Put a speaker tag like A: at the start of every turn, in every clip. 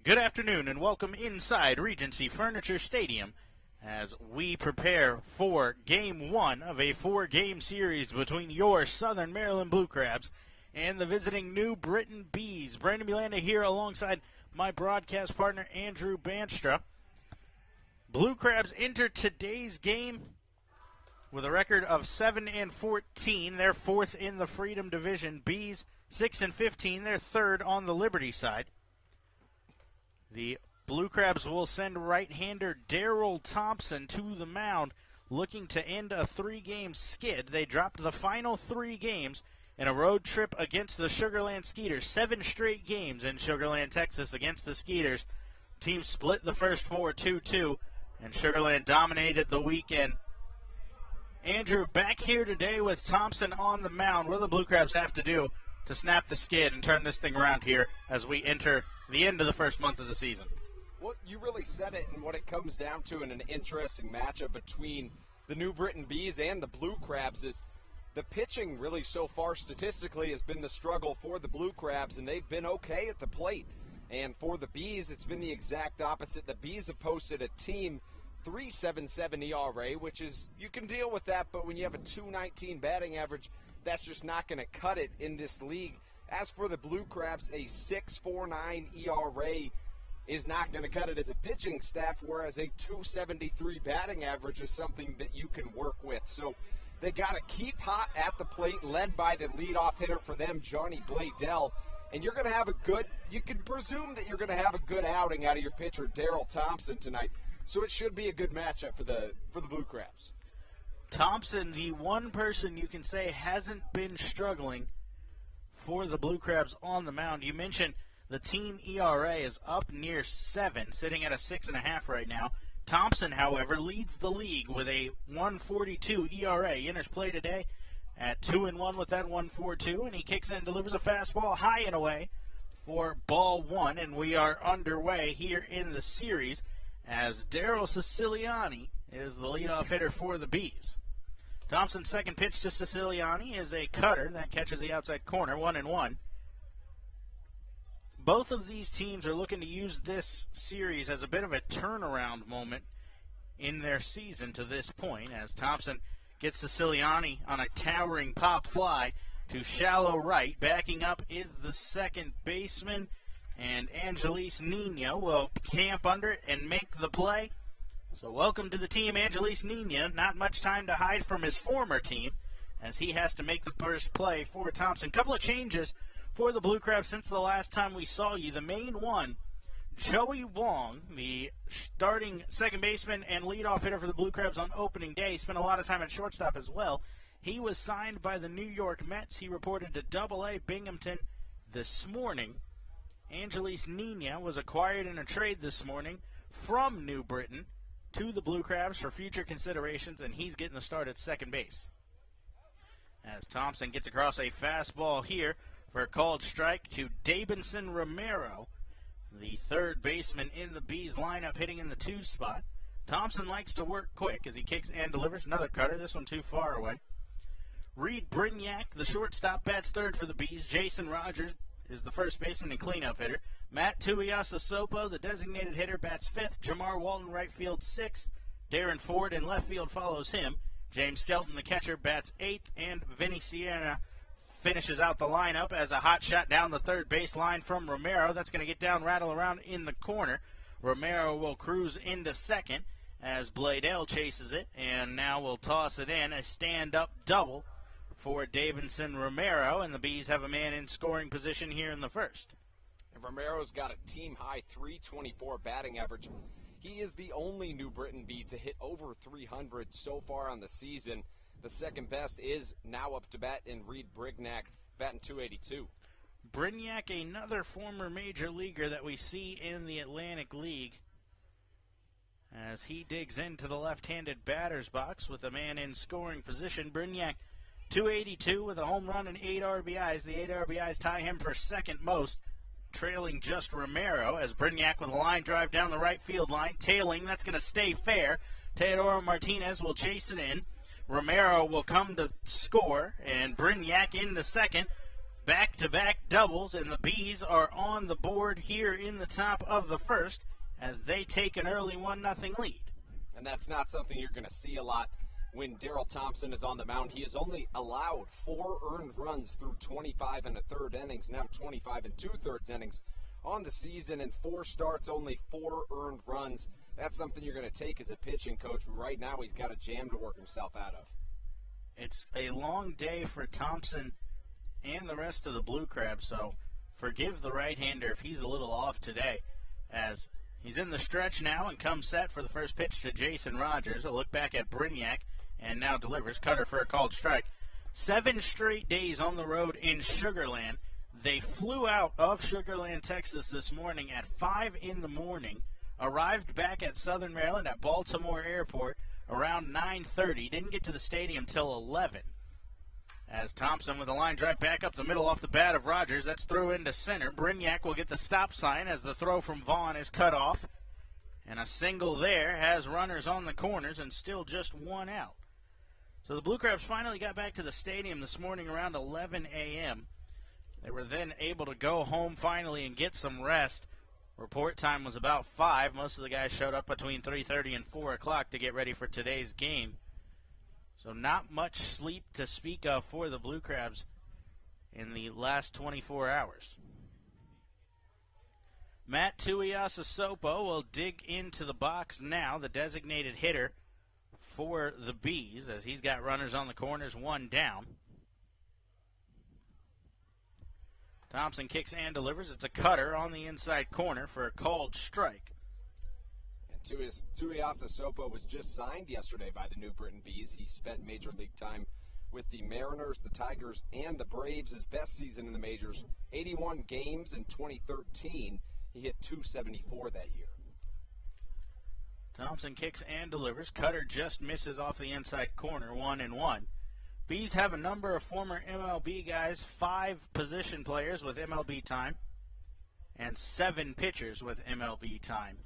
A: Good afternoon and welcome inside Regency Furniture Stadium as we prepare for Game 1 of a 4-game series between your Southern Maryland Blue Crabs and the visiting New Britain Bees. Brandon Milanda here alongside my broadcast partner Andrew Banstra. Blue Crabs enter today's game with a record of 7-14. They're fourth in the Freedom Division. Bees 6-15. They're third on the Liberty side. The Blue Crabs will send right-hander Daryl Thompson to the mound, looking to end a 3-game skid. They dropped the final 3 games in a road trip against the Sugarland Skeeters. 7 straight games in Sugarland, Texas against the Skeeters. Team split the first 4 2-2, and Sugarland dominated the weekend. Andrew, back here today with Thompson on the mound. What do the Blue Crabs have to do to snap the skid and turn this thing around here as we enter the end of the first month of the season?
B: Well, you really said it, and what it comes down to in an interesting matchup between the New Britain Bees and the Blue Crabs is the pitching really so far statistically has been the struggle for the Blue Crabs, and they've been okay at the plate. And for the Bees, it's been the exact opposite. The Bees have posted a team 3.77 ERA, which is, you can deal with that, but when you have a 2.19 batting average, that's just not going to cut it in this league. As for the Blue Crabs, a 6.49 ERA is not going to cut it as a pitching staff, whereas a 2.73 batting average is something that you can work with. So they got to keep hot at the plate, led by the leadoff hitter for them, Johnny Bladell. And you're going to have a good, you can presume that you're going to have a good outing out of your pitcher, Daryl Thompson, tonight. So it should be a good matchup for the Blue Crabs.
A: Thompson, the one person you can say hasn't been struggling for the Blue Crabs on the mound. You mentioned the team ERA is up near 7, sitting at a 6.5 right now. Thompson, however, leads the league with a 1.42 ERA. Enters play today at 2-1 with that 1.42, and he kicks in and delivers a fastball high and away for ball 1, and we are underway here in the series as Daryl Siciliani is the leadoff hitter for the Bees. Thompson's second pitch to Siciliani is a cutter that catches the outside corner, 1-1. Both of these teams are looking to use this series as a bit of a turnaround moment in their season to this point, as Thompson gets Siciliani on a towering pop fly to shallow right. Backing up is the second baseman, and Angelis Nina will camp under it and make the play. So welcome to the team, Angelis Nina. Not much time to hide from his former team as he has to make the first play for Thompson. Couple of changes for the Blue Crabs since the last time we saw you. The main one, Joey Wong, the starting second baseman and leadoff hitter for the Blue Crabs on opening day, spent a lot of time at shortstop as well. He was signed by the New York Mets. He reported to Double-A Binghamton this morning. Angelis Nina was acquired in a trade this morning from New Britain to the Blue Crabs for future considerations, and he's getting the start at second base. As Thompson gets across a fastball here for a called strike to Davidson Romero, the third baseman in the Bees lineup, hitting in the 2 spot. Thompson likes to work quick as he kicks and delivers another cutter, this one too far away. Reed Brignac, the shortstop, bats third for the Bees. Jason Rogers is the first baseman and cleanup hitter. Matt Tuiasosopo, the designated hitter, bats 5th. Jamar Walton, right field, 6th. Darren Ford in left field follows him. James Skelton, the catcher, bats 8th. And Vinny Sierra finishes out the lineup as a hot shot down the third base line from Romero. That's going to get down, rattle around in the corner. Romero will cruise into second as Bladell chases it, and now will toss it in. A stand-up double for Davidson Romero, and the Bees have a man in scoring position here in the first.
B: And Romero's got a team-high 324 batting average. He is the only New Britain Bee to hit over 300 so far on the season. The second best is now up to bat in Reed Brignac, batting 282.
A: Brignac, another former major leaguer that we see in the Atlantic League, as he digs into the left-handed batter's box with a man in scoring position. Brignac, 282 with a home run and 8 RBIs. The 8 RBIs tie him for second most, trailing just Romero, as Brignac with a line drive down the right field line. Tailing, that's going to stay fair. Teodoro Martinez will chase it in. Romero will come to score, and Brignac into second. back-to-back doubles, and the Bees are on the board here in the top of the first as they take an early 1-0 lead.
B: And that's not something you're going to see a lot when Daryl Thompson is on the mound. He has only allowed 4 earned runs through 25 and a third innings, now 25 and 2/3 innings on the season, and 4 starts, only 4 earned runs. That's something you're going to take as a pitching coach, but right now he's got a jam to work himself out of.
A: It's a long day for Thompson and the rest of the Blue Crabs, so forgive the right-hander if he's a little off today, as he's in the stretch now and comes set for the first pitch to Jason Rogers. A look back at Brignac, and now delivers. Cutter for a called strike. 7 straight days on the road in Sugar Land. They flew out of Sugar Land, Texas this morning at 5 in the morning, arrived back at Southern Maryland at Baltimore Airport around 9:30, didn't get to the stadium till 11. As Thompson with a line drive back up the middle off the bat of Rogers, that's through into center. Brignac will get the stop sign as the throw from Vaughn is cut off. And a single there has runners on the corners and still just 1 out. So the Blue Crabs finally got back to the stadium this morning around 11 a.m. They were then able to go home finally and get some rest. Report time was about 5. Most of the guys showed up between 3:30 and 4 o'clock to get ready for today's game. So not much sleep to speak of for the Blue Crabs in the last 24 hours. Matt Tuiasosopo will dig into the box now, the designated hitter for the Bees, as he's got runners on the corners, 1 down. Thompson kicks and delivers. It's a cutter on the inside corner for a called strike.
B: And Tuiasosopo was just signed yesterday by the New Britain Bees. He spent Major League time with the Mariners, the Tigers, and the Braves. His best season in the majors, 81 games in 2013. He hit .274 that year.
A: Thompson kicks and delivers. Cutter just misses off the inside corner, 1-1. Bees have a number of former MLB guys, 5 position players with MLB time, and 7 pitchers with MLB time.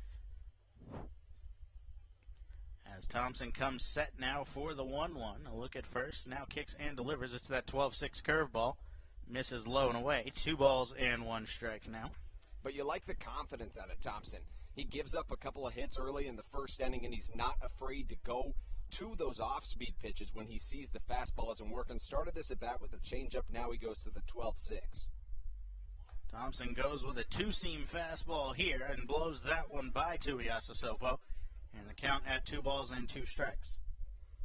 A: As Thompson comes set now for the 1-1. A look at first, now kicks and delivers. It's that 12-6 curveball. Misses low and away. 2 balls and 1 strike now.
B: But you like the confidence out of Thompson. He gives up a couple of hits early in the first inning, and he's not afraid to go to those off-speed pitches when he sees the fastball isn't working. Started this at bat with a changeup. Now he goes to the 12-6.
A: Thompson goes with a 2-seam fastball here and blows that one by Tuiasosopo. And the count at 2 balls and 2 strikes.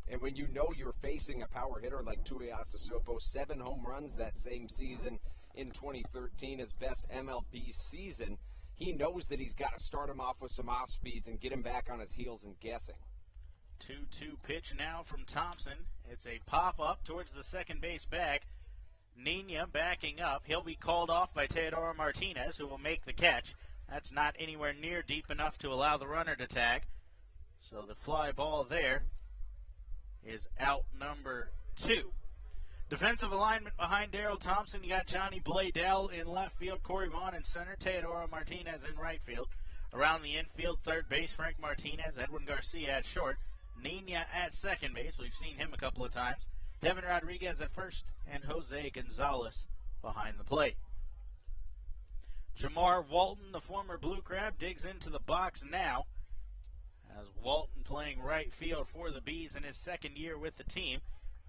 B: And when you know you're facing a power hitter like Tuiasosopo, 7 home runs that same season in 2013, his best MLB season, he knows that he's got to start him off with some off speeds and get him back on his heels and guessing.
A: 2-2 pitch now from Thompson. It's a pop-up towards the second base bag. Nina backing up. He'll be called off by Teodoro Martinez, who will make the catch. That's not anywhere near deep enough to allow the runner to tag. So the fly ball there is out number 2. Defensive alignment behind Daryl Thompson. You got Johnny Bladell in left field, Corey Vaughn in center, Teodoro Martinez in right field. Around the infield, third base, Frank Martinez, Edwin Garcia at short, Nina at second base. We've seen him a couple of times. Devin Rodriguez at first, and Jose Gonzalez behind the plate. Jamar Walton, the former Blue Crab, digs into the box now, as Walton, playing right field for the Bees in his second year with the team,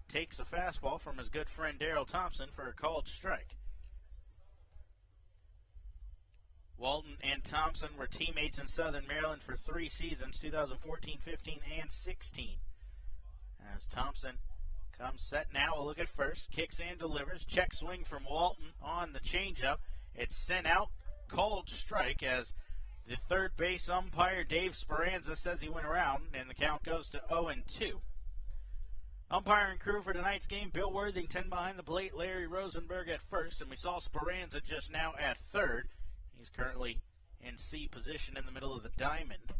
A: takes a fastball from his good friend Daryl Thompson for a called strike. Walton and Thompson were teammates in Southern Maryland for 3 seasons, 2014, 15, and 16. As Thompson comes set now, a look at first, kicks and delivers, check swing from Walton on the changeup. It's sent out, called strike, as the third base umpire Dave Speranza says he went around, and the count goes to 0-2. Umpiring crew for tonight's game, Bill Worthington behind the plate, Larry Rosenberg at first, and we saw Speranza just now at third. He's currently in C position in the middle of the diamond.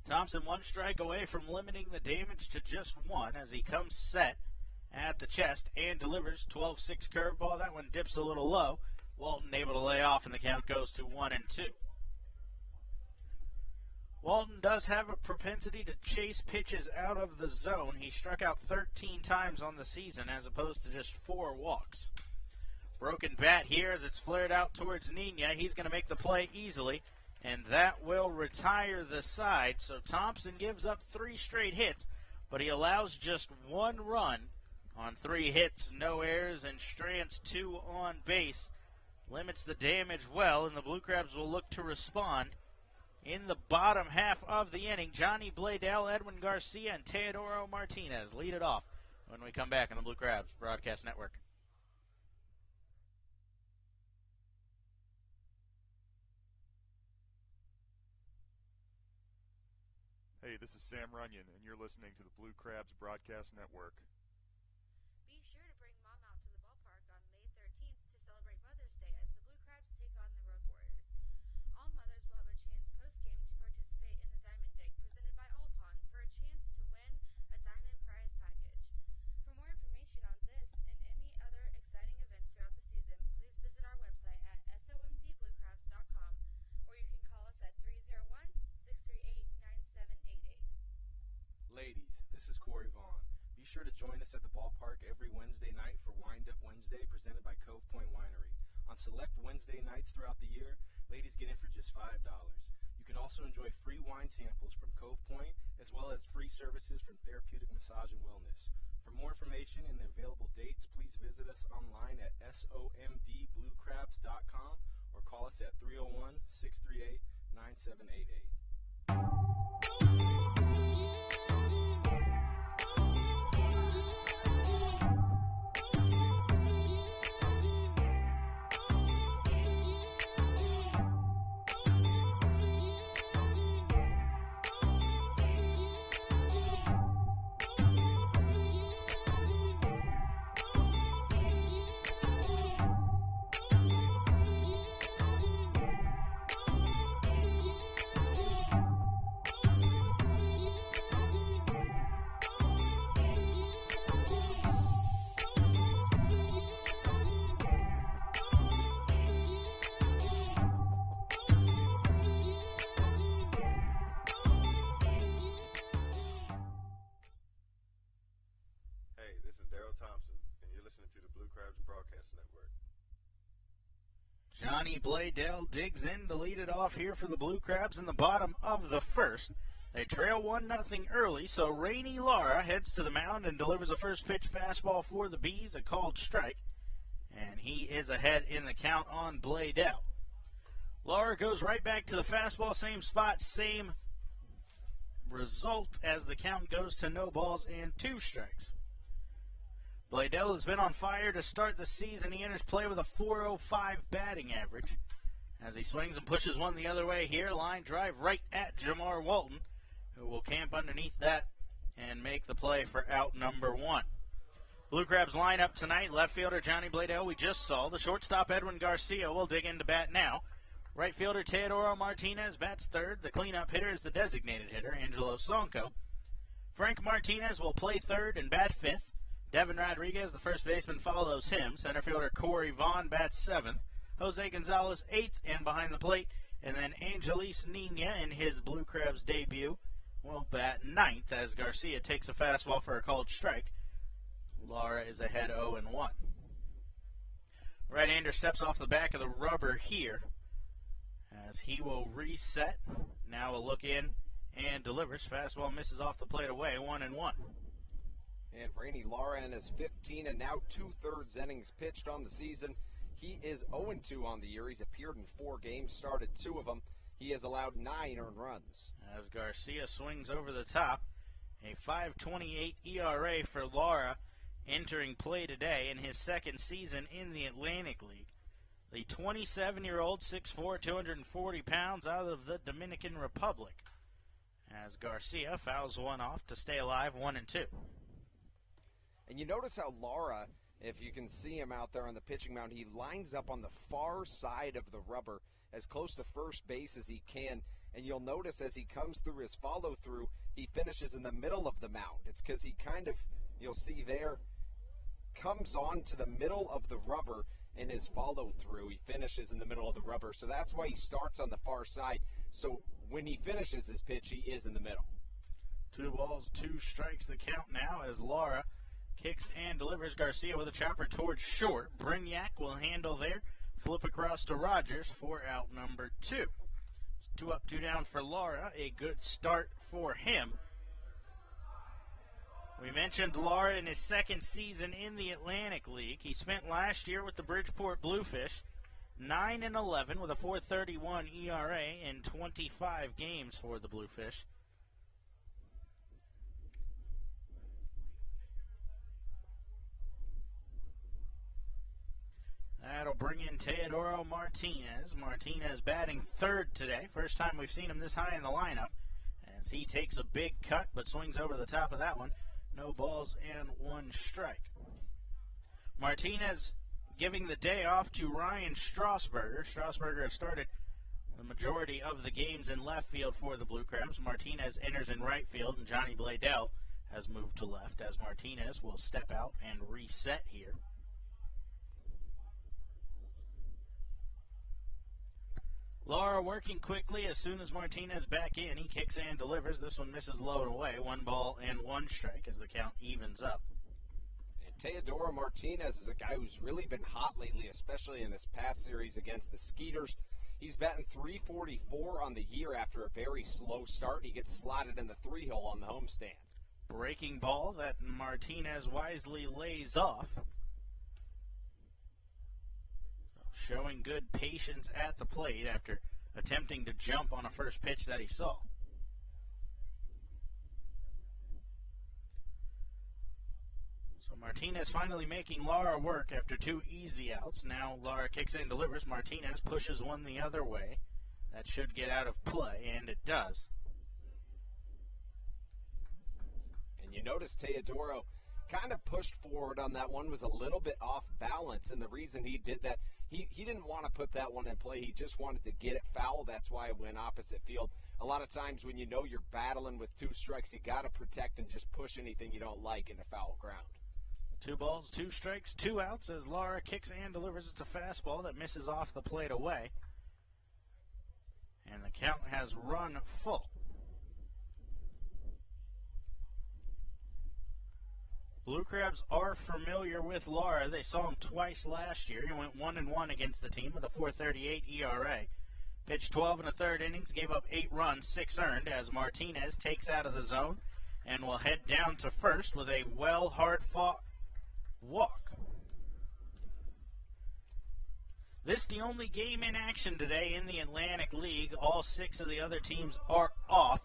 A: Thompson 1 strike away from limiting the damage to just 1 as he comes set at the chest and delivers 12-6 curveball. That one dips a little low. Walton able to lay off, and the count goes to 1-2. Walton does have a propensity to chase pitches out of the zone. He struck out 13 times on the season as opposed to just 4 walks. Broken bat here as it's flared out towards Nina. He's going to make the play easily, and that will retire the side. So Thompson gives up 3 straight hits, but he allows just 1 run on 3 hits, no errors, and strands 2 on base. Limits the damage well, and the Blue Crabs will look to respond in the bottom half of the inning. Johnny Bladell, Edwin Garcia, and Teodoro Martinez lead it off when we come back on the Blue Crabs Broadcast Network.
C: Hey, this is Sam Runyon, and you're listening to the Blue Crabs Broadcast Network.
D: Be sure to bring Mom out to the ballpark on May 13th to celebrate Mother's Day as the Blue Crabs take on the Road Warriors. All mothers will have a chance post-game to participate in the Diamond Dig presented by Allpond for a chance to win a Diamond Prize package. For more information on this and any other exciting events throughout the season, please visit our website at somdbluecrabs.com or you can call us at 301-638-9788.
E: Ladies, this is Corey Vaughn. Be sure to join us at the ballpark every Wednesday night for Wind Up Wednesday presented by Cove Point Winery. On select Wednesday nights throughout the year, ladies get in for just $5. You can also enjoy free wine samples from Cove Point as well as free services from Therapeutic Massage and Wellness. For more information and the available dates, please visit us online at somdbluecrabs.com or call us at 301-638-9788.
F: Thompson, and you're listening to the Blue Crabs Broadcast Network.
A: Johnny Bladell digs in to lead it off here for the Blue Crabs in the bottom of the first. They trail 1-0 early, so Rainey Lara heads to the mound and delivers a first pitch fastball for the Bees, a called strike. And he is ahead in the count on Bladell. Lara goes right back to the fastball, same spot, same result as the count goes to no balls and 2 strikes. Bladell has been on fire to start the season. He enters play with a .405 batting average. As he swings and pushes one the other way here, line drive right at Jamar Walton, who will camp underneath that and make the play for out number 1. Blue Crabs lineup tonight, left fielder Johnny Bladell, we just saw. The shortstop Edwin Garcia will dig into bat now. Right fielder Teodoro Martinez bats third. The cleanup hitter is the designated hitter, Angelo Sonko. Frank Martinez will play third and bat fifth. Devin Rodriguez, the first baseman, follows him. Center fielder Corey Vaughn bats seventh. Jose Gonzalez eighth and behind the plate. And then Angelis Nina in his Blue Crabs debut will bat ninth as Garcia takes a fastball for a called strike. Lara is ahead 0-1. Right-hander steps off the back of the rubber here as he will reset. Now a look in and delivers. Fastball misses off the plate away, 1-1.
B: And Rainey Lara in his 15 and now 2/3 innings pitched on the season. He is 0-2 on the year. He's appeared in 4 games, started 2 of them. He has allowed 9 earned runs.
A: As Garcia swings over the top, a 5.28 ERA for Lara entering play today in his second season in the Atlantic League. The 27-year-old, 6'4", 240 pounds, out of the Dominican Republic. As Garcia fouls one off to stay alive, 1-2.
B: And you notice how Lara, if you can see him out there on the pitching mound, he lines up on the far side of the rubber as close to first base as he can. And you'll notice as he comes through his follow-through, he finishes in the middle of the mound. It's because he kind of, you'll see there, comes on to the middle of the rubber in his follow-through. He finishes in the middle of the rubber. So that's why he starts on the far side. So when he finishes his pitch, he is in the middle.
A: 2 balls, 2 strikes the count now as Lara kicks and delivers. Garcia with a chopper towards short. Brignac will handle there. Flip across to Rogers for out number 2. 2 up, 2 down for Lara. A good start for him. We mentioned Lara in his second season in the Atlantic League. He spent last year with the Bridgeport Bluefish, 9-11 with a 4.31 ERA in 25 games for the Bluefish. That'll bring in Teodoro Martinez. Martinez batting third today. First time we've seen him this high in the lineup as he takes a big cut but swings over the top of that one. No balls and 1 strike. Martinez giving the day off to Ryan Strasburger. Strasburger has started the majority of the games in left field for the Blue Crabs. Martinez enters in right field, and Johnny Bladell has moved to left as Martinez will step out and reset here. Lara working quickly as soon as Martinez back in. He kicks and delivers. This one misses low and away. 1 ball and 1 strike as the count evens up.
B: And Teodoro Martinez is a guy who's really been hot lately, especially in this past series against the Skeeters. He's batting .344 on the year after a very slow start. He gets slotted in the 3-hole on the homestand.
A: Breaking ball that Martinez wisely lays off. Showing good patience at the plate after attempting to jump on a first pitch that he saw. So Martinez finally making Lara work after 2 easy outs. Now Lara kicks and delivers. Martinez pushes one the other way. That should get out of play, and it does.
B: And you notice Teodoro kind of pushed forward on that one, was a little bit off balance, and the reason he did that, he didn't want to put that one in play. He just wanted to get it foul. That's why it went opposite field. A lot of times when you know you're battling with 2 strikes, you got to protect and just push anything you don't like into foul ground.
A: 2 balls, 2 strikes, 2 outs as Lara kicks and delivers. It's a fastball that misses off the plate away. And the count has run full. Blue Crabs are familiar with Lara. They saw him twice last year. He went 1-1 against the team with a 4.38 ERA. Pitched 12 1/3 innings, gave up 8 runs, 6 earned as Martinez takes out of the zone and will head down to first with a hard-fought walk. This is the only game in action today in the Atlantic League. All 6 of the other teams are off.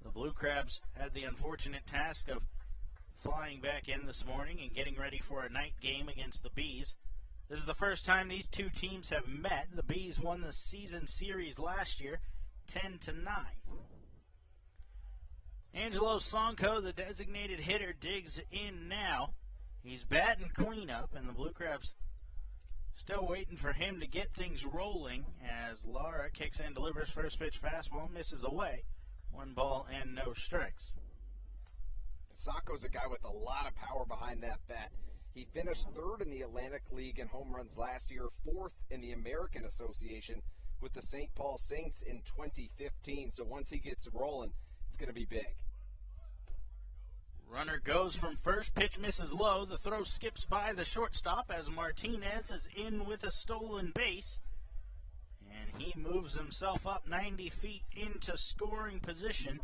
A: The Blue Crabs had the unfortunate task of flying back in this morning and getting ready for a night game against the Bees. This is the first time these 2 teams have met. The Bees won the season series last year 10-9. Angelo Sonko, the designated hitter, digs in now. He's batting cleanup, and the Blue Crabs still waiting for him to get things rolling as Lara kicks and delivers. First pitch fastball, misses away. 1 ball and no strikes.
B: Sonko's a guy with a lot of power behind that bat. He finished 3rd in the Atlantic League in home runs last year, 4th in the American Association with the St. Paul Saints in 2015. So once he gets rolling, it's going to be big.
A: Runner goes from first, pitch misses low. The throw skips by the shortstop as Martinez is in with a stolen base. And he moves himself up 90 feet into scoring position.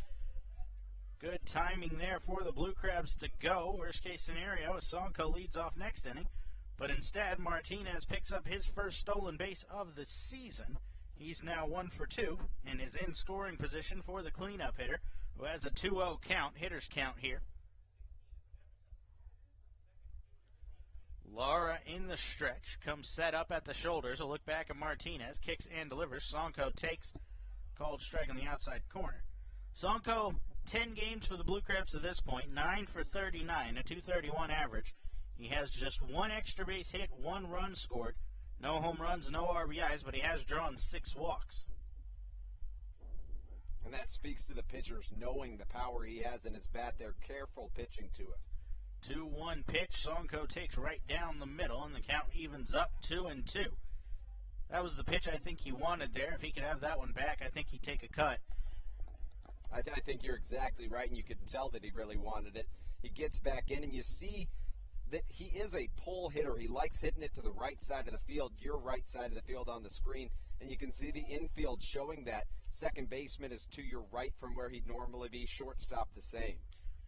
A: Good timing there for the Blue Crabs to go. Worst case scenario is Sonko leads off next inning. But instead, Martinez picks up his first stolen base of the season. He's now 1 for 2 and is in scoring position for the cleanup hitter, who has a 2-0 count, hitter's count here. Lara in the stretch, comes set up at the shoulders. A look back at Martinez, kicks and delivers. Sonko takes called strike on the outside corner. Sonko, 10 games for the Blue Crabs to this point, 9 for 39, a .231 average. He has just 1 extra base hit, 1 run scored. No home runs, no RBIs, but he has drawn 6 walks.
B: And that speaks to the pitchers knowing the power he has in his bat. They're careful pitching to it.
A: 2-1 pitch. Sonko takes right down the middle, and the count evens up 2-2. that was the pitch I think he wanted there. If he could have that one back, I think he'd take a cut.
B: I think you're exactly right, and you could tell that he really wanted it. He gets back in, and you see that he is a pull hitter. He likes hitting it to the right side of the field, your right side of the field on the screen, and you can see the infield showing that. Second baseman is to your right from where he'd normally be, shortstop the same.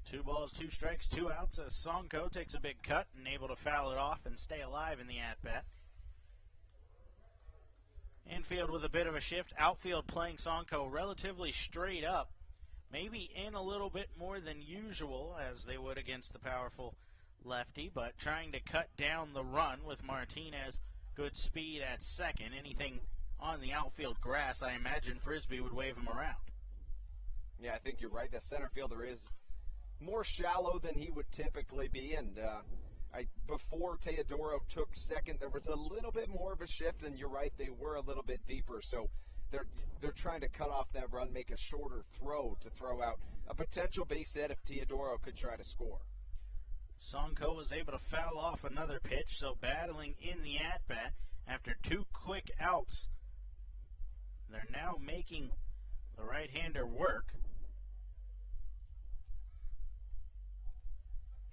A: 2 balls, 2 strikes, 2 outs as Sonko takes a big cut and able to foul it off and stay alive in the at-bat. Infield with a bit of a shift. Outfield playing Sonko relatively straight up. Maybe in a little bit more than usual, as they would against the powerful lefty, but trying to cut down the run with Martinez. Good speed at second. Anything on the outfield grass, I imagine Frisbee would wave him around.
B: Yeah, I think you're right. The center fielder is more shallow than he would typically be, and before Teodoro took second, there was a little bit more of a shift, and you're right, they were a little bit deeper, so they're trying to cut off that run, make a shorter throw to throw out a potential base hit if Teodoro could try to score.
A: Sonko was able to foul off another pitch, so battling in the at-bat after 2 quick outs. They're now making the right-hander work.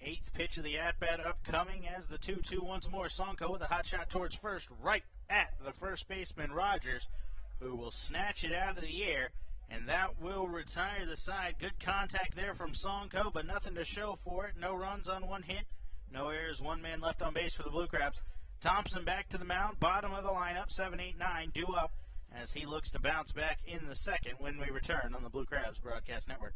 A: 8th pitch of the at-bat upcoming as the 2-2 once more. Sonko with a hot shot towards first, right at the first baseman Rogers, who will snatch it out of the air, and that will retire the side. Good contact there from Sonko, but nothing to show for it. No runs on 1 hit, no errors, 1 man left on base for the Blue Crabs. Thompson back to the mound, bottom of the lineup, 7-8-9, due up as he looks to bounce back in the second when we return on the Blue Crabs Broadcast Network.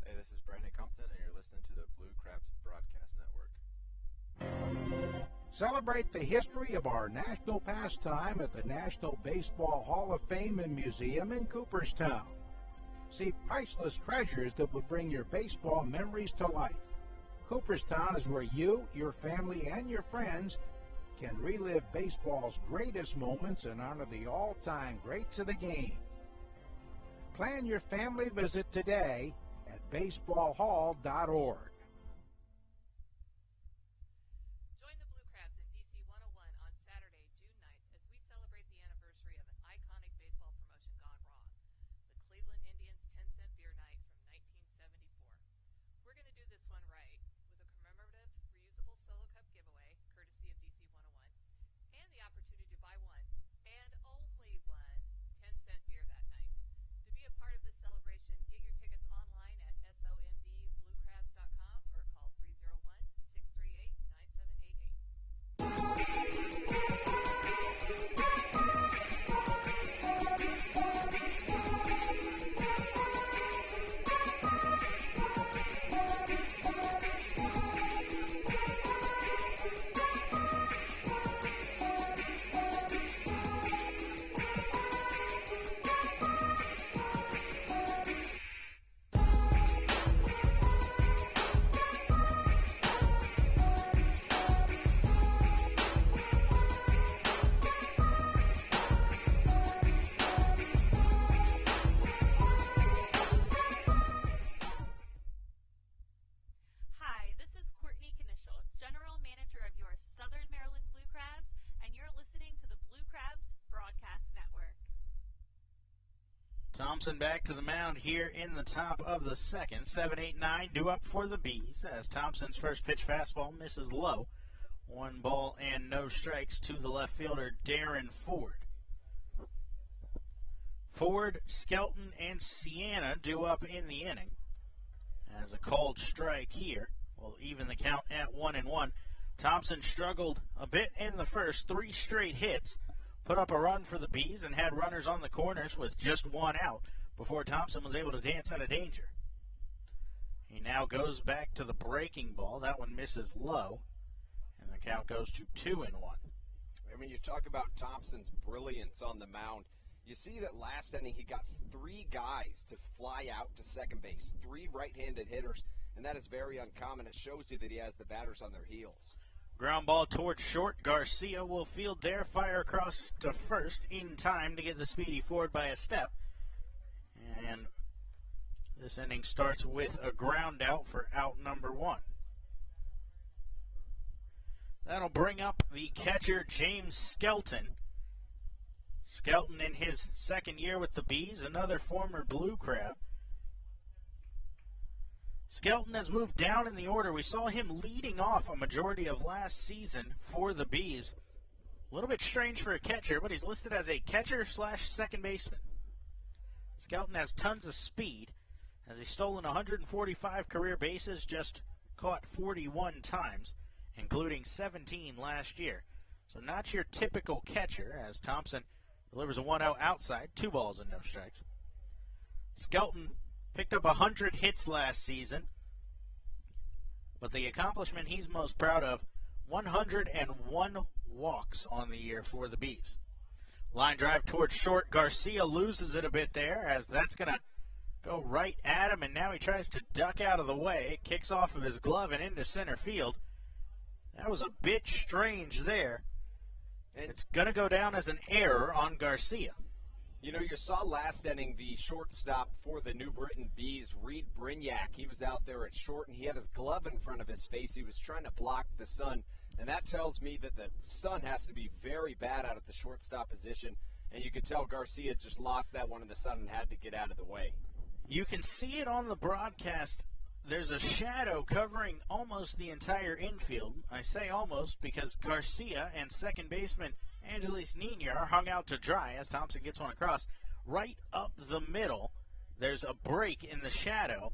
E: Hey, this is Brandon Compton, and you're listening to the Blue Crabs Broadcast Network.
G: Celebrate the history of our national pastime at the National Baseball Hall of Fame and Museum in Cooperstown. See priceless treasures that will bring your baseball memories to life. Cooperstown is where you, your family, and your friends can relive baseball's greatest moments and honor the all-time greats of the game. Plan your family visit today at baseballhall.org.
H: Join the Blue Crabs in DC 101 on Saturday, June 9th, as we celebrate the anniversary of an iconic baseball promotion gone wrong, the Cleveland Indians 10-cent beer night from 1974. We're going to do this one right with a commemorative, reusable solo cup giveaway, courtesy of DC 101, and the opportunity to buy one, and only one, 10-cent beer that night. To be a part of this celebration, get your tickets online at SOMDBlueCrabs.com or call
I: Hi, this is Courtney Knischel, General Manager of your Southern Maryland Blue Crabs, and you're listening to the Blue Crabs Broadcast Network.
A: Thompson back to the mound here in the top of the second. 7-8-9 due up for the Bees as Thompson's first pitch fastball misses low. 1 ball and no strikes to the left fielder, Darren Ford. Ford, Skelton, and Sienna due up in the inning. As a called strike here will even the count at 1-1. Thompson struggled a bit in the first, 3 straight hits, put up a run for the Bees and had runners on the corners with just 1 out before Thompson was able to dance out of danger. He now goes back to the breaking ball. That one misses low, and the count goes to 2-1.
B: And when you talk about Thompson's brilliance on the mound, you see that last inning he got 3 guys to fly out to second base, 3 right-handed hitters, and that is very uncommon. It shows you that he has the batters on their heels.
A: Ground ball towards short. Garcia will field there, fire across to first in time to get the speedy Ford by a step. And this inning starts with a ground out for out number 1. That'll bring up the catcher, James Skelton. Skelton in his second year with the Bees, another former Blue Crab. Skelton has moved down in the order. We saw him leading off a majority of last season for the Bees. A little bit strange for a catcher, but he's listed as a catcher/second baseman. Skelton has tons of speed, as he's stolen 145 career bases, just caught 41 times, including 17 last year. So not your typical catcher, as Thompson delivers a 1-0 outside, 2 balls and no strikes. Skelton picked up 100 hits last season, but the accomplishment he's most proud of, 101 walks on the year for the Bees. Line drive towards short. Garcia loses it a bit there, as that's going to go right at him, and now he tries to duck out of the way. It kicks off of his glove and into center field. That was a bit strange there. It's going to go down as an error on Garcia.
B: You know, you saw last inning the shortstop for the New Britain Bees, Reed Brignac. He was out there at short, and he had his glove in front of his face. He was trying to block the sun, and that tells me that the sun has to be very bad out at the shortstop position, and you could tell Garcia just lost that one in the sun and had to get out of the way.
A: You can see it on the broadcast. There's a shadow covering almost the entire infield. I say almost because Garcia and second baseman Angelis Nina are hung out to dry as Thompson gets one across. Right up the middle, there's a break in the shadow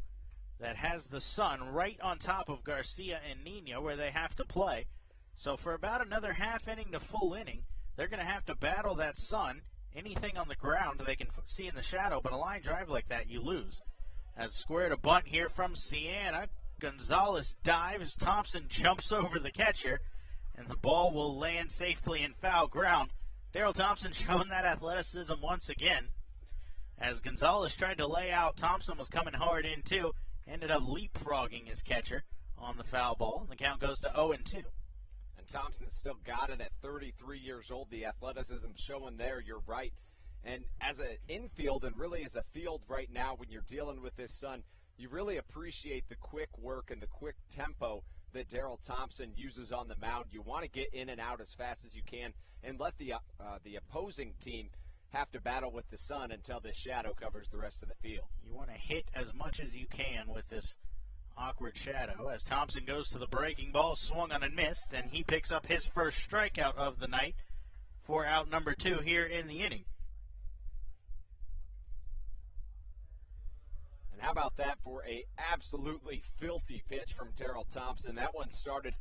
A: that has the sun right on top of Garcia and Nina where they have to play. So for about another half inning to full inning, they're going to have to battle that sun. Anything on the ground they can see in the shadow, but a line drive like that, you lose. As squared a bunt here from Sienna. Gonzalez dives. Thompson jumps over the catcher, and the ball will land safely in foul ground. Daryl Thompson showing that athleticism once again. As Gonzalez tried to lay out, Thompson was coming hard in too. Ended up leapfrogging his catcher on the foul ball, and the count goes to 0-2.
B: And Thompson still got it at 33 years old. The athleticism showing there, you're right. And as an infield and really as a field right now, when you're dealing with this sun, you really appreciate the quick work and the quick tempo that Daryl Thompson uses on the mound. You want to get in and out as fast as you can and let the opposing team have to battle with the sun until the shadow covers the rest of the field.
A: You want to hit as much as you can with this awkward shadow. As Thompson goes to the breaking ball, swung on and missed, and he picks up his first strikeout of the night for out number 2 here in the inning.
B: And how about that for a absolutely filthy pitch from Daryl Thompson? That one started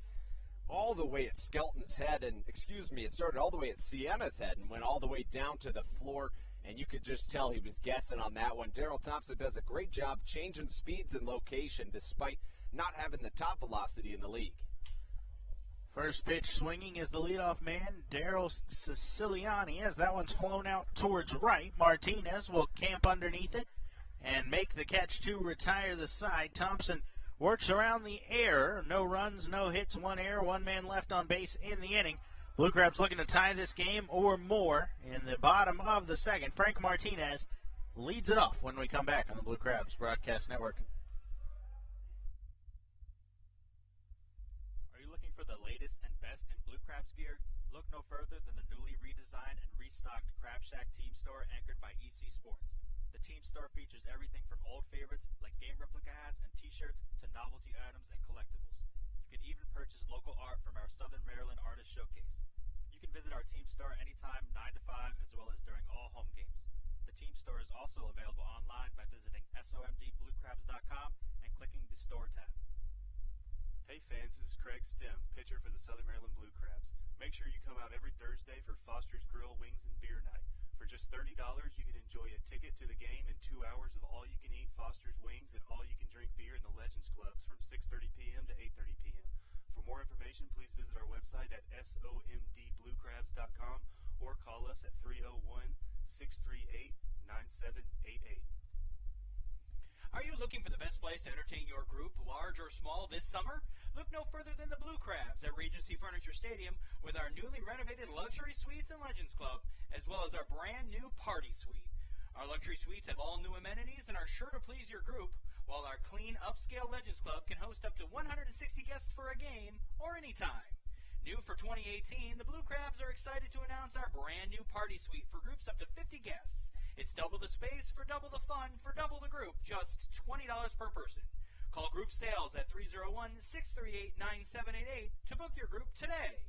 B: all the way at Skelton's head, and it started all the way at Sienna's head and went all the way down to the floor, and you could just tell he was guessing on that one. Daryl Thompson does a great job changing speeds and location despite not having the top velocity in the league.
A: First pitch swinging is the leadoff man, Daryl Siciliani, as that one's flown out towards right. Martinez will camp underneath it and make the catch to retire the side. Thompson works around the error. No runs, no hits, 1 error, 1 man left on base in the inning. Blue Crabs looking to tie this game or more in the bottom of the second. Frank Martinez leads it off when we come back on the Blue Crabs Broadcast Network.
J: Are you looking for the latest and best in Blue Crabs gear? Look no further than the newly redesigned and restocked Crab Shack Team Store anchored by EC Sports. The Team Store features everything from old favorites like game replica hats and t-shirts to novelty items and collectibles. You can even purchase local art from our Southern Maryland Artist Showcase. You can visit our Team Store anytime 9 to 5 as well as during all home games. The Team Store is also available online by visiting somdbluecrabs.com and clicking the Store tab.
F: Hey fans, this is Craig Stem, pitcher for the Southern Maryland Blue Crabs. Make sure you come out every Thursday for Foster's Grill Wings and Beer Night. For just $30, you can enjoy a ticket to the game and 2 hours of all-you-can-eat Foster's Wings and all-you-can-drink beer in the Legends Clubs from 6:30 p.m. to 8:30 p.m. For more information, please visit our website at somdbluecrabs.com or call us at 301-638-9788.
K: Are you looking for the best place to entertain your group, large or small, this summer? Look no further than the Blue Crabs at Regency Furniture Stadium with our newly renovated Luxury Suites and Legends Club, as well as our brand new Party Suite. Our luxury suites have all new amenities and are sure to please your group, while our clean, upscale Legends Club can host up to 160 guests for a game or any time. New for 2018, the Blue Crabs are excited to announce our brand new party suite for groups up to 50 guests. It's double the space for double the fun for double the group, just $20 per person. Call group sales at 301-638-9788 to book your group today.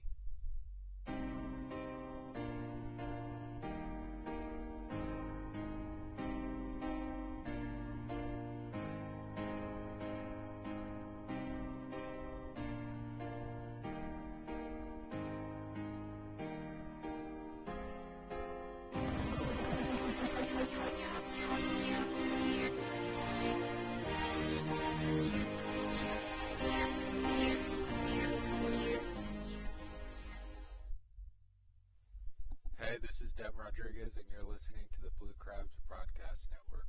L: Hey, this is Deb Rodriguez, and you're listening to the Blue Crabs Broadcast Network.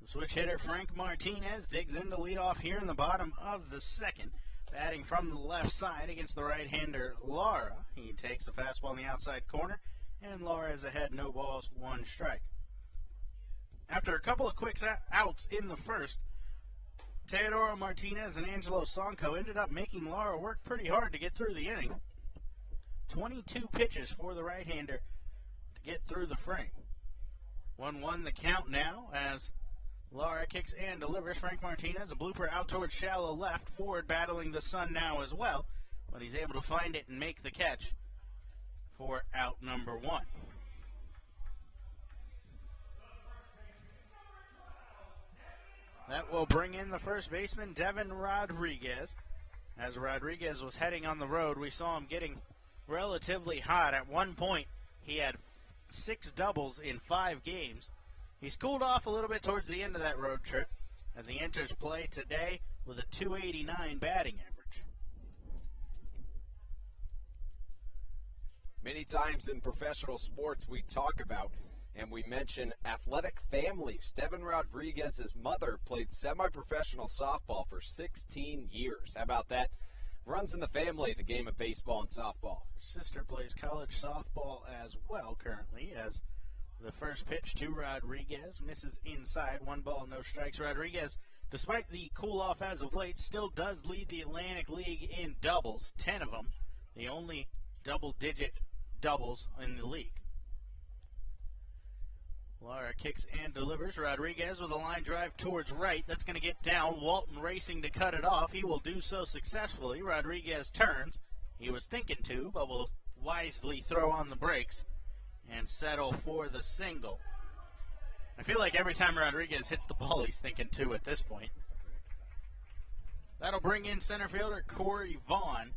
A: The switch hitter Frank Martinez digs in to lead off here in the bottom of the second. Batting from the left side against the right-hander Lara. He takes a fastball in the outside corner, and Lara is ahead, no balls, one strike. After a couple of quick outs in the first, Teodoro Martinez and Angelo Sonko ended up making Lara work pretty hard to get through the inning. 22 pitches for the right-hander to get through the frame. 1-1 the count now as Lara kicks and delivers. Frank Martinez, a blooper out towards shallow left. Ford battling the sun now as well, but he's able to find it and make the catch for out number one. That will bring in the first baseman, Devin Rodriguez. As Rodriguez was heading on the road, we saw him getting relatively hot. At one point, he had 6 doubles in 5 games. He's cooled off a little bit towards the end of that road trip as he enters play today with a .289 batting average.
B: Many times in professional sports we talk about and we mention athletic families. Devin Rodriguez's mother played semi-professional softball for 16 years. How about that? Runs in the family, the game of baseball and softball.
A: Sister plays college softball as well currently, as the first pitch to Rodriguez misses inside. 1 ball, no strikes. Rodriguez, despite the cool-off as of late, still does lead the Atlantic League in doubles, 10 of them, the only double-digit doubles in the league. Lara kicks and delivers. Rodriguez with a line drive towards right. That's going to get down. Walton racing to cut it off. He will do so successfully. Rodriguez turns. He was thinking to, but will wisely throw on the brakes and settle for the single. I feel like every time Rodriguez hits the ball, he's thinking to at this point. That'll bring in center fielder Corey Vaughn.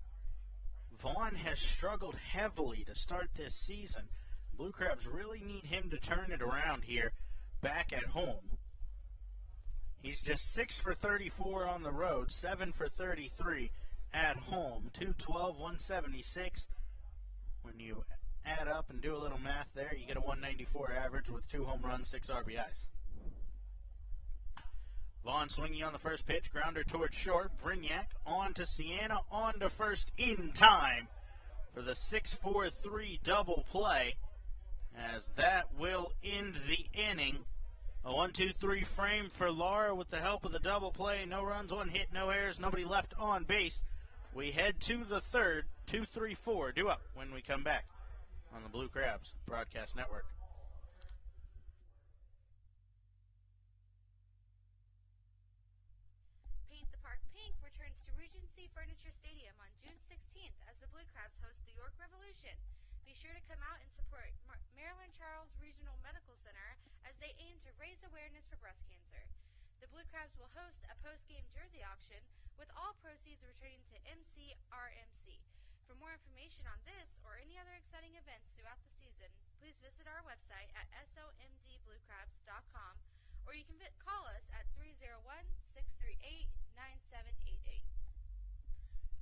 A: Vaughn has struggled heavily to start this season. Blue Crabs really need him to turn it around here back at home. He's just 6 for 34 on the road, 7 for 33 at home, 212, 176. When you add up and do a little math there, you get a 194 average with 2 home runs, 6 RBIs. Vaughn swinging on the first pitch, grounder towards short. Brignac on to Sienna, on to first in time for the 6-4-3 double play. As that will end the inning. A 1-2-3 frame for Lara with the help of the double play. No runs, 1 hit, no errors, nobody left on base. We head to the third, 2-3-4. Due up when we come back on the Blue Crabs Broadcast Network.
D: Paint the Park Pink returns to Regency Furniture Stadium on June 16th as the Blue Crabs host the York Revolution. Be sure to come out and support Maryland Charles Regional Medical Center as they aim to raise awareness for breast cancer. The Blue Crabs will host a post-game jersey auction with all proceeds returning to MCRMC. For more information on this or any other exciting events throughout the season, please visit our website at somdbluecrabs.com or you can call us at 301-638-9788.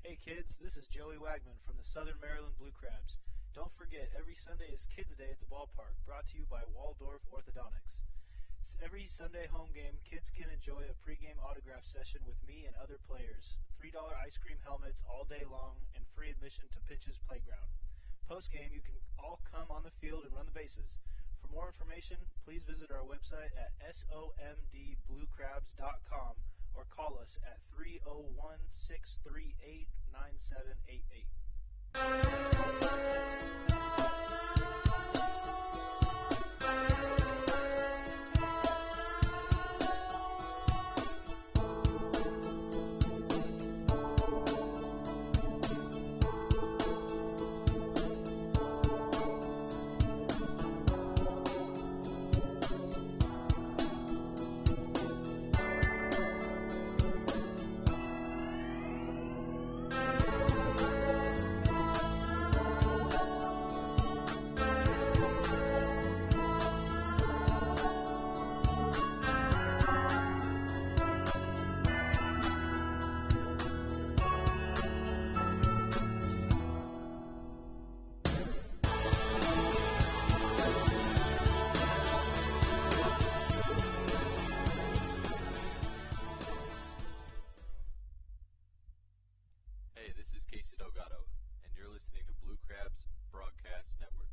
M: Hey kids, this is Joey Wagman from the Southern Maryland Blue Crabs. Don't forget, every Sunday is Kids Day at the ballpark, brought to you by Waldorf Orthodontics. Every Sunday home game, kids can enjoy a pregame autograph session with me and other players, $3 ice cream helmets all day long, and free admission to Pitch's Playground. Post-game, you can all come on the field and run the bases. For more information, please visit our website at somdbluecrabs.com or call us at 301-638-9788.
N: Hey, this is Casey Delgado, and you're listening to Blue Crabs Broadcast Network.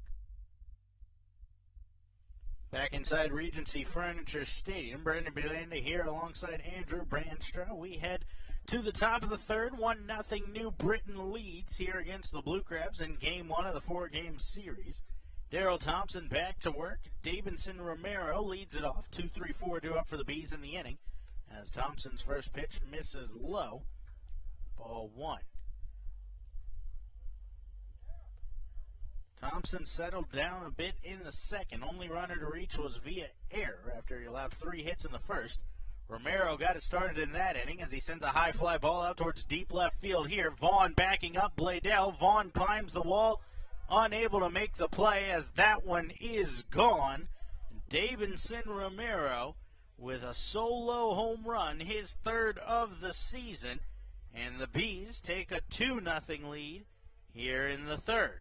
A: Back inside Regency Furniture Stadium, Brendan Belanda here alongside Andrew Brandstra. We head to the top of the third. 1-0 New Britain leads here against the Blue Crabs in Game 1 of the 4-game series. Daryl Thompson back to work. Davidson Romero leads it off. 2-3-4 due up for the Bees in the inning as Thompson's first pitch misses low. Ball 1. Thompson settled down a bit in the second. Only runner to reach was via error after he allowed 3 hits in the first. Romero got it started in that inning as he sends a high fly ball out towards deep left field here. Vaughn backing up Bladell. Vaughn climbs the wall, unable to make the play as that one is gone. Davidson Romero with a solo home run, his third of the season. And the Bees take a 2-0 lead here in the third.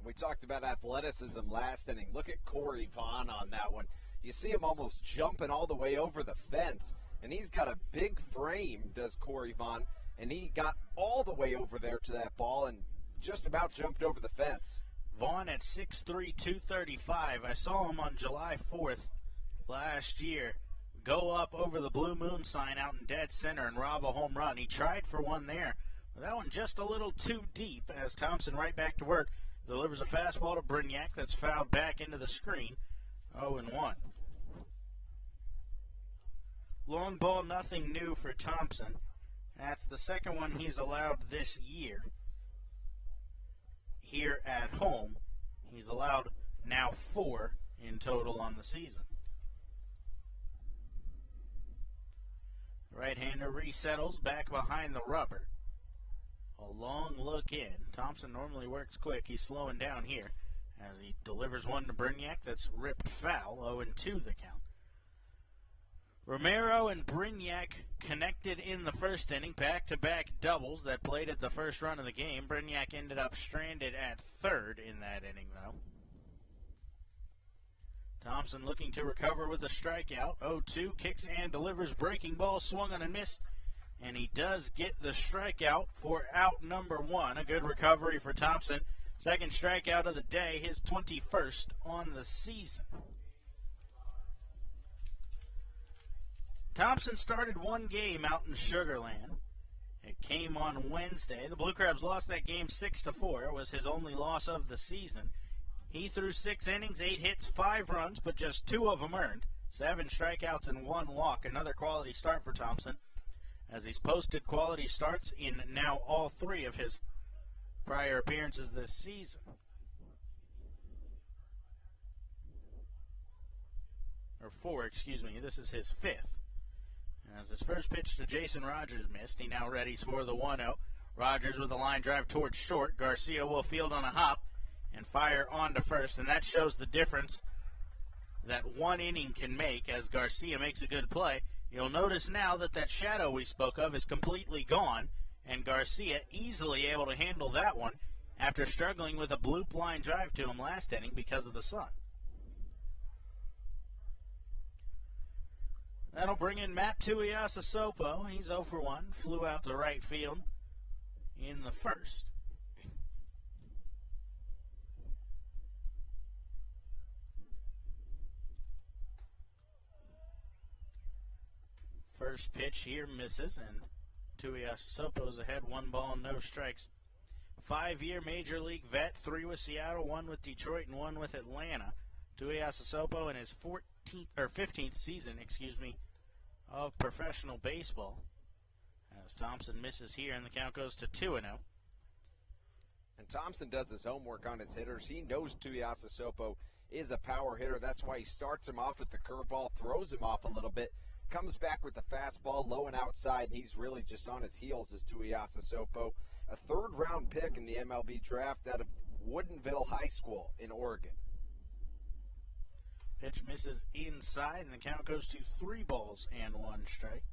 B: We talked about athleticism last inning. Look at Corey Vaughn on that one. You see him almost jumping all the way over the fence. And he's got a big frame, does Corey Vaughn. And he got all the way over there to that ball and just about jumped over the fence.
A: Vaughn at 6'3", 235. I saw him on July 4th last year go up over the Blue Moon sign out in dead center and rob a home run. He tried for one there, but that one just a little too deep as Thompson right back to work. Delivers a fastball to Brignac that's fouled back into the screen. 0-1. Long ball, nothing new for Thompson. That's the second one he's allowed this year. Here at home, he's allowed now 4 in total on the season. Right-hander resettles back behind the rubber. A long look in. Thompson normally works quick. He's slowing down here as he delivers one to Brignac that's ripped foul. 0-2 the count. Romero and Brignac connected in the first inning. Back-to-back doubles that plated the first run of the game. Brignac ended up stranded at third in that inning, though. Thompson looking to recover with a strikeout. 0-2, kicks and delivers. Breaking ball, swung on and missed. And he does get the strikeout for out number 1. A good recovery for Thompson. Second strikeout of the day, his 21st on the season. Thompson started one game out in Sugar Land. It came on Wednesday. The Blue Crabs lost that game 6-4. It was his only loss of the season. He threw 6 innings, 8 hits, 5 runs, but just 2 of them earned. 7 strikeouts and 1 walk. Another quality start for Thompson, as he's posted quality starts in now all 3 of his prior appearances this season. Or 4, excuse me. This is his 5th. As his first pitch to Jason Rogers missed, he now readies for the 1-0. Rogers with a line drive towards short. Garcia will field on a hop and fire on to first, and that shows the difference that one inning can make as Garcia makes a good play. You'll notice now that that shadow we spoke of is completely gone, and Garcia easily able to handle that one after struggling with a bloop line drive to him last inning because of the sun. That'll bring in Matt Tuiasosopo. He's 0 for 1. Flew out to right field in the first. First pitch here misses, and Tuiasosopo's ahead, 1 ball, no strikes. 5-year Major League vet, 3 with Seattle, 1 with Detroit, and 1 with Atlanta. Tuiasosopo in his 15th season, of professional baseball. As Thompson misses here, and the count goes to 2-0.
B: And Thompson does his homework on his hitters. He knows Tuiasosopo is a power hitter. That's why he starts him off with the curveball, throws him off a little bit, comes back with the fastball low and outside, and he's really just on his heels as Tuiasosopo. A third-round pick in the MLB draft out of Woodinville High School in Oregon.
A: Pitch misses inside, and the count goes to 3 balls and 1 strike.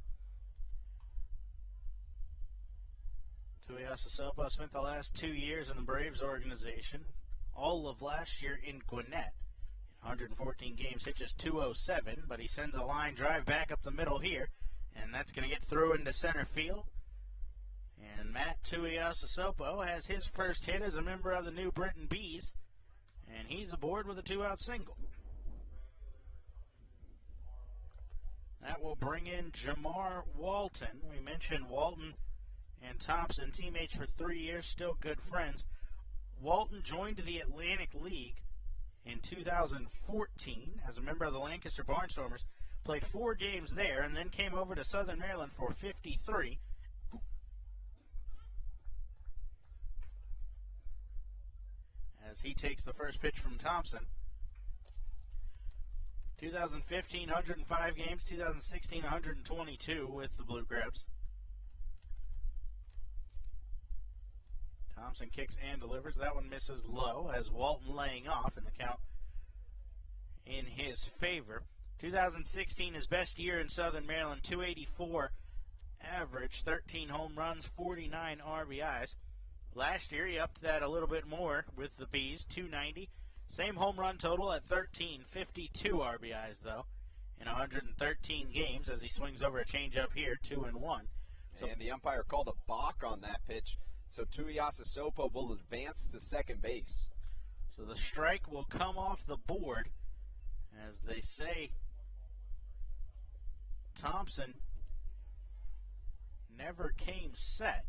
A: Tuiasosopo spent the last 2 years in the Braves organization. All of last year in Gwinnett. In 114 games, hit just .207, but he sends a line drive back up the middle here, and that's going to get through into center field. And Matt Tuiasosopo has his first hit as a member of the New Britain Bees, and he's aboard with a 2-out single. That will bring in Jamar Walton. We mentioned Walton and Thompson, teammates for 3 years, still good friends. Walton joined the Atlantic League in 2014 as a member of the Lancaster Barnstormers, played 4 games there, and then came over to Southern Maryland for 53. As he takes the first pitch from Thompson. 2015, 105 games. 2016, 122 with the Blue Crabs. Thompson kicks and delivers. That one misses low as Walton laying off, and the count in his favor. 2016, his best year in Southern Maryland, 284 average, 13 home runs, 49 RBIs. Last year, he upped that a little bit more with the Bees, 290. Same home run total at 13, 52 RBIs, though, in 113 games as he swings over a changeup here, 2-1.
B: So, and the umpire called a balk on that pitch, so Tuiasosopo will advance to second base.
A: So the strike will come off the board, as they say Thompson never came set.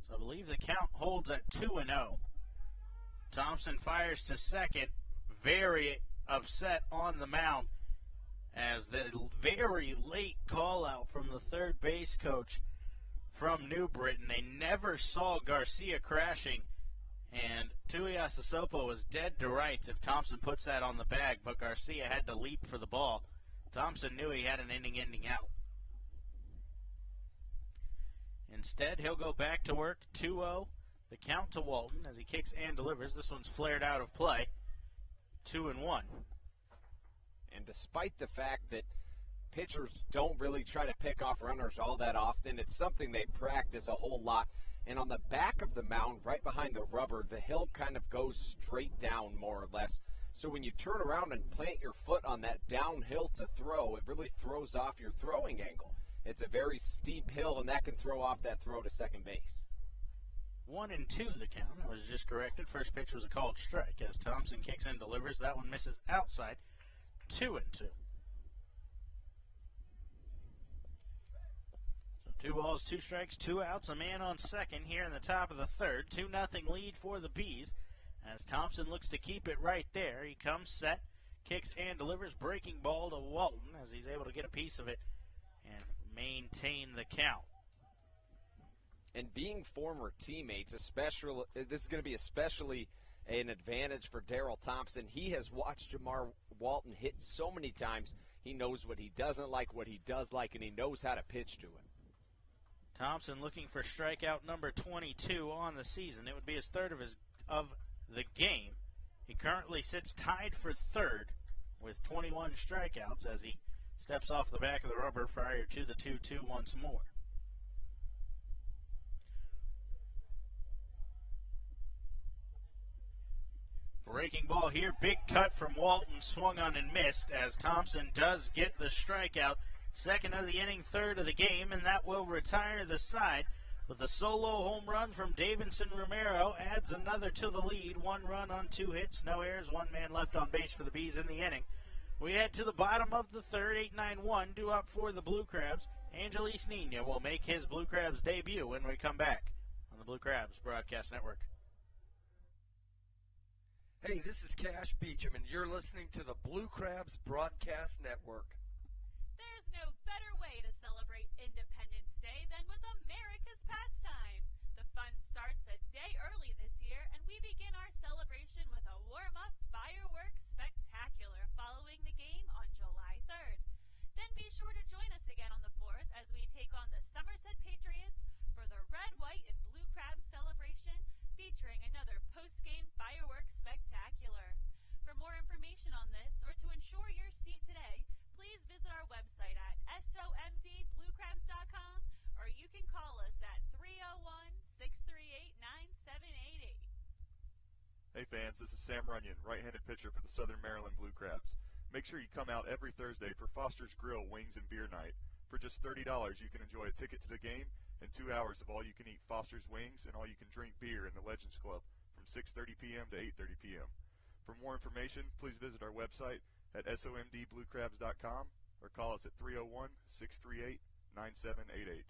A: So I believe the count holds at 2-0. Thompson fires to second, very upset on the mound as the very late call out from the third base coach from New Britain. They never saw Garcia crashing, and Tuiasosopo was dead to rights if Thompson puts that on the bag, but Garcia had to leap for the ball. Thompson knew he had an inning-ending out. Instead, he'll go back to work, 2-0. The count to Walton as he kicks and delivers. This one's flared out of play, 2-1.
B: And despite the fact that pitchers don't really try to pick off runners all that often, it's something they practice a whole lot. And on the back of the mound, right behind the rubber, the hill kind of goes straight down more or less. So when you turn around and plant your foot on that downhill to throw, it really throws off your throwing angle. It's a very steep hill, and that can throw off that throw to second base.
A: 1-2 the count. I was just corrected. First pitch was a called strike as Thompson kicks and delivers. That one misses outside. 2-2. So 2 balls, 2 strikes, 2 outs. A man on second here in the top of the third. 2-0 lead for the Bees as Thompson looks to keep it right there. He comes set, kicks and delivers. Breaking ball to Walton as he's able to get a piece of it and maintain the count.
B: And being former teammates, especially, this is going to be especially an advantage for Darryl Thompson. He has watched Jamar Walton hit so many times. He knows what he doesn't like, what he does like, and he knows how to pitch to him.
A: Thompson looking for strikeout number 22 on the season. It would be his third of the game. He currently sits tied for third with 21 strikeouts as he steps off the back of the rubber prior to the 2-2 once more. Breaking ball here, big cut from Walton, swung on and missed as Thompson does get the strikeout. Second of the inning, third of the game, and that will retire the side. With a solo home run from Davidson Romero, adds another to the lead. 1 run on 2 hits, no errors, 1 man left on base for the Bees in the inning. We head to the bottom of the third, 8-9-1, due up for the Blue Crabs. Angelis Nina will make his Blue Crabs debut when we come back on the Blue Crabs Broadcast Network.
O: Hey, this is Cash Beecham, and you're listening to the Blue Crabs Broadcast Network.
I: There's no better way to celebrate Independence Day than with America's pastime. The fun starts a day early this year, and we begin our celebration with a warm-up fireworks spectacular following the game on July 3rd. Then be sure to join us again on the 4th as we take on the Somerset Patriots for the Red, White, and Blue Crabs celebration, featuring another post-game fireworks spectacular. For more information on this, or to ensure your seat today, please visit our website at somdbluecrabs.com, or you can call us at 301-638-9788.
C: Hey fans, this is Sam Runyon, right-handed pitcher for the Southern Maryland Blue Crabs. Make sure you come out every Thursday for Foster's Grill Wings and Beer Night. For just $30, you can enjoy a ticket to the game and 2 hours of all-you-can-eat Foster's Wings and all-you-can-drink beer in the Legends Club from 6:30 p.m. to 8:30 p.m. For more information, please visit our website at somdbluecrabs.com or call us at 301-638-9788.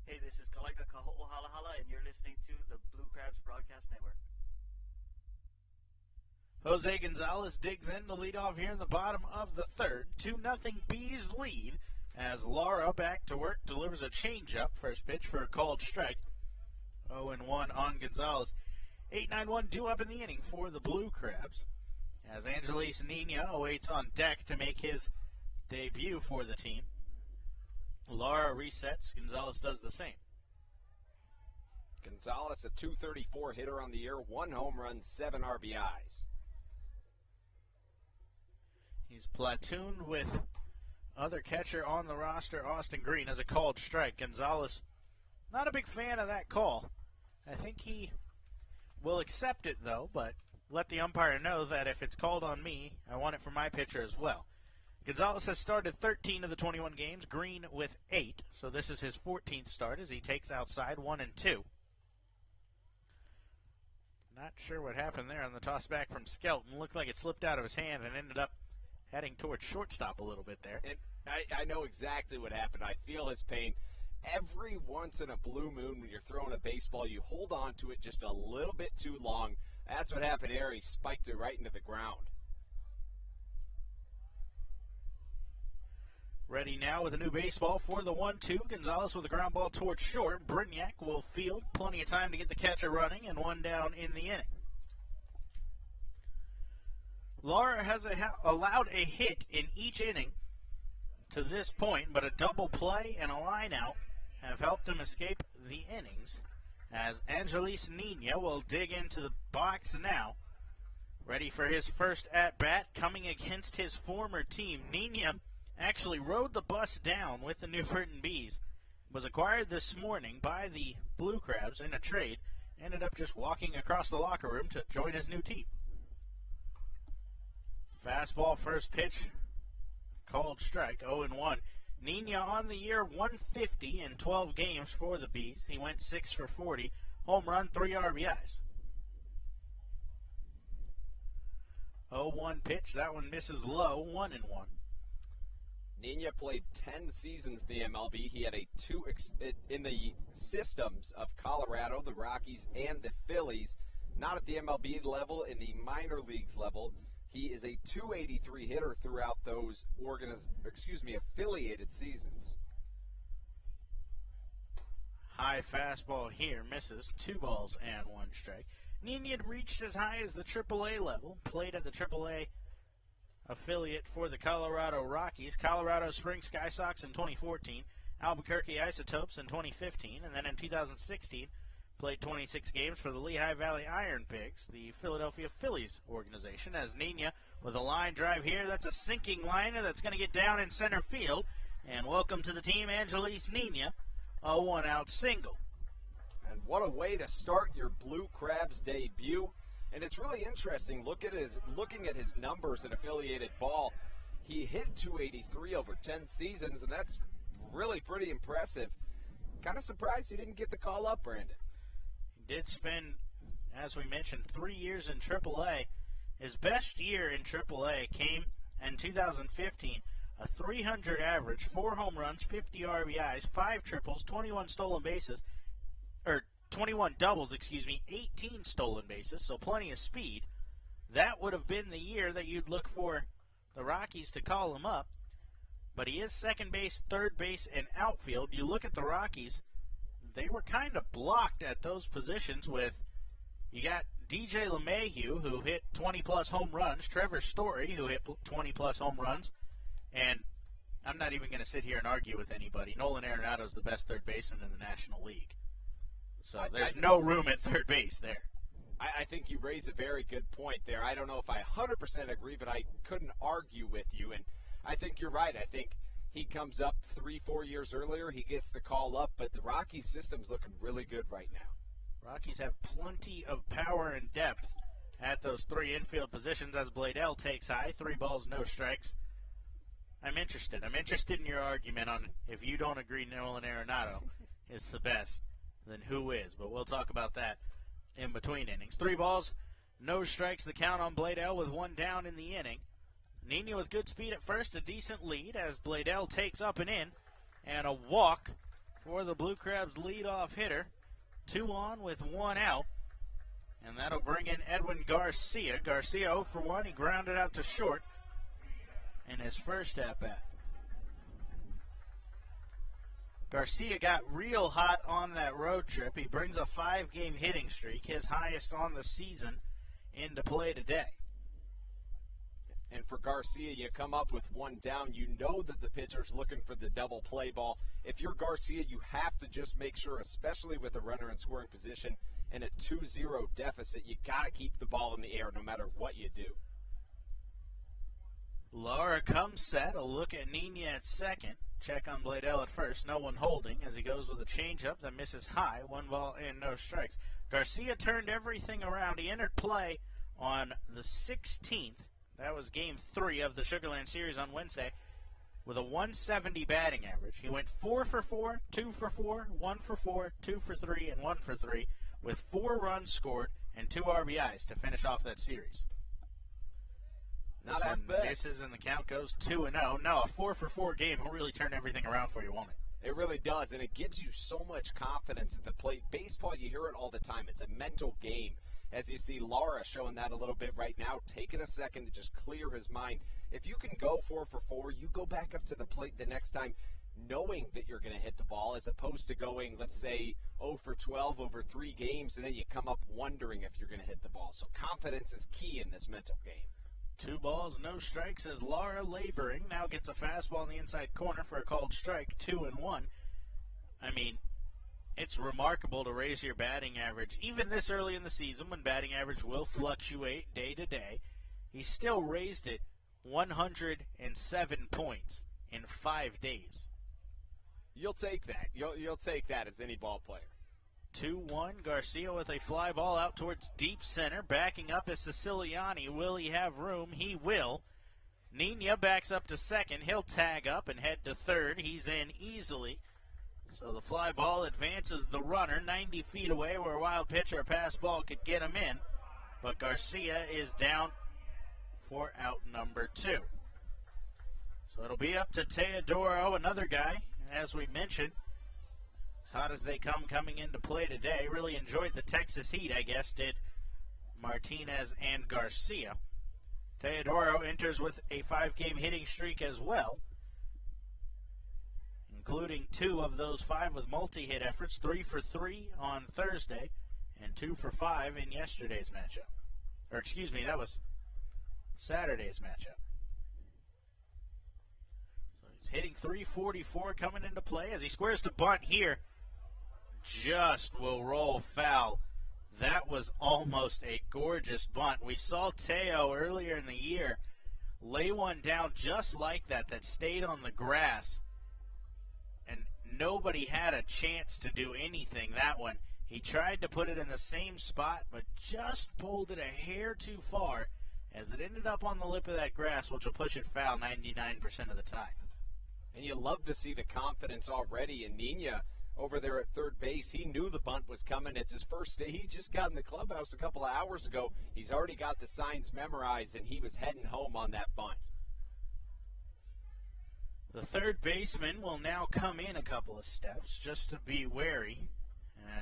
P: Hey, this is Kalaika Kaho'ohalahala, and you're listening to the Blue Crabs Broadcast Network.
A: Jose Gonzalez digs in to lead off here in the bottom of the third. 2-0 Bees lead as Laura, back to work, delivers a changeup. First pitch for a called strike. 0-1 on Gonzalez. 8-9-1 due up in the inning for the Blue Crabs as Angelis Nina awaits on deck to make his debut for the team. Lara resets. Gonzalez does the same.
B: Gonzalez, a .234 hitter on the year, 1 home run, 7 RBIs.
A: He's platooned with other catcher on the roster, Austin Green, as a called strike. Gonzalez, not a big fan of that call. I think he will accept it, though, but let the umpire know that if it's called on me, I want it for my pitcher as well. Gonzalez has started 13 of the 21 games, Green with 8, so this is his 14th start as he takes outside 1-2. Not sure what happened there on the toss back from Skelton. Looked like it slipped out of his hand and ended up heading towards shortstop a little bit there.
B: And I know exactly what happened. I feel his pain. Every once in a blue moon when you're throwing a baseball, you hold on to it just a little bit too long. That's what happened here. He spiked it right into the ground.
A: Ready now with a new baseball for the 1-2. Gonzalez with a ground ball towards short. Brignac will field. Plenty of time to get the catcher running, and 1 down in the inning. Lara has allowed a hit in each inning to this point, but a double play and a line out have helped him escape the innings as Angelis Nina will dig into the box now. Ready for his first at-bat coming against his former team. Nina actually rode the bus down with the New Britain Bees. Was acquired this morning by the Blue Crabs in a trade. Ended up just walking across the locker room to join his new team. Fastball first pitch. Called strike, 0-1. Nina on the year, 150 in 12 games for the Bees. He went 6 for 40. Home run, 3 RBIs. 0-1 pitch. That one misses low, 1-1.
B: Nina played 10 seasons in the MLB. He had a in the systems of Colorado, the Rockies, and the Phillies. Not at the MLB level, in the minor leagues level. He is a .283 hitter throughout those affiliated seasons.
A: High fastball here, misses. 2 balls and 1 strike. Nina reached as high as the AAA level, played at the AAA affiliate for the Colorado Rockies, Colorado Springs Sky Sox in 2014, Albuquerque Isotopes in 2015, and then in 2016 played 26 games for the Lehigh Valley Iron Pigs, the Philadelphia Phillies organization. As Nina with a line drive here, that's a sinking liner that's going to get down in center field. And welcome to the team, Angelis Nina, a 1-out single.
B: And what a way to start your Blue Crabs debut. And it's really interesting looking at his numbers in affiliated ball. He hit .283 over 10 seasons, and that's really pretty impressive. Kind of surprised he didn't get the call up, Brandon.
A: He did spend, as we mentioned, 3 years in AAA. His best year in AAA came in 2015, a 300 average, 4 home runs, 50 RBIs, 5 triples, 21 stolen bases, 21 doubles, 18 stolen bases, so plenty of speed. That would have been the year that you'd look for the Rockies to call him up. But he is second base, third base, and outfield. You look at the Rockies, they were kind of blocked at those positions with, you got DJ LeMahieu, who hit 20-plus home runs, Trevor Story, who hit 20-plus home runs, and I'm not even going to sit here and argue with anybody. Nolan Arenado's the best third baseman in the National League. So there's no room at third base there.
B: I think you raise a very good point there. I don't know if I 100% agree, but I couldn't argue with you. And I think you're right. I think he comes up 3-4 years earlier. He gets the call up, but the Rockies system's looking really good right now.
A: Rockies have plenty of power and depth at those 3 infield positions as Bladell takes high. 3 balls, no strikes. I'm interested. I'm interested in your argument on if you don't agree Nolan Arenado is the best, then who is? But we'll talk about that in between innings. 3 balls, no strikes, the count on Bladell with 1 down in the inning. Nina with good speed at first, a decent lead as Bladell takes up and in, and a walk for the Blue Crabs leadoff hitter. 2 on with 1 out, and that'll bring in Edwin Garcia. Garcia 0 for 1, he grounded out to short in his first at-bat. Garcia got real hot on that road trip. He brings a 5-game hitting streak, his highest on the season, into play today.
B: And for Garcia, you come up with 1 down. You know that the pitcher's looking for the double play ball. If you're Garcia, you have to just make sure, especially with a runner in scoring position and a 2-0 deficit, you got to keep the ball in the air no matter what you do.
A: Lara comes set. A look at Nina at second. Check on Bladell at first. No one holding as he goes with a changeup that misses high. 1 ball and no strikes. Garcia turned everything around. He entered play on the 16th. That was Game 3 of the Sugarland Series on Wednesday with a 170 batting average. He went 4 for 4, 2 for 4, 1 for 4, 2 for 3, and 1 for 3 with 4 runs scored and 2 RBIs to finish off that series. This one misses and the count goes 2-0. No, a 4 for 4 game will really turn everything around for you, won't it?
B: It really does, and it gives you so much confidence at the plate. Baseball, you hear it all the time. It's a mental game. As you see Lara showing that a little bit right now, taking a second to just clear his mind. If you can go 4 for 4, you go back up to the plate the next time knowing that you're going to hit the ball, as opposed to going, let's say, 0 for 12 over 3 games, and then you come up wondering if you're going to hit the ball. So confidence is key in this mental game.
A: 2 balls, no strikes as Lara laboring now gets a fastball in the inside corner for a called strike, 2-1. I mean, it's remarkable to raise your batting average, even this early in the season when batting average will fluctuate day to day. He still raised it 107 points in 5 days.
B: You'll take that. You'll take that as any ball player.
A: 2-1, Garcia with a fly ball out towards deep center. Backing up is Siciliani. Will he have room? He will. Nina backs up to second. He'll tag up and head to third. He's in easily. So the fly ball advances the runner 90 feet away where a wild pitch or a pass ball could get him in. But Garcia is down for out number 2. So it'll be up to Teodoro, another guy, as we mentioned. As hot as they coming into play today. Really enjoyed the Texas heat, I guess, did Martinez and Garcia. Teodoro enters with a 5-game hitting streak as well. And including 2 of those 5 with multi-hit efforts, 3 for 3 on Thursday, and 2 for 5 in yesterday's matchup. Or excuse me, that was Saturday's matchup. So he's hitting .344 coming into play as he squares the bunt here. Just will roll foul. That was almost a gorgeous bunt. We saw Teo earlier in the year lay one down just like that stayed on the grass, and nobody had a chance to do anything that one. He tried to put it in the same spot, but just pulled it a hair too far as it ended up on the lip of that grass, which will push it foul 99% of the time.
B: And you love to see the confidence already in Nina over there at third base. He knew the bunt was coming. It's his first day. He just got in the clubhouse a couple of hours ago. He's already got the signs memorized, and he was heading home on that bunt.
A: The third baseman will now come in a couple of steps just to be wary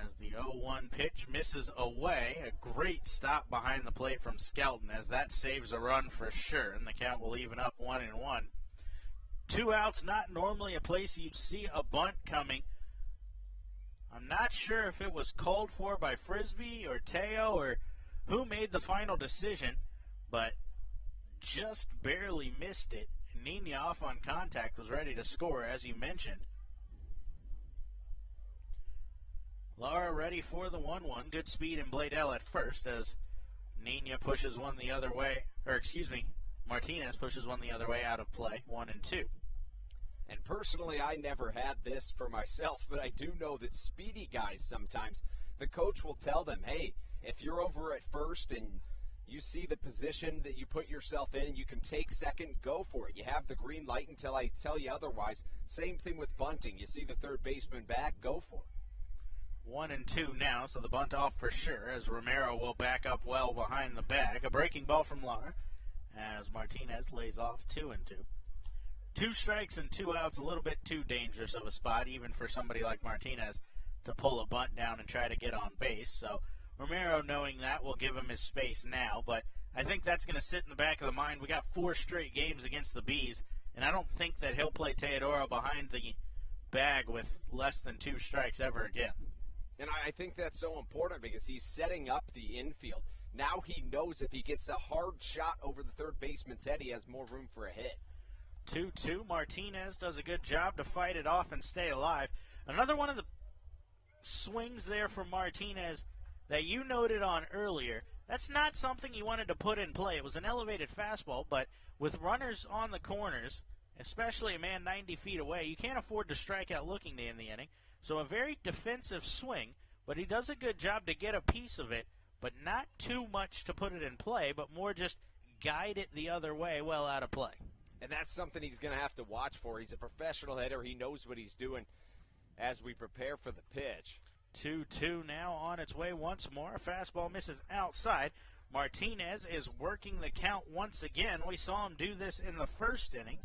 A: as the 0-1 pitch misses away. A great stop behind the plate from Skelton as that saves a run for sure, and the count will even up 1-1. 2 outs, not normally a place you'd see a bunt coming. I'm not sure if it was called for by Frisbee or Teo or who made the final decision, but just barely missed it. Nina off on contact was ready to score, as you mentioned. Lara ready for the 1-1. Good speed in Bladell at first as Nina pushes one the other way, Martinez pushes one the other way out of play, 1-2.
B: And personally, I never had this for myself, but I do know that speedy guys sometimes, the coach will tell them, hey, if you're over at first and you see the position that you put yourself in and you can take second, go for it. You have the green light until I tell you otherwise. Same thing with bunting. You see the third baseman back, go for it.
A: 1-2 now, so the bunt off for sure as Romero will back up well behind the bag. A breaking ball from Lara as Martinez lays off 2-2. 2 strikes and 2 outs, a little bit too dangerous of a spot, even for somebody like Martinez to pull a bunt down and try to get on base. So Romero, knowing that, will give him his space now, but I think that's going to sit in the back of the mind. We got 4 straight games against the Bees, and I don't think that he'll play Teodoro behind the bag with less than 2 strikes ever again.
B: And I think that's so important because he's setting up the infield. Now he knows if he gets a hard shot over the third baseman's head, he has more room for a hit.
A: 2-2. Martinez does a good job to fight it off and stay alive. Another one of the swings there from Martinez that you noted on earlier, that's not something you wanted to put in play. It was an elevated fastball, but with runners on the corners, especially a man 90 feet away, you can't afford to strike out looking to end the inning. So a very defensive swing, but he does a good job to get a piece of it, but not too much to put it in play, but more just guide it the other way well out of play.
B: And that's something he's going to have to watch for. He's a professional hitter. He knows what he's doing as we prepare for the pitch.
A: 2-2 now on its way once more. A fastball misses outside. Martinez is working the count once again. We saw him do this in the first inning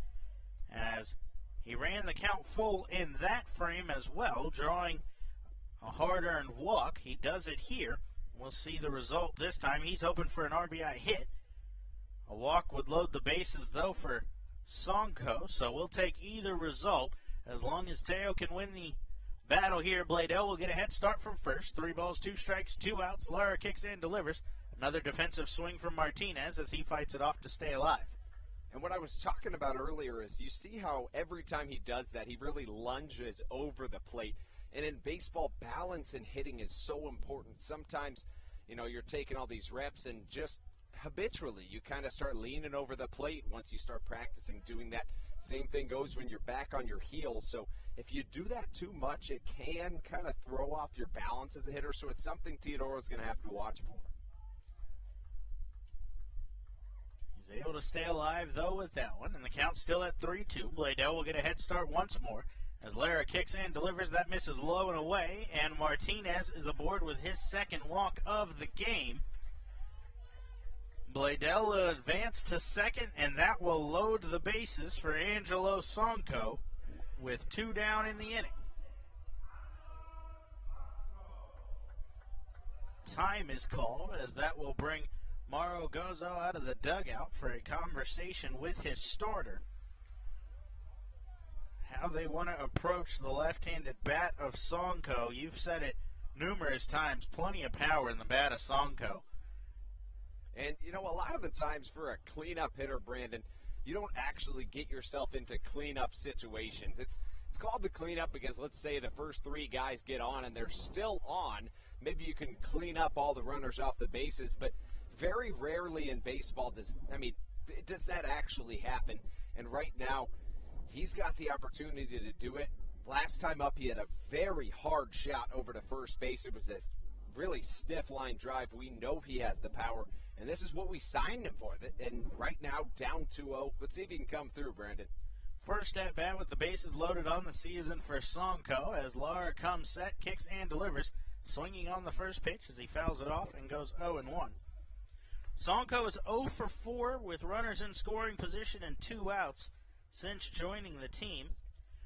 A: as he ran the count full in that frame as well, drawing a hard-earned walk. He does it here. We'll see the result this time. He's hoping for an RBI hit. A walk would load the bases, though, for Sonko, so we'll take either result as long as Teo can win the battle here. Bladell will get a head start from first. 3 balls, 2 strikes, 2 outs. Lara kicks in, delivers. Another defensive swing from Martinez as he fights it off to stay alive.
B: And what I was talking about earlier is you see how every time he does that, he really lunges over the plate. And in baseball, balance and hitting is so important. Sometimes, you're taking all these reps and just habitually you kind of start leaning over the plate once you start practicing doing that. Same thing goes when you're back on your heels. So if you do that too much, it can kind of throw off your balance as a hitter. So it's something Teodoro's going to have to watch for.
A: He's able to stay alive, though, with that one. And the count's still at 3-2. Bladell will get a head start once more. As Lara kicks in, delivers, that misses low and away. And Martinez is aboard with his second walk of the game. Bladell will advance to second, and that will load the bases for Angelo Sonko with 2 down in the inning. Time is called as that will bring Mauro Gozo out of the dugout for a conversation with his starter. how they want to approach the left-handed bat of Sonko. You've said it numerous times, plenty of power in the bat of Sonko.
B: And, you know, a lot of the times for a cleanup hitter, Brandon, you don't actually get yourself into cleanup situations. It's called the cleanup because let's say the first three guys get on and they're still on. Maybe you can clean up all the runners off the bases, but very rarely in baseball does that actually happen. And right now, he's got the opportunity to do it. Last time up, he had a very hard shot over to first base. It was a really stiff line drive. We know he has the power, and this is what we signed him for. And right now, down 2-0. Let's see if he can come through, Brandon.
A: First at bat with the bases loaded on the season for Sonko as Lara comes set, kicks, and delivers, swinging on the first pitch as he fouls it off and goes 0-1. Sonko is 0 for 4 with runners in scoring position and 2 outs since joining the team.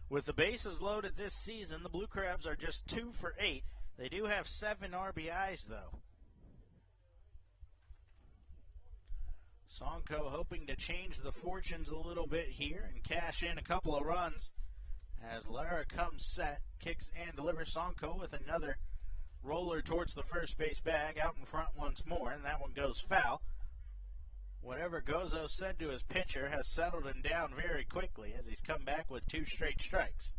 A: With the bases loaded this season, the Blue Crabs are just 2 for 8. They do have 7 RBIs, though. Sonko hoping to change the fortunes a little bit here and cash in a couple of runs as Lara comes set, kicks and delivers. Sonko with another roller towards the first base bag, out in front once more, and that one goes foul. Whatever Gozo said to his pitcher has settled him down very quickly as he's come back with 2 straight strikes.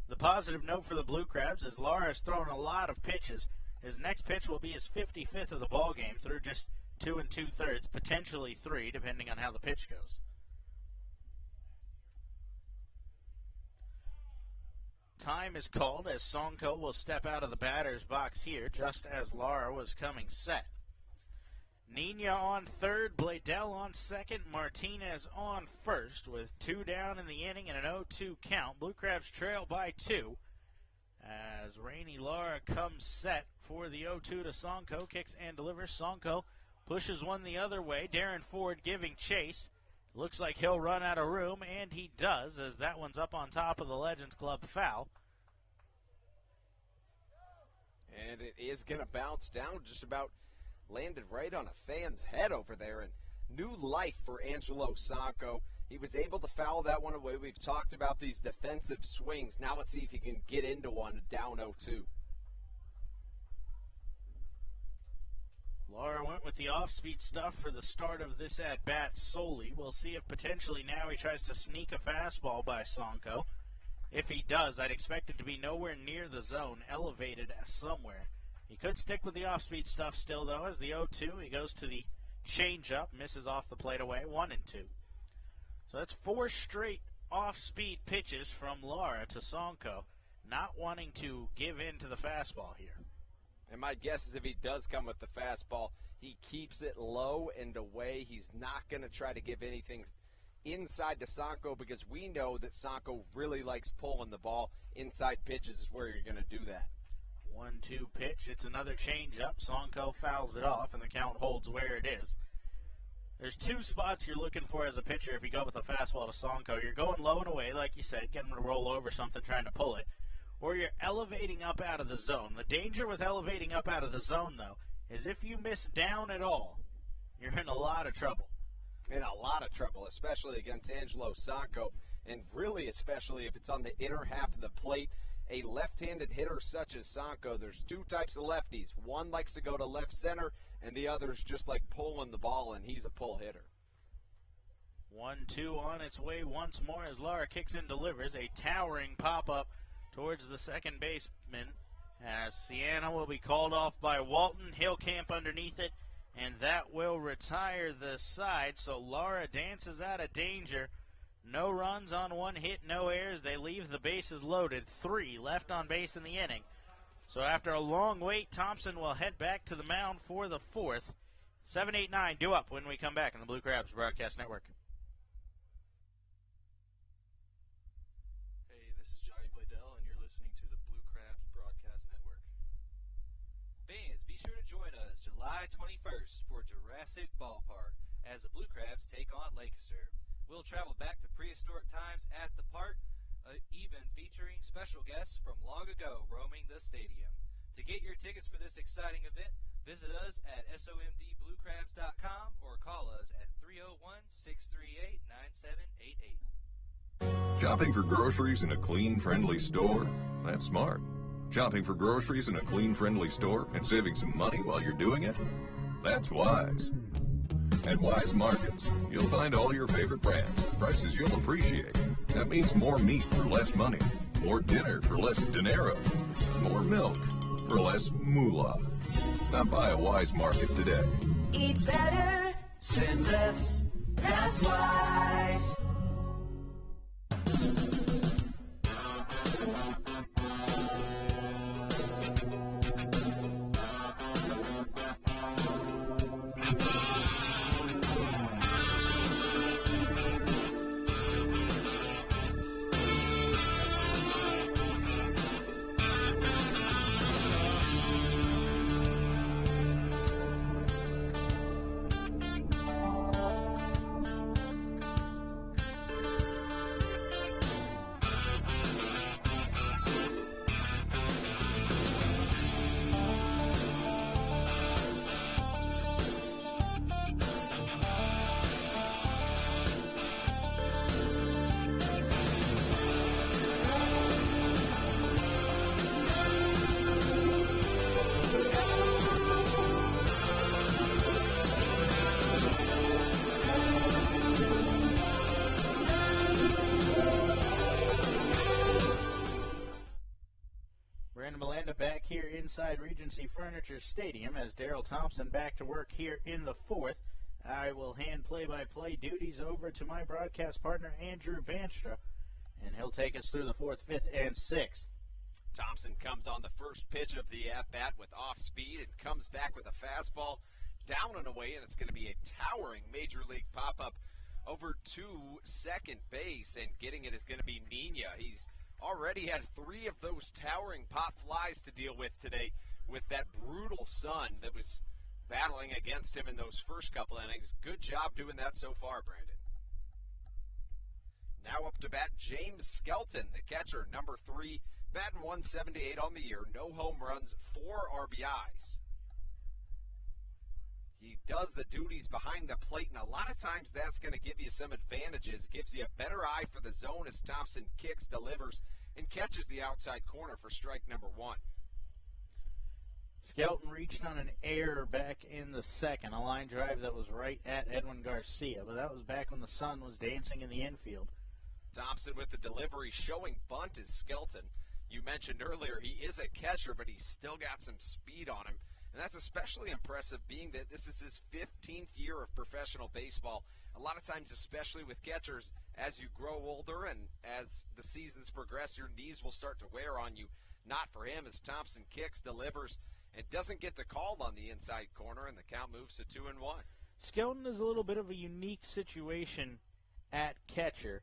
A: The positive note for the Blue Crabs is Lara has thrown a lot of pitches. His next pitch will be his 55th of the ball game through just 2 2/3, potentially 3, depending on how the pitch goes. Time is called as Sonko will step out of the batter's box here, just as Lara was coming set. Nina on third, Bladell on second, Martinez on first, with 2 down in the inning and an 0-2 count. Blue Crabs trail by 2 as Rainey Lara comes set for the 0-2 to Sonko, kicks and delivers. Sonko pushes one the other way. Darren Ford giving chase. Looks like he'll run out of room, and he does, as that one's up on top of the Legends Club foul.
B: And it is going to bounce down, just about landed right on a fan's head over there. And new life for Angelo Sonko. He was able to foul that one away. We've talked about these defensive swings. Now let's see if he can get into one down 0-2.
A: Lara went with the off-speed stuff for the start of this at-bat solely. We'll see if potentially now he tries to sneak a fastball by Sonko. If he does, I'd expect it to be nowhere near the zone, elevated somewhere. He could stick with the off-speed stuff still, though, as the 0-2. He goes to the change-up, misses off the plate away, 1-2. So that's 4 straight off-speed pitches from Lara to Sonko, not wanting to give in to the fastball here.
B: And my guess is if he does come with the fastball, he keeps it low and away. He's not going to try to give anything inside to Sonko because we know that Sonko really likes pulling the ball. Inside pitches is where you're going to do that.
A: 1-2 pitch. It's another changeup. Sonko fouls it off, and the count holds where it is. There's 2 spots you're looking for as a pitcher if you go with a fastball to Sonko. You're going low and away, like you said, getting him to roll over something, trying to pull it. Or you're elevating up out of the zone. The danger with elevating up out of the zone, though, is if you miss down at all, you're in a lot of trouble.
B: In a lot of trouble, especially against Angelo Sonko, and really especially if it's on the inner half of the plate. A left-handed hitter such as Sonko, there's 2 types of lefties. One likes to go to left center, and the other's just like pulling the ball, and he's a pull hitter.
A: 1-2 on its way once more as Lara kicks and delivers. A towering pop-up towards the second baseman as Sienna will be called off by Walton. He'll camp underneath it, and that will retire the side. So Lara dances out of danger. No runs on 1 hit, no errors. They leave the bases loaded. 3 left on base in the inning. So after a long wait, Thompson will head back to the mound for the 4th. 7-8-9 due up when we come back on the Blue Crabs Broadcast Network.
N: July 21st for Jurassic Ballpark as the Blue Crabs take on Lancaster. We'll travel back to prehistoric times at the park, even featuring special guests from long ago roaming the stadium. To get your tickets for this exciting event, visit us at somdbluecrabs.com or call us at 301-638-9788.
Q: Shopping for groceries in a clean, friendly store? That's smart. Shopping for groceries in a clean, friendly store and saving some money while you're doing it? That's wise. At Wise Markets, you'll find all your favorite brands, prices you'll appreciate. That means more meat for less money, more dinner for less dinero, more milk for less moolah. Stop by a Wise Market today.
R: Eat better, spend less, that's wise.
A: Back here inside Regency Furniture Stadium as Daryl Thompson back to work here in the fourth. I will hand play-by-play duties over to my broadcast partner, Andrew Banstra, and he'll take us through the fourth, fifth, and sixth.
B: Thompson comes on the first pitch of the at-bat with off speed and comes back with a fastball down and away, and it's going to be a towering Major League pop-up over to second base, and getting it is going to be Nina. He's already had 3 of those towering pop flies to deal with today with that brutal sun that was battling against him in those first couple innings. Good job doing that so far, Brandon. Now up to bat, James Skelton, the catcher, number 3, batting 178 on the year, no home runs, 4 RBIs. He does the duties behind the plate, and a lot of times that's going to give you some advantages. Gives you a better eye for the zone as Thompson kicks, delivers, and catches the outside corner for strike number 1.
A: Skelton reached on an error back in the second, a line drive that was right at Edwin Garcia, but that was back when the sun was dancing in the infield.
B: Thompson with the delivery, showing bunt is Skelton. You mentioned earlier he is a catcher, but he's still got some speed on him. And that's especially impressive being that this is his 15th year of professional baseball. A lot of times, especially with catchers, as you grow older and as the seasons progress, your knees will start to wear on you. Not for him as Thompson kicks, delivers, and doesn't get the call on the inside corner, and the count moves to 2-1.
A: Skelton is a little bit of a unique situation at catcher,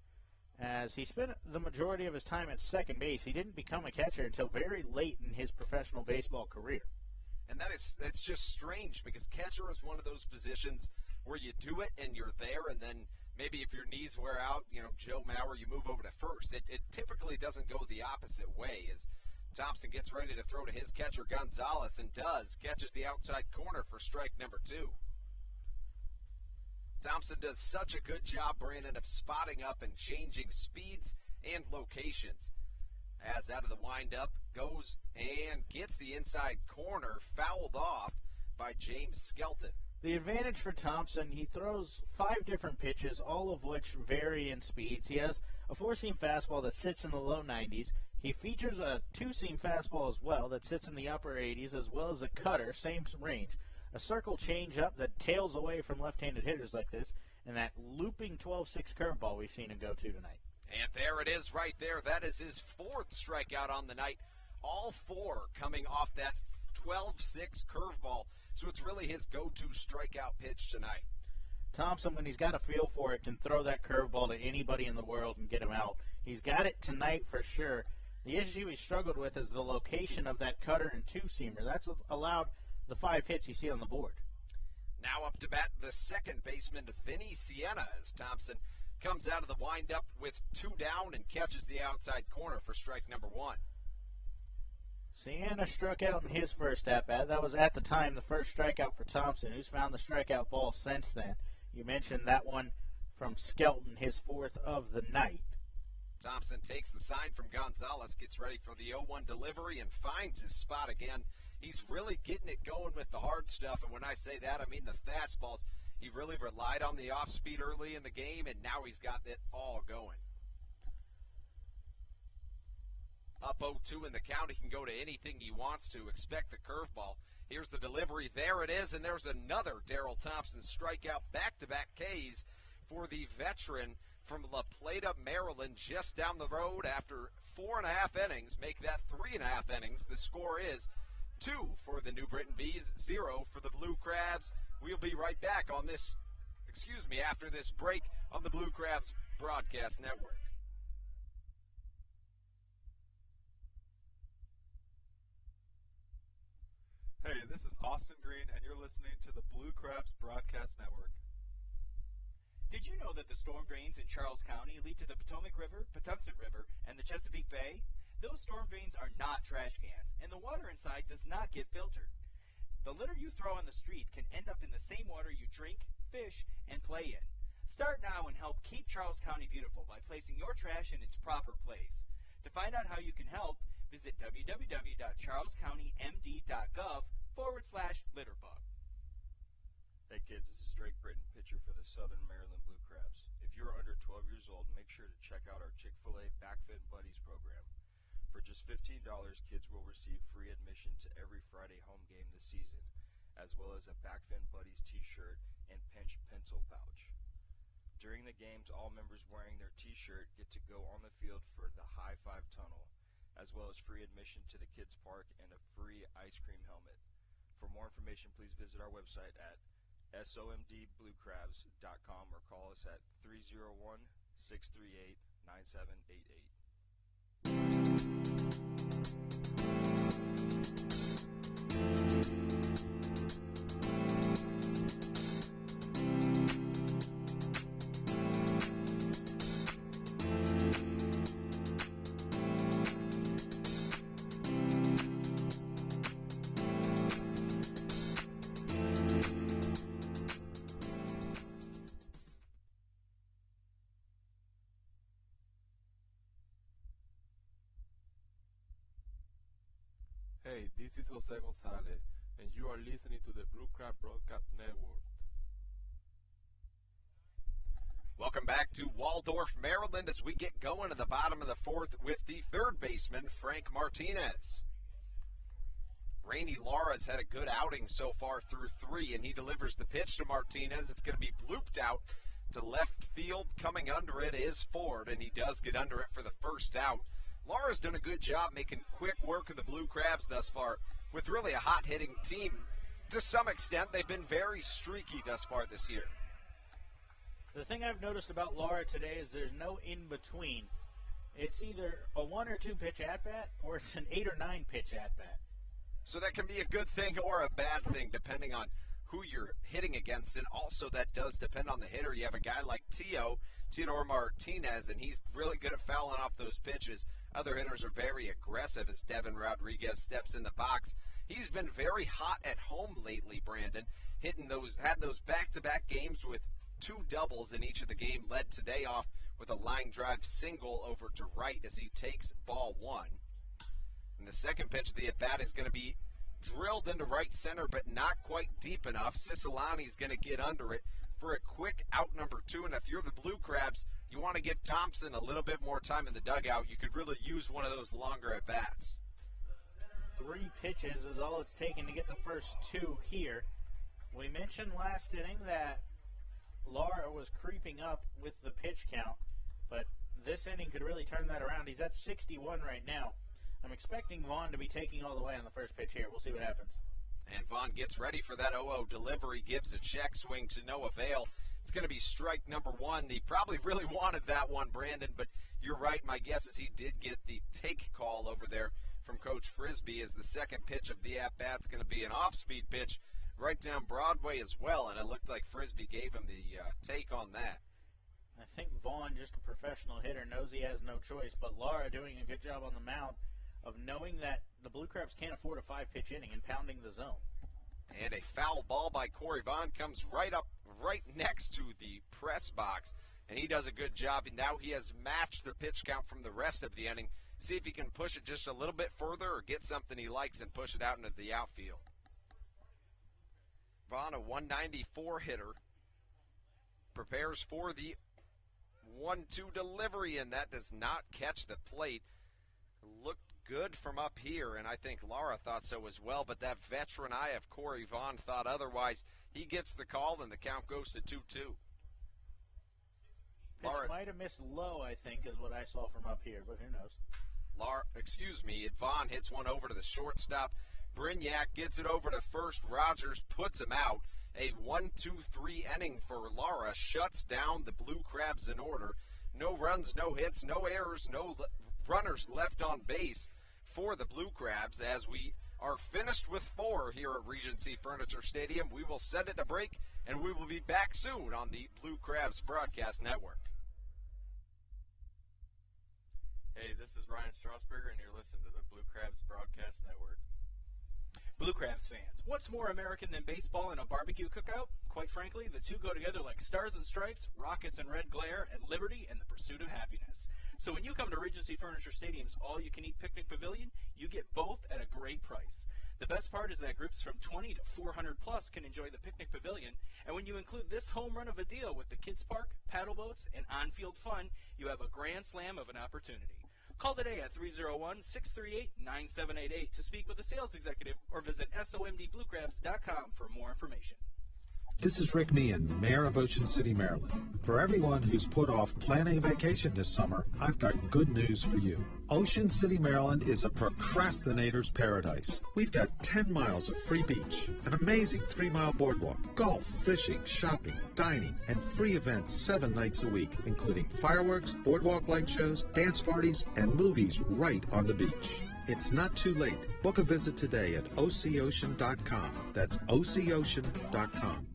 A: as he spent the majority of his time at second base. He didn't become a catcher until very late in his professional baseball career.
B: And that's just strange because catcher is one of those positions where you do it and you're there, and then maybe if your knees wear out, Joe Mauer, you move over to first. It typically doesn't go the opposite way as Thompson gets ready to throw to his catcher, Gonzalez, and does. Catches the outside corner for strike number 2. Thompson does such a good job, Brandon, of spotting up and changing speeds and locations. As out of the windup, goes and gets the inside corner, fouled off by James Skelton.
A: The advantage for Thompson, he throws 5 different pitches, all of which vary in speeds. He has a 4-seam fastball that sits in the low 90s. He features a 2-seam fastball as well that sits in the upper 80s, as well as a cutter, same range. A circle changeup that tails away from left-handed hitters like this, and that looping 12-6 curveball we've seen him go to tonight.
B: And there it is right there. That is his 4th strikeout on the night. All 4 coming off that 12-6 curveball. So it's really his go-to strikeout pitch tonight.
A: Thompson, when he's got a feel for it, can throw that curveball to anybody in the world and get him out. He's got it tonight for sure. The issue he struggled with is the location of that cutter and 2-seamer. That's allowed the 5 hits you see on the board.
B: Now up to bat, the second baseman, Vinny Sienna, as Thompson comes out of the windup with 2 down and catches the outside corner for strike number 1.
A: Sienna struck out in his first at-bat. That was at the time the first strikeout for Thompson, who's found the strikeout ball since then. You mentioned that one from Skelton, his 4th of the night.
B: Thompson takes the sign from Gonzalez, gets ready for the 0-1 delivery, and finds his spot again. He's really getting it going with the hard stuff, and when I say that, I mean the fastballs. He really relied on the off-speed early in the game, and now he's got it all going. Up 0-2 in the count, he can go to anything he wants to. Expect the curveball. Here's the delivery. There it is, and there's another Darryl Thompson strikeout, back-to-back Ks for the veteran from La Plata, Maryland, just down the road after 4.5 innings. Make that 3.5 innings. The score is 2 for the New Britain Bees, 0 for the Blue Crabs. We'll be right back on this, after this break on the Blue Crabs Broadcast Network.
C: Hey, this is Austin Green, and you're listening to the Blue Crabs Broadcast Network.
K: Did you know that the storm drains in Charles County lead to the Potomac River, Patuxent River, and the Chesapeake Bay? Those storm drains are not trash cans, and the water inside does not get filtered. The litter you throw on the street can end up in the same water you drink, fish, and play in. Start now and help keep Charles County beautiful by placing your trash in its proper place. To find out how you can help, visit www.charlescountymd.gov/litterbug.
S: Hey kids, this is Drake Britton, pitcher for the Southern Maryland Blue Crabs. If you're under 12 years old, make sure to check out our Chick-fil-A Backfin Buddies program. For just $15, kids will receive free admission to every Friday home game this season, as well as a Backfin Buddies t-shirt and pinch pencil pouch. During the games, all members wearing their t-shirt get to go on the field for the High Five Tunnel, as well as free admission to the kids' park and a free ice cream helmet. For more information, please visit our website at somdbluecrabs.com or call us at 301-638-9788.
T: Hey, this is Jose Gonzalez, and you are listening to the Blue Crab Broadcast Network.
B: Welcome back to Waldorf, Maryland, as we get going to the bottom of the fourth with the third baseman, Frank Martinez. Randy Lara's had a good outing so far through 3, and he delivers the pitch to Martinez. It's going to be blooped out to left field. Coming under it is Ford, and he does get under it for the first out. Lara's done a good job making quick work of the Blue Crabs thus far, with really a hot-hitting team. To some extent, they've been very streaky thus far this year.
A: The thing I've noticed about Lara today is there's no in-between. It's either a 1 or 2 pitch at-bat, or it's an 8 or 9 pitch at-bat.
B: So that can be a good thing or a bad thing, depending on who you're hitting against, and also that does depend on the hitter. You have a guy like Teodor Martinez, and he's really good at fouling off those pitches. Other hitters are very aggressive as Devin Rodriguez steps in the box. He's been very hot at home lately, Brandon. Had those back-to-back games with 2 doubles in each of the game, led today off with a line drive single over to right as he takes ball 1. And the second pitch of the at-bat is going to be drilled into right center, but not quite deep enough. Cisalani's going to get under it for a quick out number 2. And if you're the Blue Crabs, you want to give Thompson a little bit more time in the dugout. You could really use one of those longer at-bats.
A: 3 pitches is all it's taken to get the first 2 here. We mentioned last inning that Lara was creeping up with the pitch count, but this inning could really turn that around. He's at 61 right now. I'm expecting Vaughn to be taking all the way on the first pitch here. We'll see what happens.
B: And Vaughn gets ready for that 0-0 delivery, gives a check swing to no avail. It's going to be strike number 1. He probably really wanted that one, Brandon, but you're right. My guess is he did get the take call over there from Coach Frisbee, as the second pitch of the at-bat's going to be an off-speed pitch right down Broadway as well, and it looked like Frisbee gave him the take on that.
A: I think Vaughn, just a professional hitter, knows he has no choice, but Lara doing a good job on the mound of knowing that the Blue Crabs can't afford a 5-pitch inning and pounding the zone.
B: And a foul ball by Corey Vaughn comes right next to the press box. and he does a good job. And now he has matched the pitch count from the rest of the inning. See if he can push it just a little bit further or get something he likes and push it out into the outfield. Vaughn, a 194 hitter, prepares for the 1-2 delivery, and that does not catch the plate. Looked good from up here, and I think Lara thought so as well, but that veteran eye of Corey Vaughn thought otherwise. He gets the call, and the count goes to 2-2.
A: Pitch might have missed low, I think, is what I saw from up here, but who knows.
B: Vaughn hits one over to the shortstop. Brignac gets it over to first. Rogers puts him out. A 1-2-3 inning for Lara shuts down the Blue Crabs in order. No runs, no hits, no errors, no runners left on base for the Blue Crabs as we are finished with 4 here at Regency Furniture Stadium. We will send it to break, and we will be back soon on the Blue Crabs Broadcast Network.
U: Hey, this is Ryan Strasburger, and you're listening to the Blue Crabs Broadcast Network.
K: Blue Crabs fans, what's more American than baseball and a barbecue cookout? Quite frankly, the two go together like stars and stripes, rockets and red glare, and liberty and the pursuit of happiness. So when you come to Regency Furniture Stadium's all-you-can-eat picnic pavilion, you get both at a great price. The best part is that groups from 20 to 400 plus can enjoy the picnic pavilion, and when you include this home run of a deal with the kids park, paddle boats, and on-field fun, you have a grand slam of an opportunity. Call today at 301-638-9788 to speak with a sales executive or visit somdbluecrabs.com for more information.
G: This is Rick Meehan, Mayor of Ocean City, Maryland. For everyone who's put off planning a vacation this summer, I've got good news for you. Ocean City, Maryland is a procrastinator's paradise. We've got 10 miles of free beach, an amazing 3-mile boardwalk, golf, fishing, shopping, dining, and free events 7 nights a week, including fireworks, boardwalk light shows, dance parties, and movies right on the beach. It's not too late. Book a visit today at ococean.com. That's ococean.com.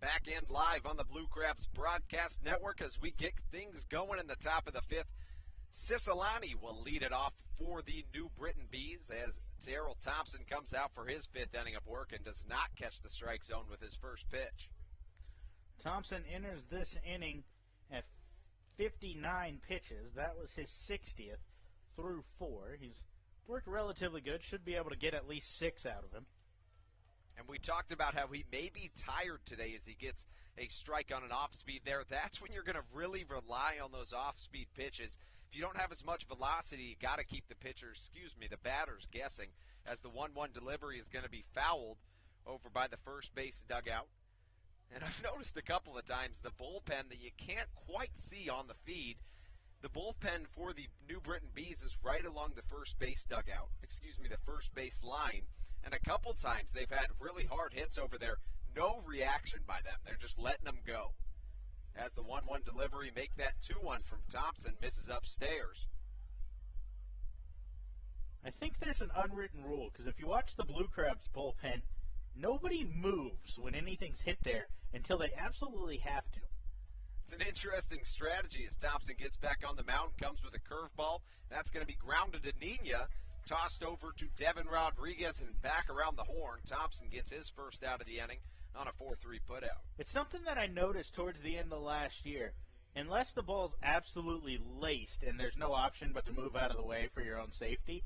B: Back in live on the Blue Crabs Broadcast Network as we get things going in the top of the 5th. Cisalani will lead it off for the New Britain Bees as Darryl Thompson comes out for his 5th inning of work and does not catch the strike zone with his first pitch.
A: Thompson enters this inning at 59 pitches. That was his 60th through 4. He's worked relatively good. Should be able to get at least 6 out of him.
B: And we talked about how he may be tired today as he gets a strike on an off-speed there. That's when you're going to really rely on those off-speed pitches. If you don't have as much velocity, you got to keep the the batters guessing as the 1-1 delivery is going to be fouled over by the first base dugout. And I've noticed a couple of times the bullpen that you can't quite see on the feed. The bullpen for the New Britain Bees is right along the first base the first base line. And a couple times they've had really hard hits over there. No reaction by them. They're just letting them go. As the 1-1 delivery, make that 2-1 from Thompson, misses upstairs.
A: I think there's an unwritten rule, because if you watch the Blue Crabs bullpen, nobody moves when anything's hit there until they absolutely have to.
B: It's an interesting strategy as Thompson gets back on the mound, comes with a curveball. That's going to be grounded to Nina. Tossed over to Devin Rodriguez and back around the horn. Thompson gets his first out of the inning on a 4-3 putout.
A: It's something that I noticed towards the end of last year. Unless the ball's absolutely laced and there's no option but to move out of the way for your own safety,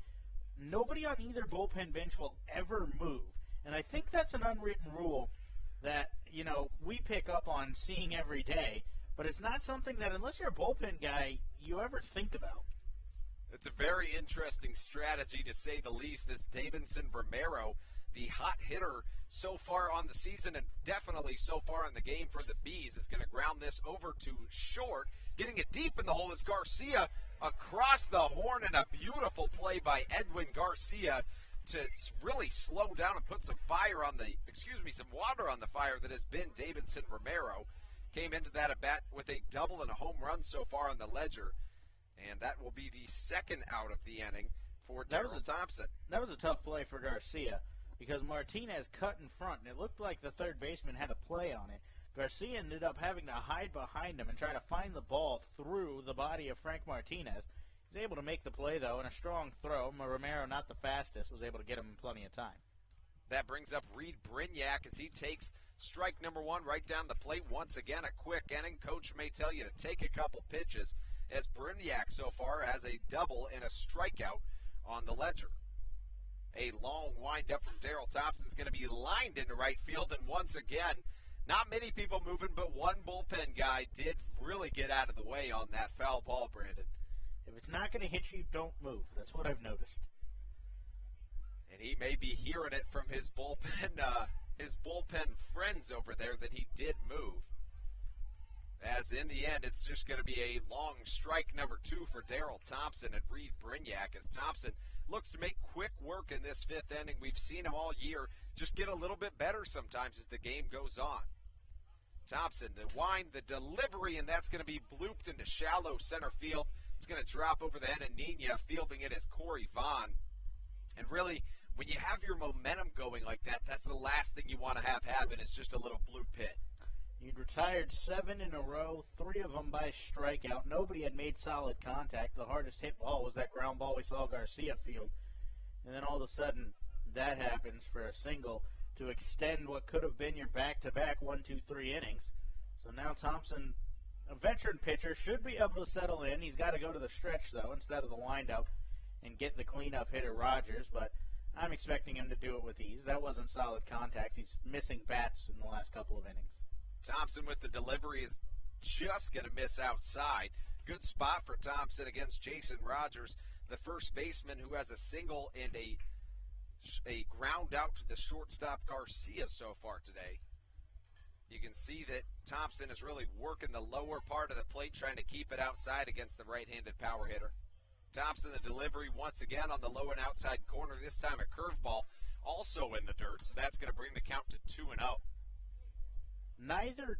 A: nobody on either bullpen bench will ever move. And I think that's an unwritten rule that, we pick up on seeing every day. But it's not something that, unless you're a bullpen guy, you ever think about.
B: It's a very interesting strategy, to say the least, as Davidson Romero, the hot hitter so far on the season and definitely so far in the game for the Bees, is going to ground this over to short. Getting it deep in the hole is Garcia across the horn, and a beautiful play by Edwin Garcia to really slow down and put some water on the fire that has been Davidson Romero. Came into that at bat with a double and a home run so far on the ledger, and that will be the second out of the inning for Darryl Thompson.
A: That was a tough play for Garcia because Martinez cut in front, and it looked like the third baseman had a play on it. Garcia ended up having to hide behind him and try to find the ball through the body of Frank Martinez. He was able to make the play, though, and a strong throw. Romero, not the fastest, was able to get him in plenty of time.
B: That brings up Reed Brignac as he takes strike number one right down the plate. Once again, a quick inning. Coach may tell you to take a couple pitches, as Brignac so far has a double and a strikeout on the ledger. A long windup from Darryl Thompson is going to be lined into right field, and once again, not many people moving, but one bullpen guy did really get out of the way on that foul ball, Brandon.
A: If it's not going to hit you, don't move. That's what I've noticed.
B: And he may be hearing it from his bullpen friends over there that he did move. As in the end, it's just going to be a long strike number two for Darryl Thompson and Reed Brignac as Thompson looks to make quick work in this fifth inning. We've seen him all year just get a little bit better sometimes as the game goes on. Thompson, the wind, the delivery, and that's going to be blooped into shallow center field. It's going to drop over the head of Nina. Fielding it is Corey Vaughn. And really, when you have your momentum going like that, that's the last thing you want to have happen is just a little bloop hit.
A: You'd retired 7 in a row, 3 of them by strikeout. Nobody had made solid contact. The hardest hit ball was that ground ball we saw Garcia field. And then all of a sudden, that happens for a single to extend what could have been your back-to-back 1, 2, 3 innings. So now Thompson, a veteran pitcher, should be able to settle in. He's got to go to the stretch, though, instead of the windup and get the cleanup hitter Rogers. But I'm expecting him to do it with ease. That wasn't solid contact. He's missing bats in the last couple of innings.
B: Thompson with the delivery is just going to miss outside. Good spot for Thompson against Jason Rogers, the first baseman who has a single and a ground out to the shortstop Garcia so far today. You can see that Thompson is really working the lower part of the plate, trying to keep it outside against the right-handed power hitter. Thompson, the delivery once again on the low and outside corner, this time a curveball also in the dirt, so that's going to bring the count to 2-0.
A: Neither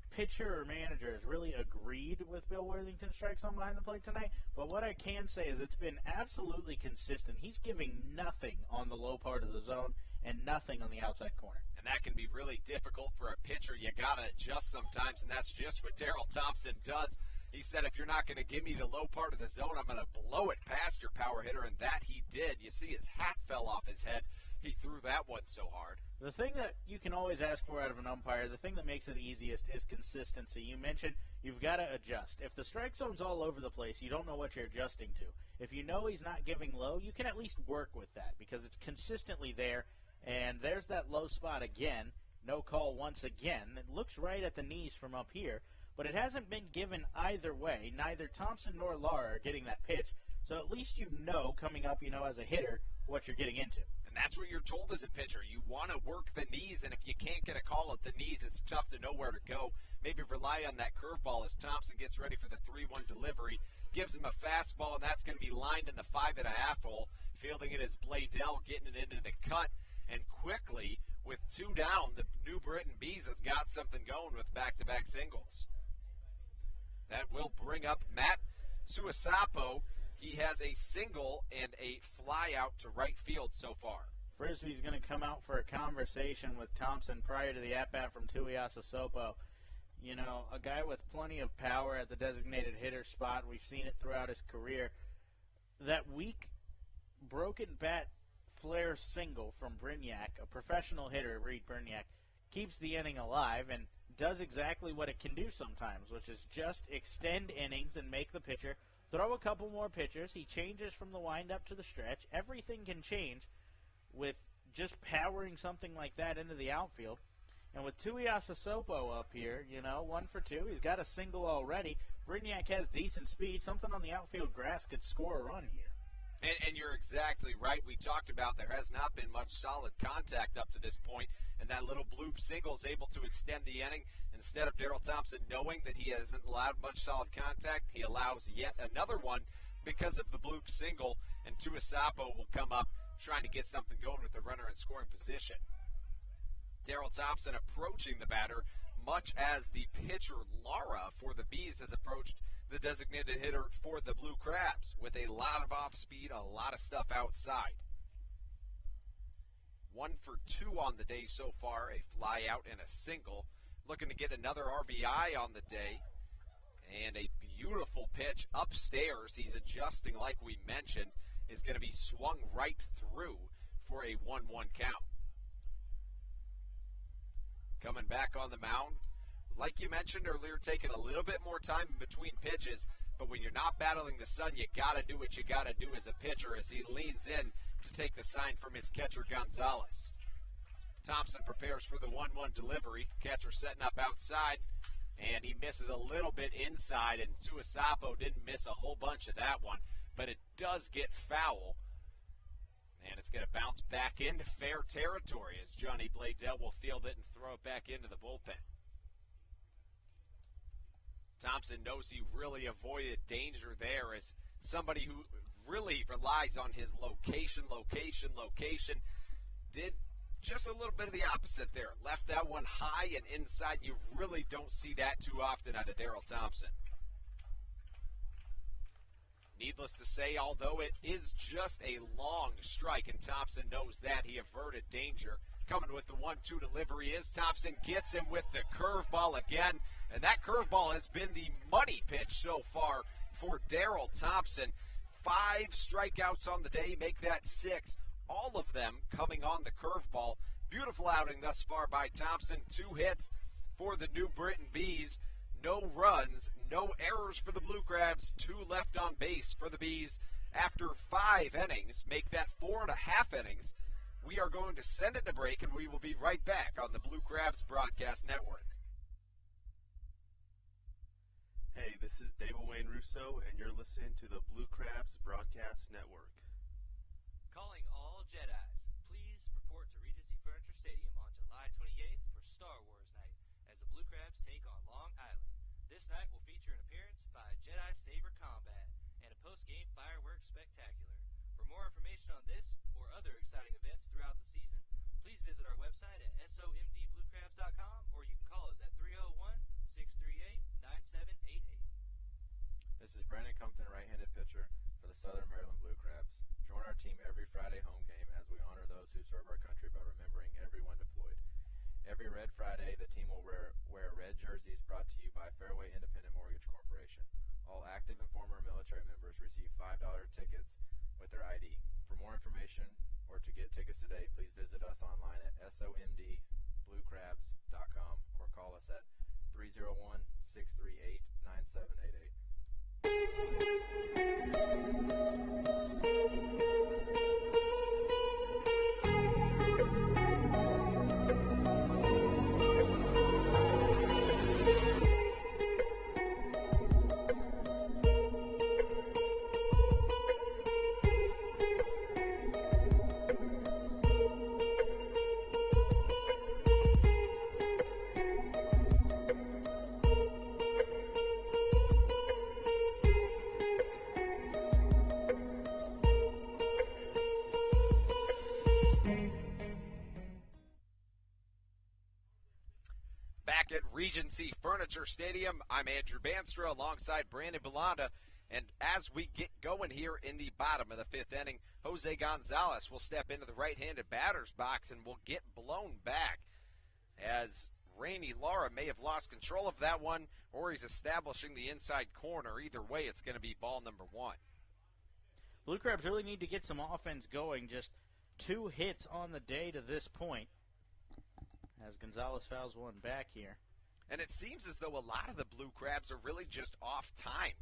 A: pitcher or manager has really agreed with Bill Worthington's strike zone behind the plate tonight, but what I can say is it's been absolutely consistent. He's giving nothing on the low part of the zone and nothing on the outside corner.
B: And that can be really difficult for a pitcher. You got to adjust sometimes, and that's just what Darryl Thompson does. He said, if you're not going to give me the low part of the zone, I'm going to blow it past your power hitter, and that he did. You see his hat fell off his head. He threw that one so hard.
A: The thing that you can always ask for out of an umpire, the thing that makes it easiest is consistency. You mentioned you've got to adjust. If the strike zone's all over the place, you don't know what you're adjusting to. If you know he's not giving low, you can at least work with that because it's consistently there. And there's that low spot again. No call once again. It looks right at the knees from up here, but it hasn't been given either way. Neither Thompson nor Lara are getting that pitch. So at least you know coming up, as a hitter, what you're getting into.
B: And that's what you're told as a pitcher. You want to work the knees, and if you can't get a call at the knees, it's tough to know where to go. Maybe rely on that curveball as Thompson gets ready for the 3-1 delivery. Gives him a fastball, and that's going to be lined in the 5.5 hole. Fielding it is Bladell, getting it into the cut. And quickly, with 2 down, the New Britain Bees have got something going with back-to-back singles. That will bring up Matt Suasapo. He has a single and a fly out to right field so far.
A: Frisbee's going to come out for a conversation with Thompson prior to the at-bat from Tuiasa Sopo. A guy with plenty of power at the designated hitter spot. We've seen it throughout his career. That weak, broken bat flare single from Brignac, a professional hitter, Reed Brignac, keeps the inning alive and does exactly what it can do sometimes, which is just extend innings and make the pitcher throw a couple more pitches. He changes from the windup to the stretch. Everything can change with just powering something like that into the outfield. And with Tuiasa Sopo up here, 1 for 2. He's got a single already. Brignac has decent speed. Something on the outfield grass could score a run here.
B: And you're exactly right. We talked about there has not been much solid contact up to this point, and that little bloop single is able to extend the inning. Instead of Darryl Thompson knowing that he hasn't allowed much solid contact, he allows yet another one because of the bloop single, and Tuisapo will come up trying to get something going with the runner in scoring position. Darryl Thompson approaching the batter, much as the pitcher Lara for the Bees has approached the designated hitter for the Blue Crabs, with a lot of off speed, a lot of stuff outside. 1 for 2 on the day so far, a fly out and a single. Looking to get another RBI on the day. And a beautiful pitch upstairs. He's adjusting like we mentioned. Is going to be swung right through for a 1-1 count. Coming back on the mound, like you mentioned earlier, taking a little bit more time in between pitches, but when you're not battling the sun, you got to do what you got to do as a pitcher as he leans in to take the sign from his catcher, Gonzalez. Thompson prepares for the 1-1 delivery. Catcher setting up outside, and he misses a little bit inside, and Tuisapo didn't miss a whole bunch of that one, but it does get foul. And it's going to bounce back into fair territory as Johnny Bladell will field it and throw it back into the bullpen. Thompson knows he really avoided danger there as somebody who really relies on his location, did just a little bit of the opposite there. Left that one high and inside. You really don't see that too often out of Darryl Thompson. Needless to say, although it is just a long strike, and Thompson knows that, he averted danger. Coming with the 1-2 delivery is Thompson, gets him with the curveball again, and that curveball has been the money pitch so far for Darryl Thompson. 5 strikeouts on the day, make that 6, all of them coming on the curveball. Beautiful outing thus far by Thompson. 2 hits for the New Britain Bees. No runs, no errors for the Blue Crabs, 2 left on base for the Bees after 5 innings. Make that 4.5 innings. We are going to send it to break, and we will be right back on the Blue Crabs Broadcast Network.
U: Hey, this is David Wayne Russo, and you're listening to the Blue Crabs Broadcast Network.
N: Calling all Jedis, please report to Regency Furniture Stadium on July 28th for Star Wars Night as the Blue Crabs take on Long Island. This night will feature an appearance by Jedi Saber Combat and a post-game fireworks spectacular. For more information on this or other exciting events throughout the season, please visit our website at somdbluecrabs.com or you can call us at 301-638-9788.
E: This is Brandon Compton, right-handed pitcher for the Southern Maryland Blue Crabs. Join our team every Friday home game as we honor those who serve our country by remembering everyone deployed. Every Red Friday, the team will wear red jerseys brought to you by Fairway Independent Mortgage Corporation. All active and former military members receive $5 tickets with their ID. For more information or to get tickets today, please visit us online at somdbluecrabs.com or call us at 301-638-9788.
B: Back at Regency Furniture Stadium, I'm Andrew Banstra alongside Brandon Belanda. And as we get going here in the bottom of the 5th inning, Jose Gonzalez will step into the right-handed batter's box and will get blown back as Rainey Lara may have lost control of that one, or he's establishing the inside corner. Either way, it's going to be ball number 1.
A: Blue Crabs really need to get some offense going. Just 2 hits on the day to this point as Gonzalez fouls one back here.
B: And it seems as though a lot of the Blue Crabs are really just off-timed.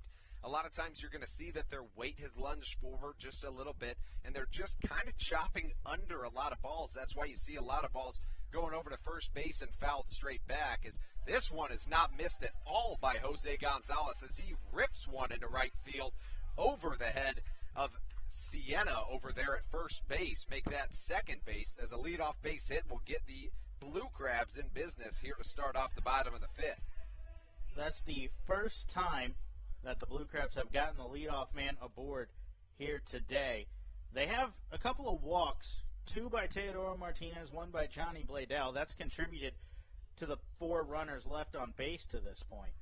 B: A lot of times you're going to see that their weight has lunged forward just a little bit, and they're just kind of chopping under a lot of balls. That's why you see a lot of balls going over to first base and fouled straight back. As this one is not missed at all by Jose Gonzalez as he rips one into right field over the head of Sienna over there at first base. Make that second base as a leadoff base hit will get the Blue Crabs in business here to start off the bottom of the 5th.
A: That's the first time that the Blue Crabs have gotten the leadoff man aboard here today. They have a couple of walks, 2 by Teodoro Martinez, 1 by Johnny Bladell. That's contributed to the 4 runners left on base to this point.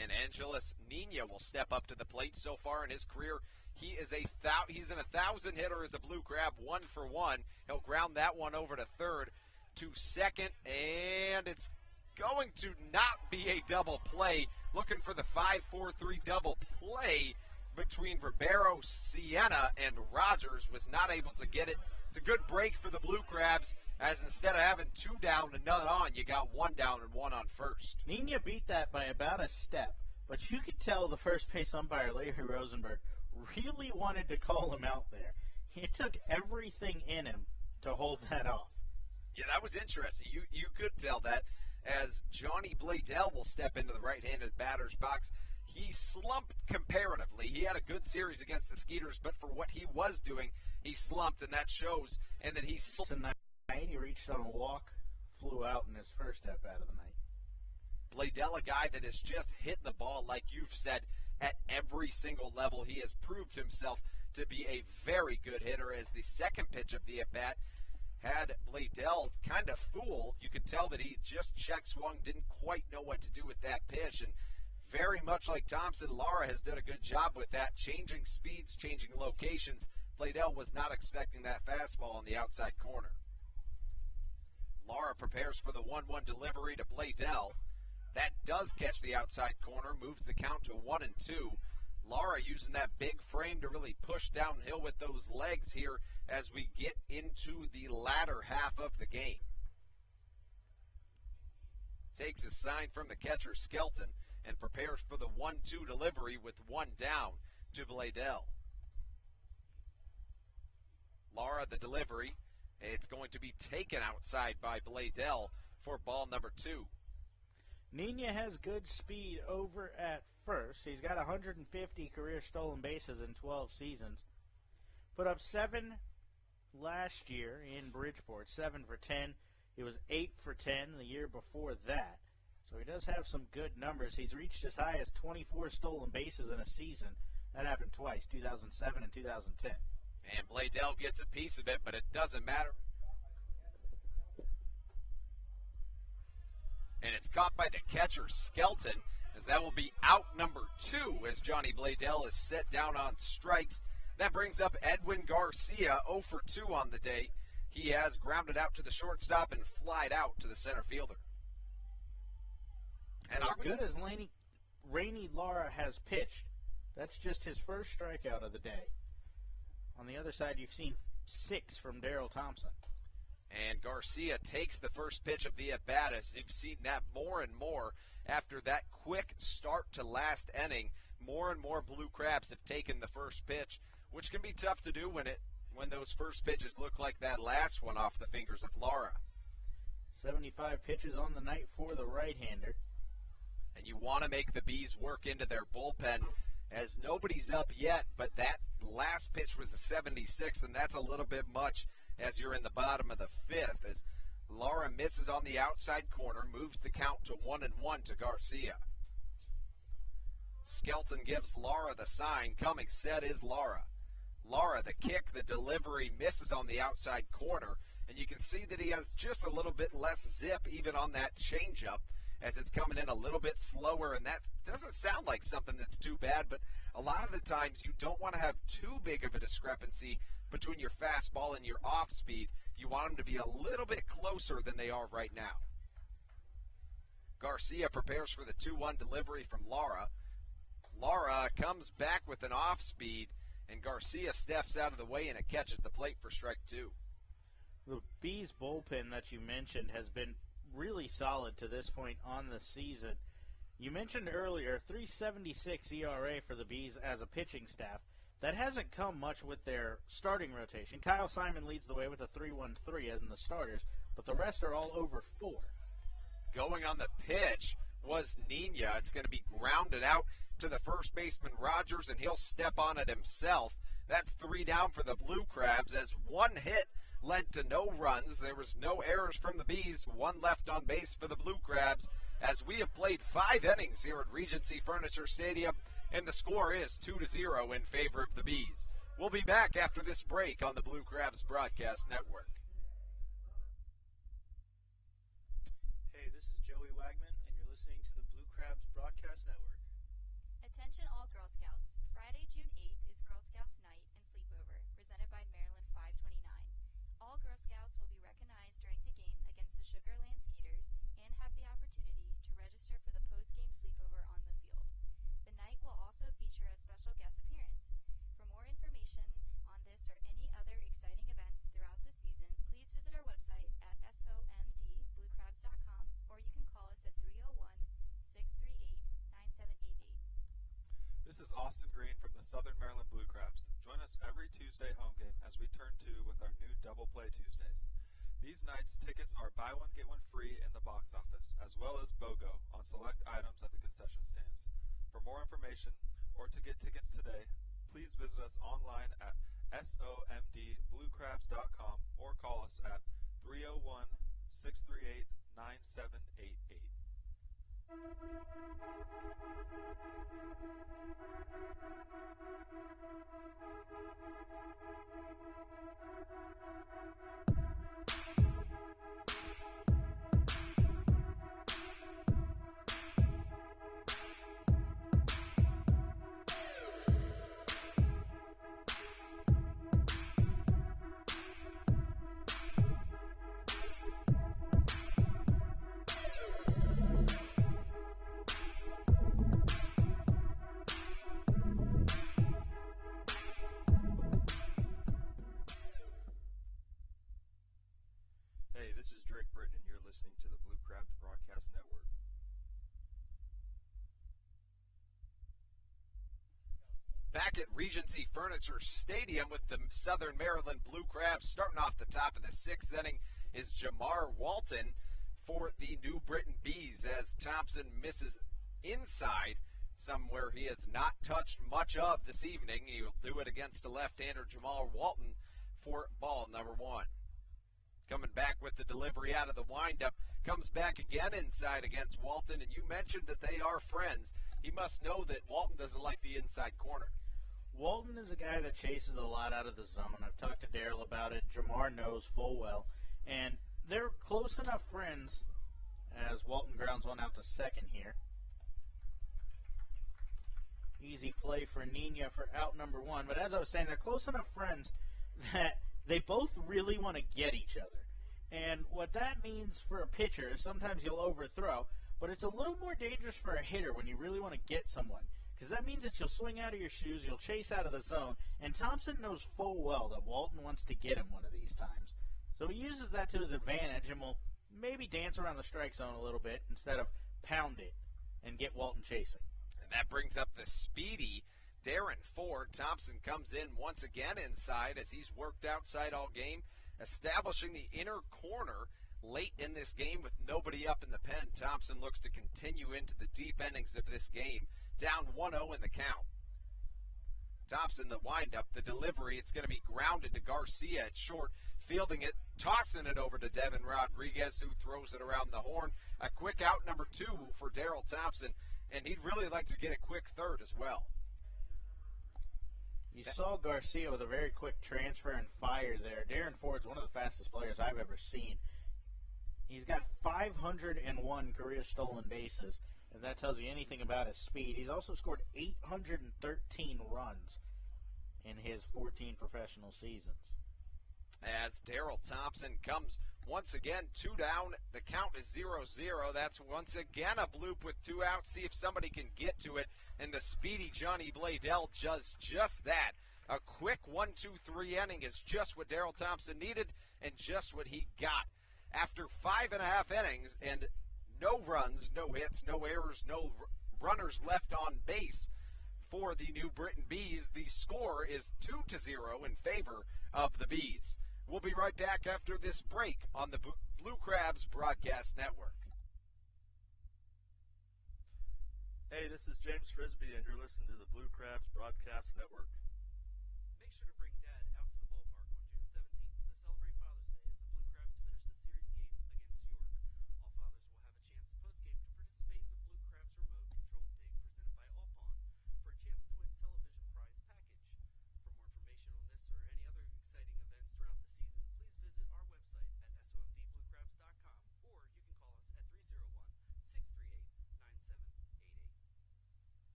B: And Angeles Nina will step up to the plate. So far in his career, he's an 1,000 hitter as a Blue Crab, 1 for 1. He'll ground that one over to third, to second, and it's going to not be a double play. Looking for the 5-4-3 double play between Ribeiro, Sienna, and Rogers. Was not able to get it. It's a good break for the Blue Crabs, as instead of having 2 down and none on, you got 1 down and 1 on first.
A: Nina beat that by about a step, but you could tell the first base umpire, Larry Rosenberg, really wanted to call him out there. It took everything in him to hold that off.
B: Yeah, that was interesting. You could tell that, as Johnny Bladell will step into the right-handed batter's box. He slumped comparatively. He had a good series against the Skeeters, but for what he was doing, he slumped, and that shows. And then
A: tonight he reached on a walk, flew out in his first at bat of the night.
B: Bladell, a guy that has just hit the ball, like you've said, at every single level. He has proved himself to be a very good hitter, as the second pitch of the at-bat had Bladell kind of fooled. You could tell that he just check swung, didn't quite know what to do with that pitch, and very much like Thompson, Lara has done a good job with that, changing speeds, changing locations. Bladell was not expecting that fastball on the outside corner. Lara prepares for the 1-1 delivery to Bladell. That does catch the outside corner, moves the count to 1-2. Lara using that big frame to really push downhill with those legs here as we get into the latter half of the game. Takes a sign from the catcher, Skelton, and prepares for the 1-2 delivery with 1 down to Bladell. Lara, the delivery. It's going to be taken outside by Bladell for ball number 2.
A: Nina has good speed over at first. He's got 150 career stolen bases in 12 seasons. Put up 7 last year in Bridgeport, 7 for 10. He was 8 for 10 the year before that. So he does have some good numbers. He's reached as high as 24 stolen bases in a season. That happened twice, 2007 and 2010.
B: And Bladell gets a piece of it, but it doesn't matter. And it's caught by the catcher, Skelton, as that will be out number 2 as Johnny Bladell is set down on strikes. That brings up Edwin Garcia, 0 for 2 on the day. He has grounded out to the shortstop and flied out to the center fielder.
A: And as good as Rainey Lara has pitched, that's just his first strikeout of the day. On the other side, you've seen 6 from Daryl Thompson.
B: And Garcia takes the first pitch of the at-bat, as you've seen that more and more after that quick start to last inning. More and more Blue Crabs have taken the first pitch, which can be tough to do when those first pitches look like that last one off the fingers of Lara.
A: 75 pitches on the night for the right-hander.
B: And you want to make the Bees work into their bullpen, as nobody's up yet, but that last pitch was the 76th, and that's a little bit much as you're in the bottom of the 5th, as Lara misses on the outside corner, moves the count to 1-1 to Garcia. Skelton gives Lara the sign. Coming set is Lara. Lara, the kick, the delivery, misses on the outside corner, and you can see that he has just a little bit less zip even on that changeup, as it's coming in a little bit slower, and that doesn't sound like something that's too bad, but a lot of the times you don't want to have too big of a discrepancy between your fastball and your off speed. You want them to be a little bit closer than they are right now. Garcia prepares for the 2-1 delivery from Lara. Lara comes back with an off speed, and Garcia steps out of the way, and it catches the plate for strike 2.
A: The Bees bullpen that you mentioned has been really solid to this point on the season. You mentioned earlier 3.76 ERA for the Bees as a pitching staff. That hasn't come much with their starting rotation. Kyle Simon leads the way with a 3.13 as in the starters, but the rest are all over 4.
B: Going on the pitch was Nina. It's going to be grounded out to the first baseman Rogers, and he'll step on it himself. That's 3 down for the Blue Crabs, as 1 hit led to no runs. There was no errors from the Bees. 1 left on base for the Blue Crabs, as we have played 5 innings here at Regency Furniture Stadium, and the score is 2-0 in favor of the Bees. We'll be back after this break on the Blue Crabs Broadcast Network.
M: Hey, this is Joey Wagman, and you're listening to the Blue Crabs Broadcast Network.
D: Attention all Girl Scouts. Friday, June 8th is Girl Scouts Night and Sleepover, presented by Maryland 529. All Girl Scouts will be recognized during the game against the Sugar Land Skeeters and have the opportunity to register for the post-game sleepover on the field. The night will also feature a special guest appearance. For more information on this or any other exciting events throughout the season, please visit our website at somdbluecrabs.com, or you can call us at 301-638-9788.
E: This is Austin Green from the Southern Maryland Blue Crabs. Join us every Tuesday home game as we turn two with our new Double Play Tuesdays. These nights, tickets are buy one, get one free in the box office, as well as BOGO on select items at the concession stands. For more information or to get tickets today, please visit us online at somdbluecrabs.com or call us at 301-638-9788.
C: Hey, this is Drake Britton, and you're listening to the Blue Crabs Broadcast Network.
B: Back at Regency Furniture Stadium with the Southern Maryland Blue Crabs. Starting off the top of the sixth inning is Jamar Walton for the New Britain Bees as Thompson misses inside, somewhere he has not touched much of this evening. He'll do it against the left-hander Jamar Walton for ball number one. Coming back with the delivery out of the windup, comes back again inside against Walton, and you mentioned that they are friends. He must know that Walton doesn't like the inside corner.
A: Walton is a guy that chases a lot out of the zone. I've talked to Daryl about it. Jamar knows full well. And they're close enough friends as Walton grounds one out to second here. Easy play for Nina for out number one. But as I was saying, they're close enough friends that they both really want to get each other. And what that means for a pitcher is sometimes you'll overthrow, but it's a little more dangerous for a hitter when you really want to get someone. Because that means that you'll swing out of your shoes, you'll chase out of the zone, and Thompson knows full well that Walton wants to get him one of these times. So he uses that to his advantage and will maybe dance around the strike zone a little bit instead of pound it and get Walton chasing.
B: And that brings up the speedy Darren Ford. Thompson comes in once again inside as he's worked outside all game, establishing the inner corner late in this game with nobody up in the pen. Thompson looks to continue into the deep innings of this game, down 1-0 in the count. Thompson, the windup, the delivery, it's going to be grounded to Garcia at short, fielding it, tossing it over to Devin Rodriguez, who throws it around the horn. A quick out number two for Daryl Thompson, and he'd really like to get a quick third as well.
A: You saw Garcia with a very quick transfer and fire there. Darren Ford's one of the fastest players I've ever seen. He's got 501 career stolen bases, if that tells you anything about his speed. He's also scored 813 runs in his 14 professional seasons.
B: As Daryl Thompson comes once again, two down. The count is 0-0. That's once again a bloop with two outs. See if somebody can get to it. And the speedy Johnny Bladell does just that. A quick 1-2-3 inning is just what Daryl Thompson needed and just what he got. After 5.5 innings and no runs, no hits, no errors, no runners left on base for the New Britain Bees, the score is 2-0 in favor of the Bees. We'll be right back after this break on the Blue Crabs Broadcast Network.
C: Hey, this is James Frisbee, and you're listening to the Blue Crabs Broadcast Network.
H: Make sure to bring Dad out to the ballpark on June 17th to celebrate Father's Day as the Blue Crabs finish the series game against York. All fathers will have a chance post-game to participate in the Blue Crabs remote control dig presented by Allpon for a chance to win television prize package. For more information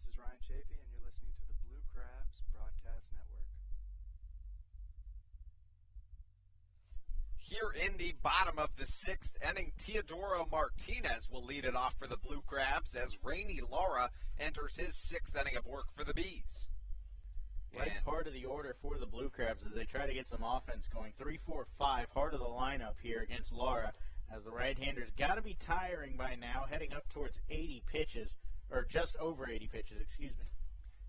J: this is Ryan Chafee, and you're listening to the Blue Crabs Broadcast Network.
B: Here in the bottom of the sixth inning, Teodoro Martinez will lead it off for the Blue Crabs as Rainey Lara enters his sixth inning of work for the Bees.
A: Right part of the order for the Blue Crabs as they try to get some offense going. 3-4-5, heart of the lineup here against Lara, as the right-handers got to be tiring by now, heading up towards 80 pitches, or just over 80 pitches, excuse me.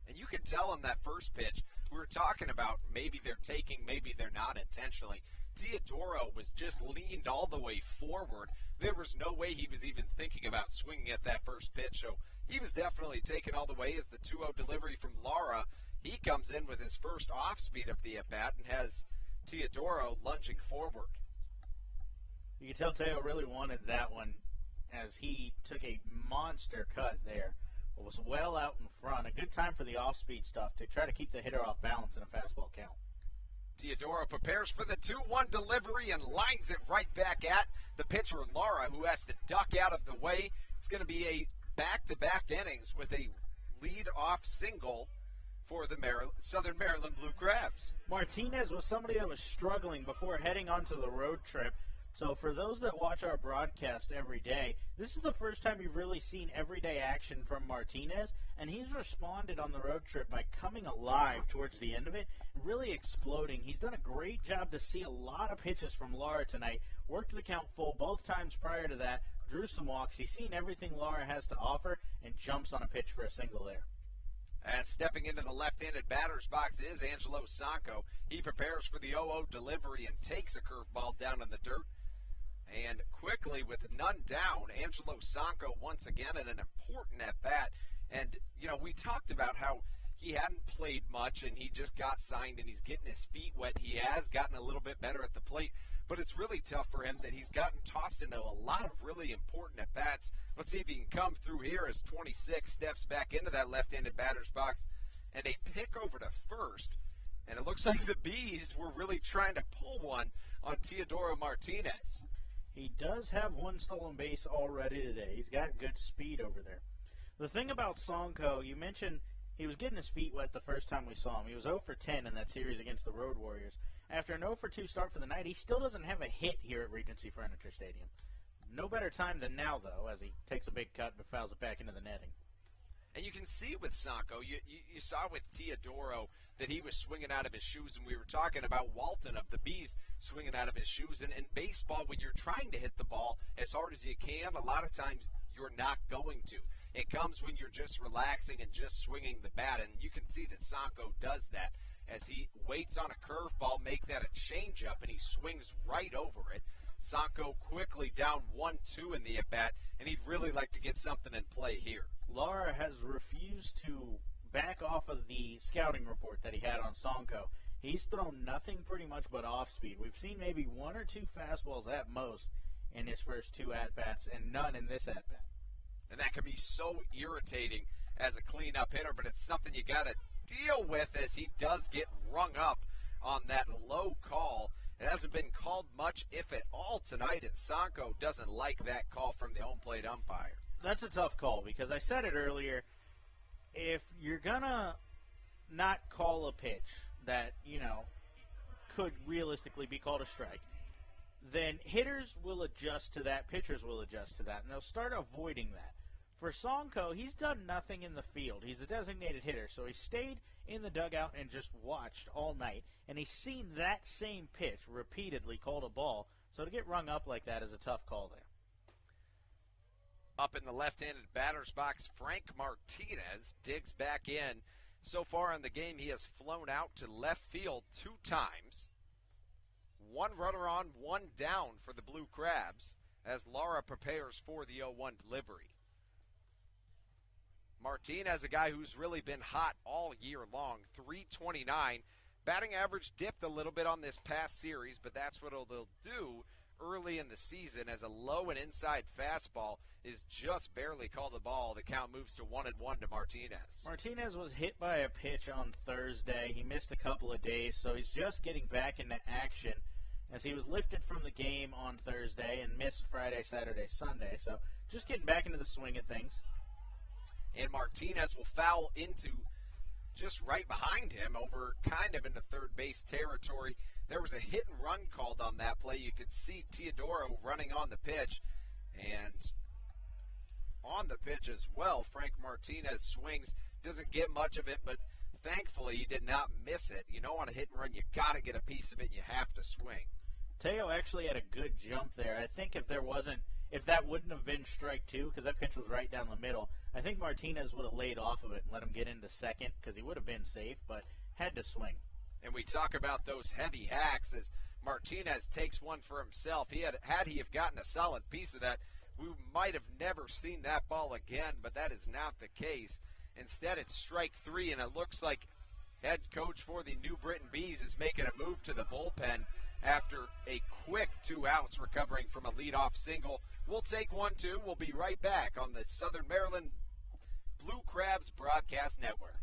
B: And you could tell on that first pitch, we were talking about maybe they're taking, maybe they're not intentionally. Teodoro was just leaned all the way forward. There was no way he was even thinking about swinging at that first pitch, so he was definitely taken all the way as the 2-0 delivery from Lara. He comes in with his first off-speed of the at-bat and has Teodoro lunging forward.
A: You can tell Teo really wanted that one as he took a monster cut there. It was well out in front. A good time for the off-speed stuff to try to keep the hitter off balance in a fastball count.
B: Teodoro prepares for the 2-1 delivery and lines it right back at the pitcher, Lara, who has to duck out of the way. It's going to be a back-to-back innings with a lead-off single for the Southern Maryland Blue Crabs.
A: Martinez was somebody that was struggling before heading onto the road trip. So for those that watch our broadcast every day, this is the first time you've really seen everyday action from Martinez, and he's responded on the road trip by coming alive towards the end of it, really exploding. He's done a great job to see a lot of pitches from Lara tonight, worked the count full both times prior to that, drew some walks. He's seen everything Lara has to offer, and jumps on a pitch for a single there.
B: As stepping into the left-handed batter's box is Angelo Sanko. He prepares for the 0-0 delivery and takes a curveball down in the dirt. And quickly, with none down, Angelo Sanko once again at an important at-bat. And, you know, we talked about how he hadn't played much and he just got signed and he's getting his feet wet. He has gotten a little bit better at the plate, but it's really tough for him that he's gotten tossed into a lot of really important at-bats. Let's see if he can come through here as 26 steps back into that left-handed batter's box. And a pick over to first. And it looks like the Bees were really trying to pull one on Teodoro Martinez.
A: He does have one stolen base already today. He's got good speed over there. The thing about Sonko, you mentioned he was getting his feet wet the first time we saw him. He was 0 for 10 in that series against the Road Warriors. After an 0 for 2 start for the night, he still doesn't have a hit here at Regency Furniture Stadium. No better time than now, though, as he takes a big cut but fouls it back into the netting.
B: And you can see with Sanko, you saw with Teodoro that he was swinging out of his shoes, and we were talking about Walton of the Bees swinging out of his shoes. And in baseball, when you're trying to hit the ball as hard as you can, a lot of times you're not going to. It comes when you're just relaxing and just swinging the bat, and you can see that Sanko does that as he waits on a curveball, make that a changeup, and he swings right over it. Sanko quickly down 1-2 in the at-bat, and he'd really like to get something in play here.
A: Lara has refused to back off of the scouting report that he had on Sonko. He's thrown nothing pretty much but off-speed. We've seen maybe 1 or 2 fastballs at most in his first 2 at-bats, and none in this at-bat.
B: And that can be so irritating as a cleanup hitter, but it's something you got to deal with as he does get rung up on that low call. It hasn't been called much, if at all, tonight, and Sanko doesn't like that call from the home plate umpire.
A: That's a tough call because I said it earlier. If you're going to not call a pitch that, could realistically be called a strike, then hitters will adjust to that, pitchers will adjust to that, and they'll start avoiding that. For Sonko, he's done nothing in the field. He's a designated hitter, so he stayed in the dugout and just watched all night, and he's seen that same pitch repeatedly called a ball, so to get rung up like that is a tough call there.
B: Up in the left-handed batter's box, Frank Martinez digs back in. So far in the game, he has flown out to left field 2 times. 1 runner on, 1 down for the Blue Crabs as Lara prepares for the 0-1 delivery. Martinez, a guy who's really been hot all year long, 329. Batting average dipped a little bit on this past series, but that's what they'll do early in the season as a low and inside fastball is just barely called the ball. The count moves to 1-1 to Martinez.
A: Martinez was hit by a pitch on Thursday. He missed a couple of days, so he's just getting back into action as he was lifted from the game on Thursday and missed Friday, Saturday, Sunday. So just getting back into the swing of things.
B: and Martinez will foul into just right behind him over kind of into third base territory. There was a hit and run called on that play. You could see Teodoro running on the pitch, and on the pitch as well, Frank Martinez swings, doesn't get much of it, but thankfully he did not miss it. You don't want to hit and run, you got to get a piece of it, and you have to swing.
A: Teo actually had a good jump there. I think if that wouldn't have been strike two, because that pitch was right down the middle, I think Martinez would have laid off of it and let him get into second, because he would have been safe, but had to swing.
B: And we talk about those heavy hacks as Martinez takes one for himself. Had he have gotten a solid piece of that, we might have never seen that ball again, but that is not the case. Instead, it's strike three, and it looks like head coach for the New Britain Bees is making a move to the bullpen after a quick 2 outs, recovering from a leadoff single. We'll take 1-2. We'll be right back on the Southern Maryland Blue Crabs Broadcast Network.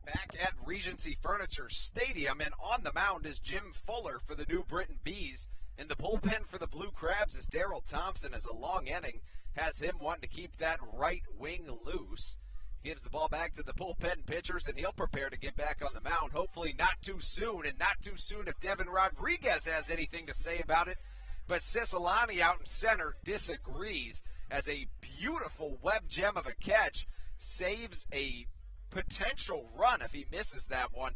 B: Back at Regency Furniture Stadium, and on the mound is Jim Fuller for the New Britain Bees. In the bullpen for the Blue Crabs is Daryl Thompson, as a long inning has him wanting to keep that right wing loose. Gives the ball back to the bullpen pitchers, and he'll prepare to get back on the mound. Hopefully not too soon, and not too soon if Devin Rodriguez has anything to say about it. But Cisalani out in center disagrees, as a beautiful web gem of a catch saves a potential run if he misses that one.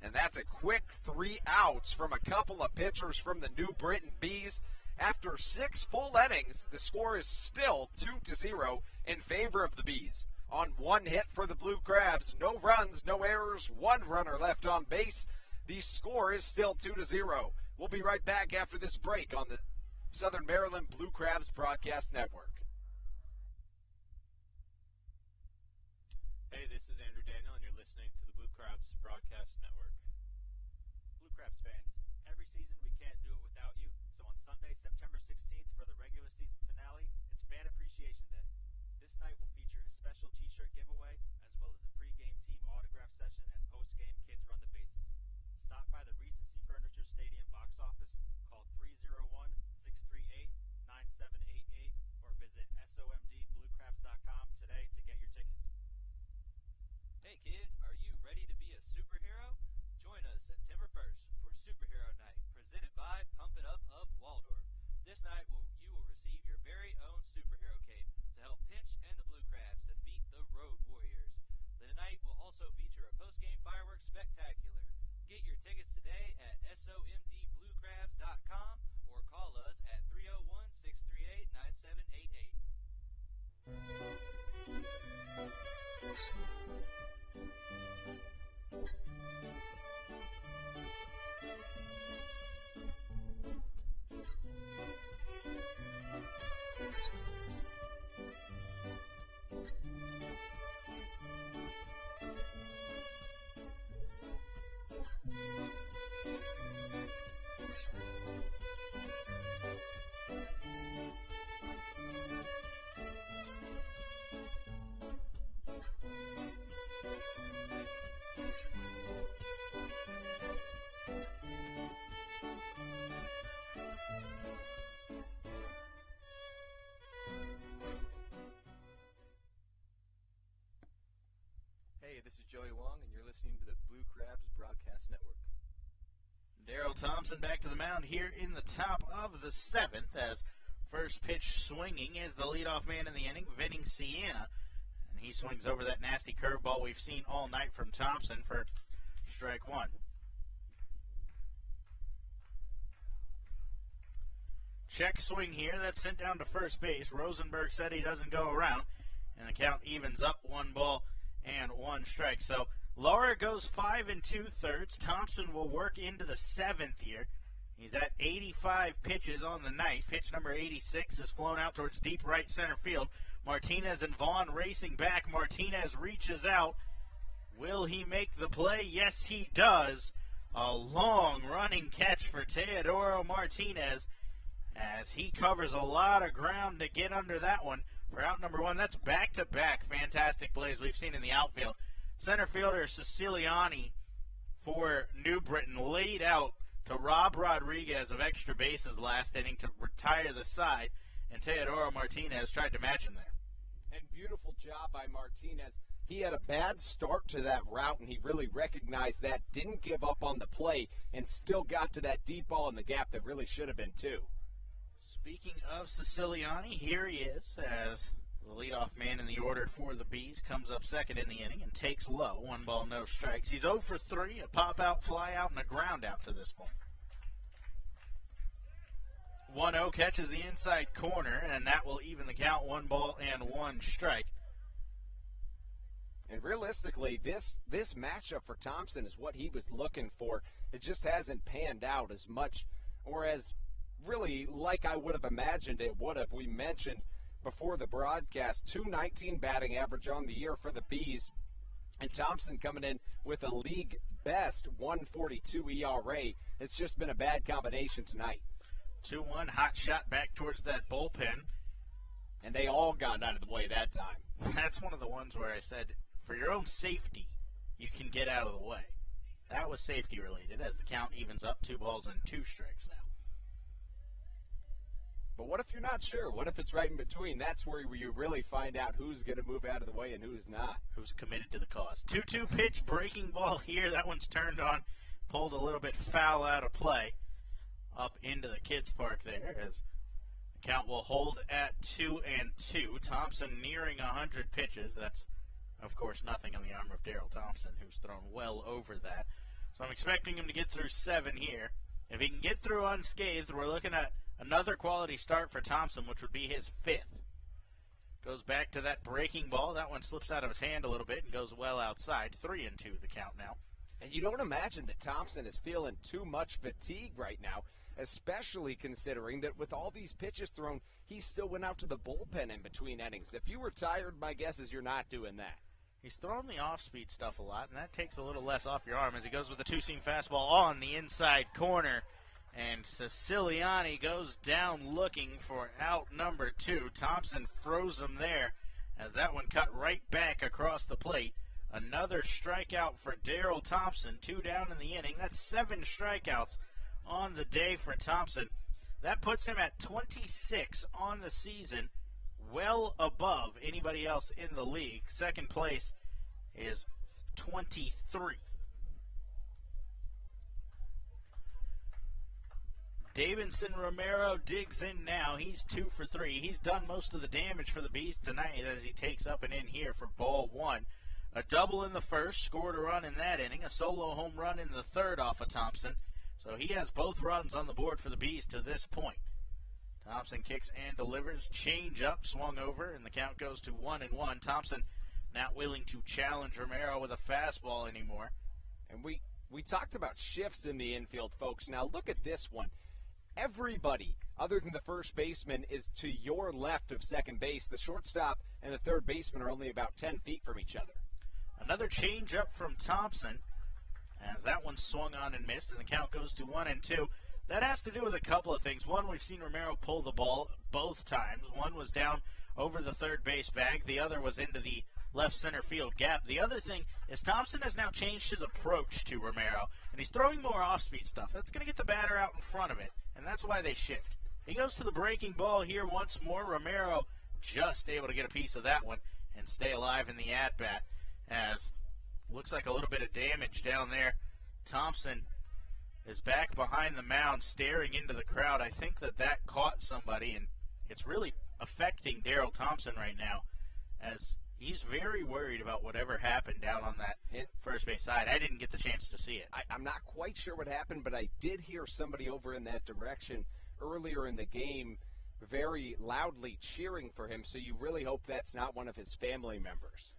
B: And that's a quick 3 outs from a couple of pitchers from the New Britain Bees. After 6 full innings, the score is still 2-0 in favor of the Bees. On 1 hit for the Blue Crabs, no runs, no errors, 1 runner left on base. The score is still 2-0. We'll be right back after this break on the Southern Maryland Blue Crabs Broadcast Network.
E: Hey, this is Andrew Daniel, and you're listening to the Blue Crabs Broadcast Network.
K: Blue Crabs fans, every season we can't do it without you, so on Sunday, September 16th for the regular season finale, it's Fan Appreciation Day. This night will feature a special t-shirt giveaway, as well as a pre-game team autograph session and post-game Kids Run the Bases. Stop by the Regency Furniture Stadium box office, call 301-638-9788, or visit somdbluecrabs.com today to get your tickets.
N: Hey kids, are you ready to be a superhero? Join us September 1st for Superhero Night, presented by Pump It Up of Waldorf. This night you will receive your very own superhero cape to help Pinch and the Blue Crabs defeat the Road Warriors. The night will also feature a post-game fireworks spectacular. Get your tickets today at somdbluecrabs.com or call us at 301-638-9788.
E: this is Joey Wong, and you're listening to the Blue Crabs Broadcast Network.
A: Daryl Thompson back to the mound here in the top of the 7th as first pitch swinging is the leadoff man in the inning, Vinny Sienna. And he swings over that nasty curveball we've seen all night from Thompson for strike 1. Check swing here. That's sent down to first base. Rosenberg said he doesn't go around. And the count evens up 1 ball and 1 strike. So Laura goes 5 2/3. Thompson will work into the 7th here. He's at 85 pitches on the night. Pitch number 86 is flown out towards deep right center field. Martinez and Vaughn racing back. Martinez reaches out. Will he make the play? Yes, he does. A long running catch for Teodoro Martinez as he covers a lot of ground to get under that one for out number 1. That's back-to-back fantastic plays we've seen in the outfield. Center fielder Siciliani for New Britain laid out to Rob Rodriguez of extra bases last inning to retire the side, and Teodoro Martinez tried to match him there.
B: And beautiful job by Martinez. He had a bad start to that route, and he really recognized that, didn't give up on the play, and still got to that deep ball in the gap that really should have been 2.
A: Speaking of Siciliani, here he is as the leadoff man in the order for the Bees comes up second in the inning and takes low. 1 ball, no strikes. He's 0 for 3, a pop-out, fly-out, and a ground-out to this point. 1-0 catches the inside corner, and that will even the count. 1 ball and 1 strike.
B: And realistically, this matchup for Thompson is what he was looking for. It just hasn't panned out as much or as really like I would have imagined it would have. We mentioned before the broadcast, 219 batting average on the year for the Bees, and Thompson coming in with a league best 142 ERA. It's just been a bad combination tonight.
A: 2-1, hot shot back towards that bullpen.
B: And they all got out of the way that time.
A: That's one of the ones where I said, for your own safety, you can get out of the way. That was safety related as the count evens up 2 balls and 2 strikes now.
B: But what if you're not sure? What if it's right in between? That's where you really find out who's going to move out of the way and who's not.
A: Who's committed to the cause. 2-2 pitch, breaking ball here. That one's turned on, pulled a little bit foul out of play up into the kids' park there as the count will hold at 2-2. Thompson nearing 100 pitches. That's, of course, nothing on the arm of Daryl Thompson, who's thrown well over that. So I'm expecting him to get through 7 here. If he can get through unscathed, we're looking at another quality start for Thompson, which would be his 5th. Goes back to that breaking ball. That one slips out of his hand a little bit and goes well outside. 3-2 the count now.
B: And you don't imagine that Thompson is feeling too much fatigue right now, especially considering that with all these pitches thrown, he still went out to the bullpen in between innings. If you were tired, my guess is you're not doing that.
A: He's throwing the off-speed stuff a lot, and that takes a little less off your arm as he goes with the 2-seam fastball on the inside corner. And Siciliani goes down looking for out number 2. Thompson froze him there as that one cut right back across the plate. Another strikeout for Daryl Thompson. 2 down in the inning. That's 7 strikeouts on the day for Thompson. That puts him at 26 on the season, well above anybody else in the league. Second place is 23. Davidson Romero digs in now. He's 2 for 3. He's done most of the damage for the Bees tonight as he takes up and in here for ball 1. A double in the first, scored a run in that inning. A solo home run in the third off of Thompson. So he has both runs on the board for the Bees to this point. Thompson kicks and delivers. Change up, swung over, and the count goes to 1-1. Thompson not willing to challenge Romero with a fastball anymore.
B: And we talked about shifts in the infield, folks. Now look at this one. Everybody, other than the first baseman, is to your left of second base. The shortstop and the third baseman are only about 10 feet from each other.
A: Another change up from Thompson as that one swung on and missed, and the count goes to 1-2. That has to do with a couple of things. One, we've seen Romero pull the ball both times. One was down over the third base bag. The other was into the left center field gap. The other thing is Thompson has now changed his approach to Romero, and he's throwing more off-speed stuff. That's going to get the batter out in front of it, and that's why they shift. He goes to the breaking ball here once more. Romero just able to get a piece of that one and stay alive in the at-bat as looks like a little bit of damage down there. Thompson is back behind the mound staring into the crowd. I think that caught somebody, and it's really affecting Daryl Thompson right now as he's very worried about whatever happened down on that first base side. I didn't get the chance to see it.
B: I'm not quite sure what happened, but I did hear somebody over in that direction earlier in the game very loudly cheering for him, so you really hope that's not one of his family members.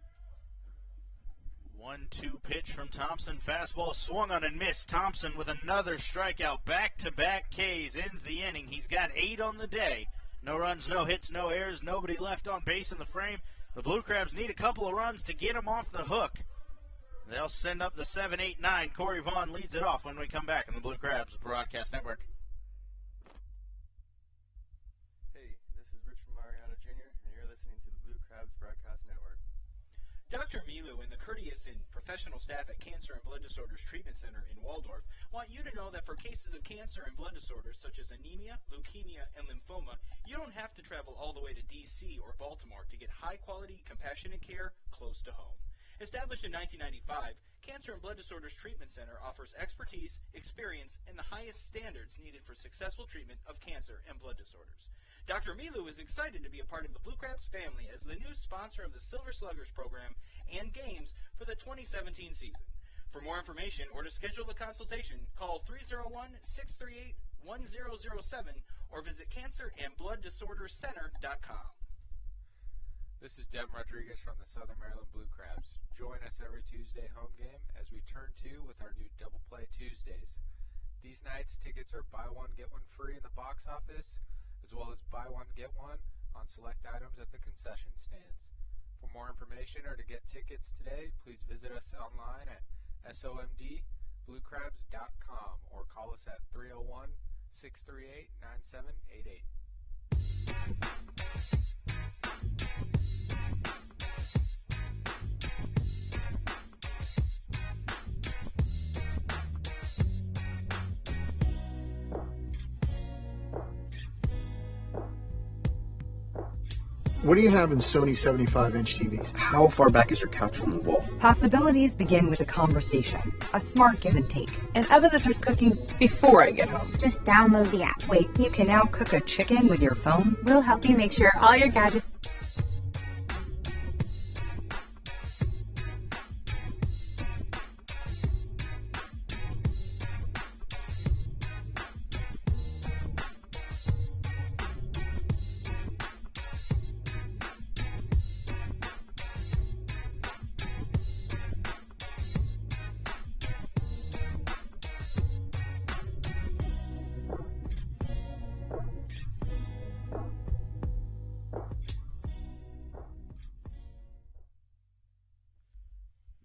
A: 1-2 pitch from Thompson. Fastball swung on and missed. Thompson with another strikeout. Back-to-back Ks ends the inning. He's got 8 on the day. No runs, no hits, no errors, nobody left on base in the frame. The Blue Crabs need a couple of runs to get him off the hook. They'll send up the 7-8-9. Corey Vaughn leads it off when we come back on the Blue Crabs Broadcast Network.
U: Hey, this is Rich from Mariano Jr., and you're listening to the Blue Crabs Broadcast Network.
K: Dr. Milu and the courteous and professional staff at Cancer and Blood Disorders Treatment Center in Waldorf want you to know that for cases of cancer and blood disorders such as anemia, leukemia, and lymphoma, you don't have to travel all the way to D.C. or Baltimore to get high-quality, compassionate care close to home. Established in 1995, Cancer and Blood Disorders Treatment Center offers expertise, experience, and the highest standards needed for successful treatment of cancer and blood disorders. Dr. Milu is excited to be a part of the Blue Crabs family as the new sponsor of the Silver Sluggers program and games for the 2017 season. For more information or to schedule a consultation, call 301-638-1007 or visit cancerandblooddisorderscenter.com.
L: This is Deb Rodriguez from the Southern Maryland Blue Crabs. Join us every Tuesday home game as we turn 2 with our new Double Play Tuesdays. These nights, tickets are buy one, get one free in the box office, as well as buy one, get one on select items at the concession stands. For more information or to get tickets today, please visit us online at somdbluecrabs.com or call us at 301-638-9788.
F: What do you have in Sony 75-inch TVs?
V: How far back is your couch from the wall?
W: Possibilities begin with a conversation, a smart give and take.
V: An oven that starts cooking before I get home.
W: Just download the app. Wait, you can now cook a chicken with your phone?
X: We'll help you make sure all your gadgets...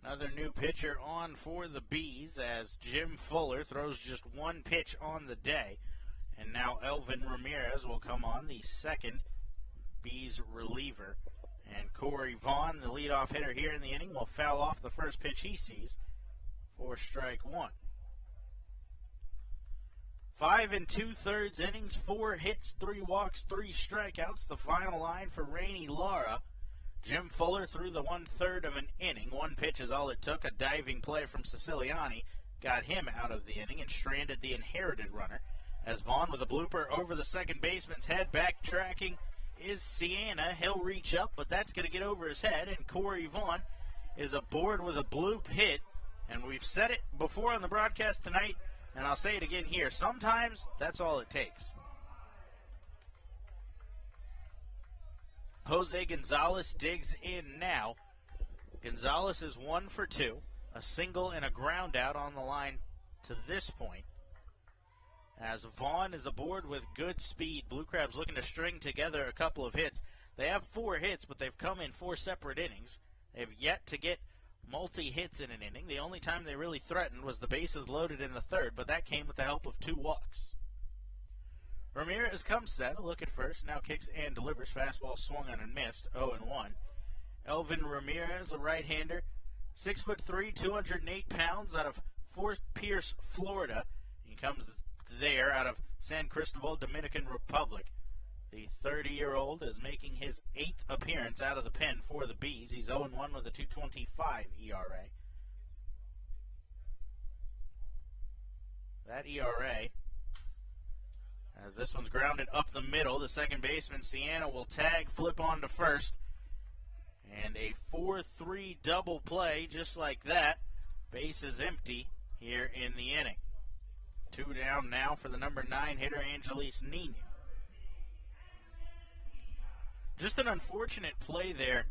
A: Another new pitcher on for the Bees as Jim Fuller throws just one pitch on the day. And now Elvin Ramirez will come on, the second Bees reliever. And Corey Vaughn, the leadoff hitter here in the inning, will foul off the first pitch he sees for strike one. 5 2/3 innings, 4 hits, 3 walks, 3 strikeouts. The final line for Rainey Lara. Jim Fuller threw the 1/3 of an inning. One pitch is all it took. A diving play from Siciliani got him out of the inning and stranded the inherited runner. As Vaughn with a blooper over the second baseman's head, backtracking is Sienna. He'll reach up, but that's going to get over his head, and Corey Vaughn is aboard with a bloop hit. And we've said it before on the broadcast tonight, and I'll say it again here. Sometimes that's all it takes. Jose Gonzalez digs in now. Gonzalez is 1 for 2. A single and a ground out on the line to this point. As Vaughn is aboard with good speed. Blue Crabs looking to string together a couple of hits. They have 4 hits, but they've come in 4 separate innings. They've yet to get multi-hits in an inning. The only time they really threatened was the bases loaded in the third, but that came with the help of 2 walks. Ramirez comes set, a look at first, now kicks and delivers. Fastball swung on and missed, 0-1. Elvin Ramirez, a right-hander, 6'3", 208 pounds, out of Fort Pierce, Florida. He comes there out of San Cristobal, Dominican Republic. The 30-year-old is making his 8th appearance out of the pen for the Bees. He's 0-1 with a 2.25 ERA. that ERA. As this one's grounded up the middle, the second baseman, Sienna, will tag, flip on to first. And a 4-3 double play, just like that. Base is empty here in the inning. 2 down now for the number 9 hitter, Angelise Nina. Just an unfortunate play there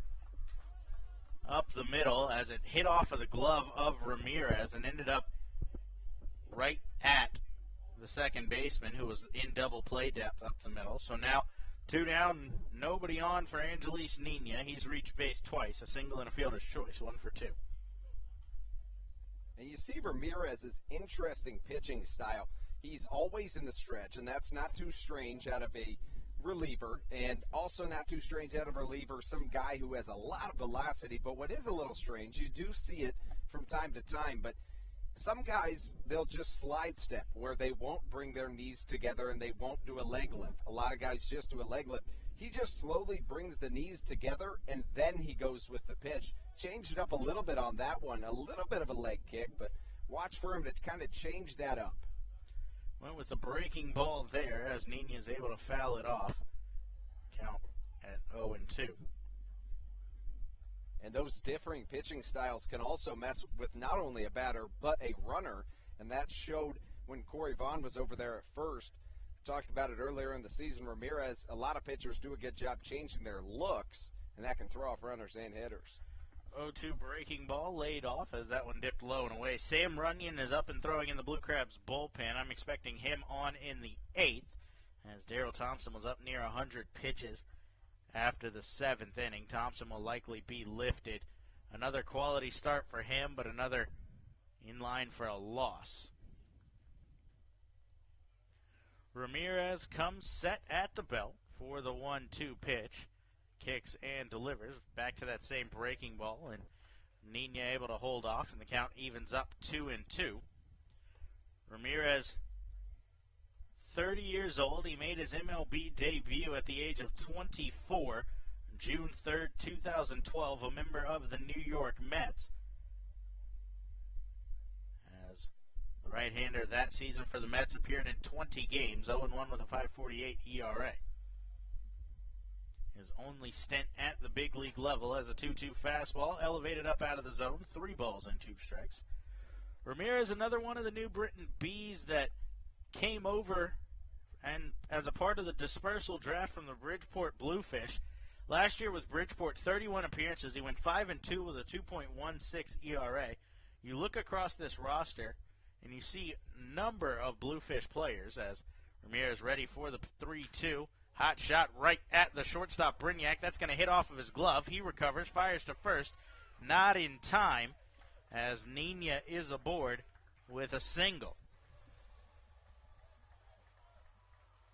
A: up the middle as it hit off of the glove of Ramirez and ended up right at the second baseman, who was in double play depth up the middle. So now 2 down, nobody on for Angelise Nina. He's reached base twice, a single and a fielder's choice, 1 for 2.
B: And you see Ramirez's interesting pitching style. He's always in the stretch, and that's not too strange out of a reliever, and also not too strange out of a reliever, some guy who has a lot of velocity. But what is a little strange, you do see it from time to time, but some guys, they'll just slide step where they won't bring their knees together and they won't do a leg lift. A lot of guys just do a leg lift. He just slowly brings the knees together and then he goes with the pitch. Changed it up a little bit on that one, a little bit of a leg kick, but watch for him to kind of change that up.
A: Went with the breaking ball there as Nina is able to foul it off. Count at 0-2.
B: And those differing pitching styles can also mess with not only a batter, but a runner. And that showed when Corey Vaughn was over there at first. We talked about it earlier in the season. Ramirez, a lot of pitchers do a good job changing their looks, and that can throw off runners and hitters.
A: 0-2 breaking ball laid off as that one dipped low and away. Sam Runyon is up and throwing in the Blue Crabs bullpen. I'm expecting him on in the 8th as Daryl Thompson was up near 100 pitches. After the 7th inning, Thompson will likely be lifted. Another quality start for him, but another in line for a loss. Ramirez comes set at the belt for the 1-2 pitch. Kicks and delivers. Back to that same breaking ball, and Nina able to hold off, and the count evens up 2-2. Ramirez, 30 years old. He made his MLB debut at the age of 24, June 3rd, 2012, a member of the New York Mets. As the right-hander that season for the Mets appeared in 20 games, 0-1 with a 5.48 ERA. His only stint at the big league level as a 2-2 fastball, elevated up out of the zone, 3 balls and 2 strikes. Ramirez, another one of the New Britain Bees that came over and as a part of the dispersal draft from the Bridgeport Bluefish. Last year with Bridgeport, 31 appearances. He went 5-2 with a 2.16 ERA. You look across this roster, and you see a number of Bluefish players as Ramirez ready for the 3-2. Hot shot right at the shortstop, Brignac. That's going to hit off of his glove. He recovers, fires to first. Not in time as Nina is aboard with a single.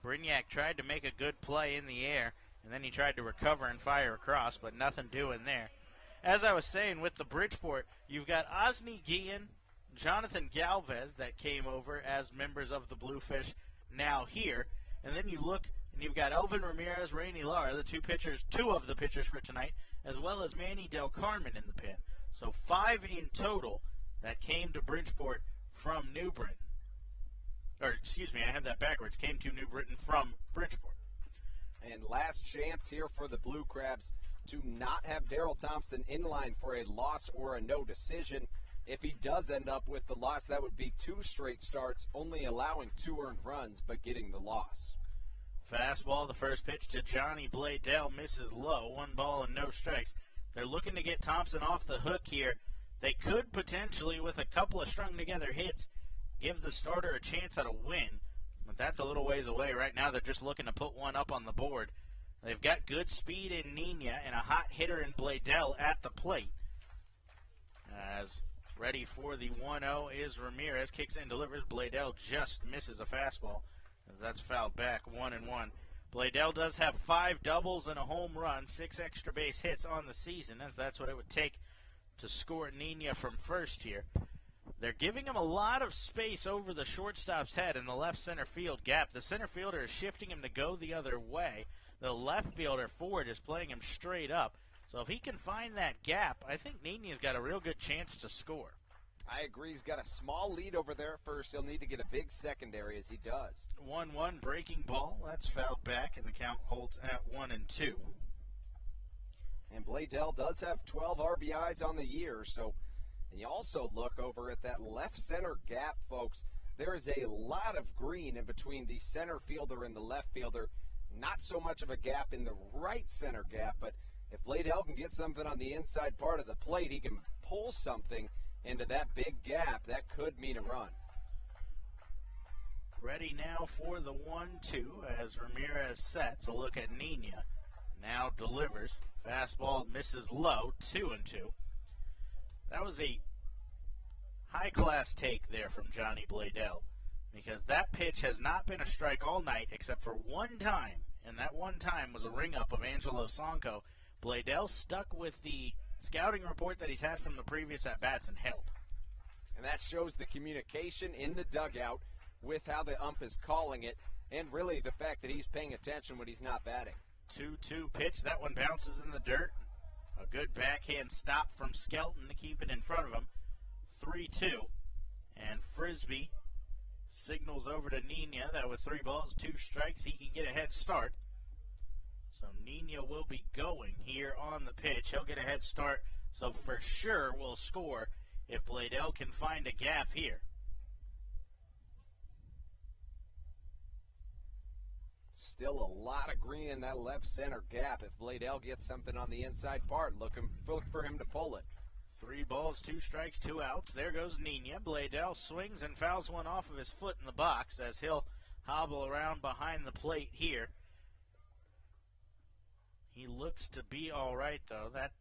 A: Brignac tried to make a good play in the air, and then he tried to recover and fire across, but nothing doing there. As I was saying, with the Bridgeport, you've got Osni Guillen, Jonathan Galvez that came over as members of the Bluefish now here, and then you look and you've got Elvin Ramirez, Rainey Lara, the two of the pitchers for tonight, as well as Manny Del Carmen in the pen. So 5 in total that came to Bridgeport from New Britain. Or, excuse me, I had that backwards. Came to New Britain from Bridgeport.
B: And last chance here for the Blue Crabs to not have Daryl Thompson in line for a loss or a no decision. If he does end up with the loss, that would be 2 straight starts, only allowing 2 earned runs, but getting the loss.
A: Fastball, the first pitch to Johnny Bladell, misses low. 1 ball and no strikes. They're looking to get Thompson off the hook here. They could potentially, with a couple of strung together hits, give the starter a chance at a win. But that's a little ways away. Right now they're just looking to put one up on the board. They've got good speed in Nina and a hot hitter in Bladell at the plate. As ready for the 1-0 is Ramirez. Kicks and delivers. Bladell just misses a fastball as that's fouled back, 1-1. Bladell does have 5 doubles and a home run, 6 extra base hits on the season, as that's what it would take to score Nina from first here. They're giving him a lot of space over the shortstop's head in the left center field gap. The center fielder is shifting him to go the other way. The left fielder, Ford, is playing him straight up. So if he can find that gap, I think Nina's got a real good chance to score.
B: I agree. He's got a small lead over there at first. He'll need to get a big secondary as he does.
A: 1-1 breaking ball. That's fouled back, and the count holds at 1-2.
B: And Bladell does have 12 RBIs on the year. So, and you also look over at that left center gap, folks. There is a lot of green in between the center fielder and the left fielder. Not so much of a gap in the right center gap, but if Bladell can get something on the inside part of the plate, he can pull something into that big gap. That could mean a run.
A: Ready now for the 1-2 as Ramirez sets. A look at Nina. Now delivers. Fastball misses low. 2-2. That was a high-class take there from Johnny Bladell, because that pitch has not been a strike all night except for one time, and that one time was a ring-up of Angelo Sonko. Bladell stuck with the scouting report that he's had from the previous at-bats and held.
B: And that shows the communication in the dugout with how the ump is calling it, and really the fact that he's paying attention when he's not batting.
A: 2-2 pitch. That one bounces in the dirt. A good backhand stop from Skelton to keep it in front of him. 3-2. And Frisbee signals over to Nina that with 3 balls, 2 strikes, he can get a head start. So Nina will be going here on the pitch. He'll get a head start, so for sure will score if Bladell can find a gap here.
B: Still a lot of green in that left center gap. If Bladell gets something on the inside part, look for him to pull it.
A: 3 balls, 2 strikes, 2 outs. There goes Nina. Bladell swings and fouls one off of his foot in the box as he'll hobble around behind the plate here. He looks to be all right, though. That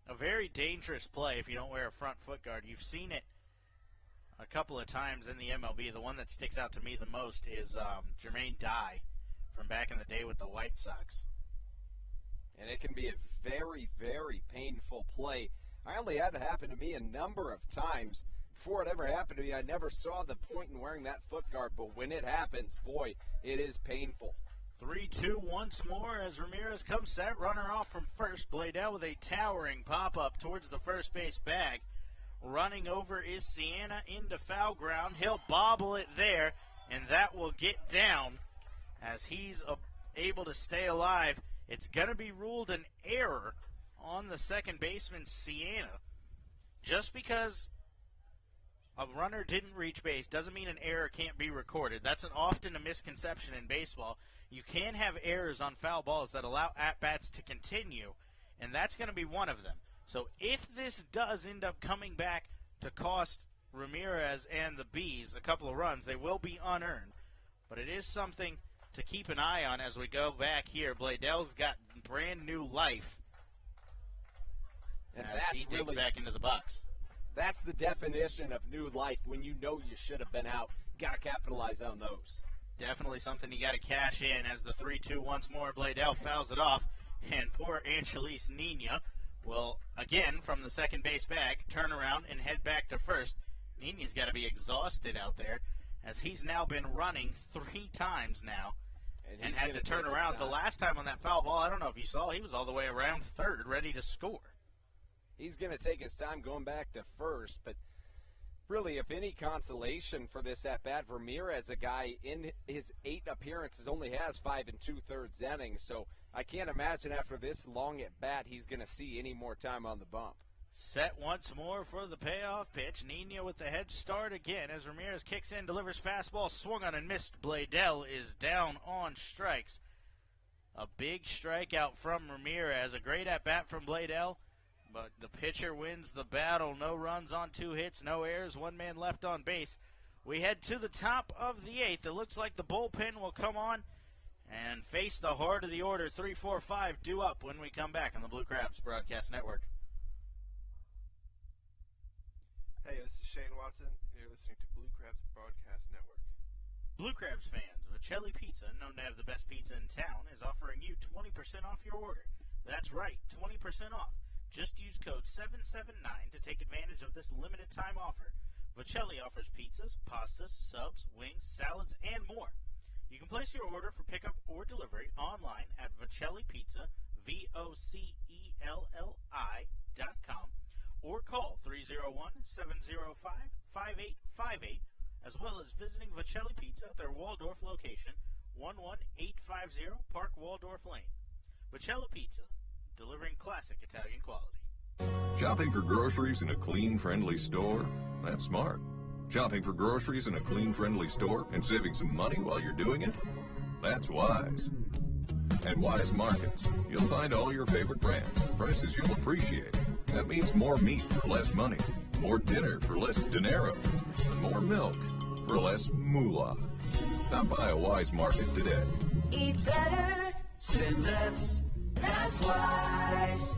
A: a very dangerous play if you don't wear a front foot guard. You've seen it a couple of times in the MLB. The one that sticks out to me the most is Jermaine Dye from back in the day with the White Sox.
B: And it can be a very, very painful play. I only had it happen to me a number of times. Before it ever happened to me, I never saw the point in wearing that foot guard, but when it happens, boy, it is painful.
A: 3-2 once more as Ramirez comes set. Runner off from first. Bladell with a towering pop-up towards the first base bag. Running over is Sienna into foul ground. He'll bobble it there, and that will get down as he's able to stay alive. It's going to be ruled an error on the second baseman, Sienna. Just because a runner didn't reach base doesn't mean an error can't be recorded. That's often a misconception in baseball. You can have errors on foul balls that allow at-bats to continue, and that's going to be one of them. So if this does end up coming back to cost Ramirez and the Bees a couple of runs, they will be unearned. But it is something to keep an eye on as we go back here. Bladell's got brand new life
B: and
A: as he digs back into the box.
B: That's the definition of new life. When you know you should have been out, got to capitalize on those.
A: Definitely something you got to cash in as the 3-2 once more. Bladell fouls it off, and poor Angelis Nina will, again, from the second base bag, turn around and head back to first. Nina's got to be exhausted out there as he's now been running 3 times now and had to turn around. The last time on that foul ball, I don't know if you saw, he was all the way around third, ready to score.
B: He's going to take his time going back to first, but really, if any consolation for this at-bat, Ramirez, a guy in his 8 appearances, only has 5 2/3 innings, so I can't imagine after this long at-bat he's going to see any more time on the bump.
A: Set once more for the payoff pitch. Nina with the head start again as Ramirez kicks in, delivers fastball, swung on and missed. Bladell is down on strikes. A big strikeout from Ramirez, a great at-bat from Bladell. But the pitcher wins the battle. No runs on 2 hits, no errors, 1 man left on base. We head to the top of the 8th. It looks like the bullpen will come on and face the heart of the order. 3-4-5 due up when we come back on the Blue Crabs Broadcast Network.
T: Hey, this is Shane Watson, and you're listening to Blue Crabs Broadcast Network.
A: Blue Crabs fans, Vicelli Pizza, known to have the best pizza in town, is offering you 20% off your order. That's right, 20% off. Just use code 779 to take advantage of this limited time offer. Vicelli offers pizzas, pastas, subs, wings, salads, and more. You can place your order for pickup or delivery online at VicelliPizza, VOCELLI.com, or call 301-705-5858, as well as visiting Vicelli Pizza at their Waldorf location, 11850 Park Waldorf Lane. Vicelli Pizza, delivering classic Italian quality.
I: Shopping for groceries in a clean, friendly store? That's smart. Shopping for groceries in a clean, friendly store and saving some money while you're doing it? That's wise. At Wise Markets, you'll find all your favorite brands, prices you'll appreciate. That means more meat for less money, more dinner for less dinero, and more milk for less moolah. Stop by a Wise Market today.
R: Eat better, spend less, that's wise.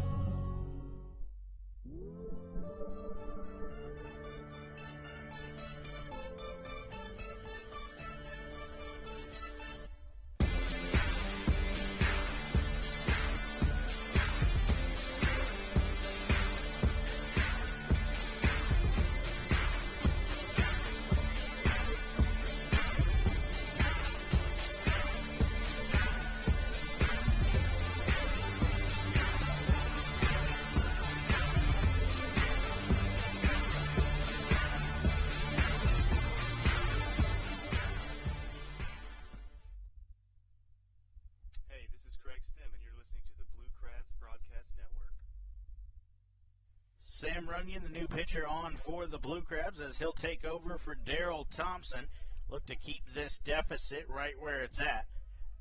A: Sam Runyon, the new pitcher, on for the Blue Crabs as he'll take over for Daryl Thompson. Look to keep this deficit right where it's at.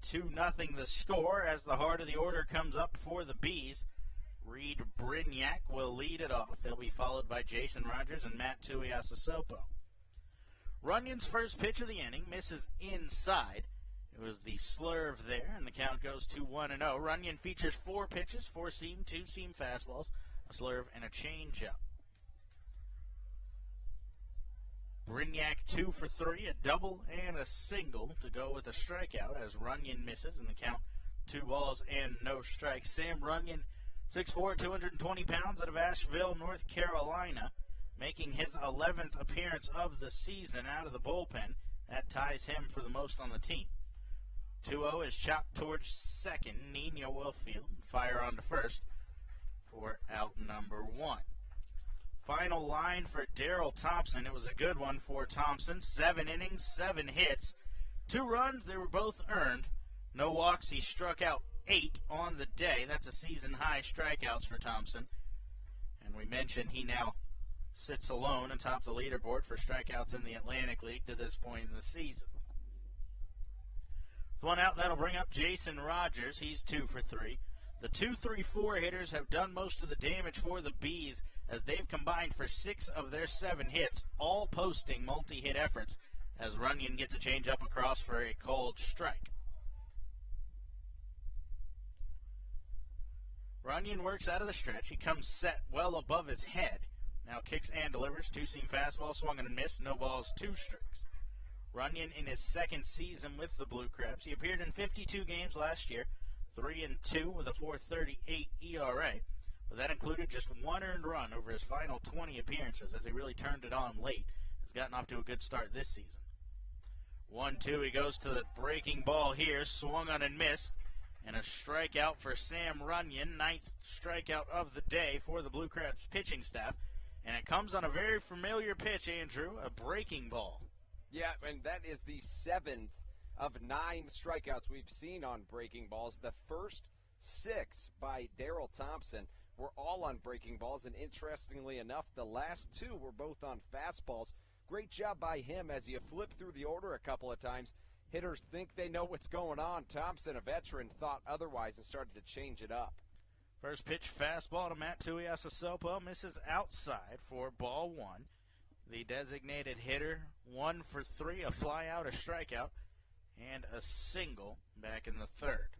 A: 2-0 the score as the heart of the order comes up for the Bees. Reed Brignac will lead it off. He'll be followed by Jason Rogers and Matt Tuiasosopo. Runyon's first pitch of the inning misses inside. It was the slurve there, and the count goes to 1-0. Runyon features 4 pitches, 4-seam, 2-seam fastballs, a slurve, and a changeup. Brignac 2 for 3, a double and a single to go with a strikeout as Runyon misses, and the count 2 balls and no strikes. Sam Runyon, 6'4", 220 pounds, out of Asheville, North Carolina, making his 11th appearance of the season out of the bullpen. That ties him for the most on the team. 2-0 is chopped towards second. Nino will field and fire on to first for out number 1. Final line for Daryl Thompson. It was a good one for Thompson. 7 innings, 7 hits, 2 runs. They were both earned. No walks. He struck out 8 on the day. That's a season-high strikeouts for Thompson. And we mentioned he now sits alone atop the leaderboard for strikeouts in the Atlantic League to this point in the season. With 1 out, that'll bring up Jason Rogers. He's 2 for 3. The 2-3-4 hitters have done most of the damage for the Bees as they've combined for 6 of their 7 hits, all posting multi-hit efforts as Runyon gets a changeup across for a called strike. Runyon works out of the stretch. He comes set well above his head. Now kicks and delivers. 2-seam fastball, swung and missed. No balls, 2 strikes. Runyon in his second season with the Blue Crabs. He appeared in 52 games last year, 3-2 with a 4.38 ERA. But that included just 1 earned run over his final 20 appearances as he really turned it on late. Has gotten off to a good start this season. 1-2, he goes to the breaking ball here. Swung on and missed. And a strikeout for Sam Runyon, 9th strikeout of the day for the Blue Crabs pitching staff. And it comes on a very familiar pitch, Andrew, a breaking ball.
B: Yeah, and that is the 7th of 9 strikeouts we've seen on breaking balls. The first 6 by Daryl Thompson were all on breaking balls, and interestingly enough, the last 2 were both on fastballs. Great job by him as you flip through the order a couple of times. Hitters think they know what's going on. Thompson, a veteran, thought otherwise and started to change it up.
A: First pitch fastball to Matt Tuiasosopo, misses outside for ball 1. The designated hitter, 1 for 3, a fly out, a strikeout, and a single back in the 3rd.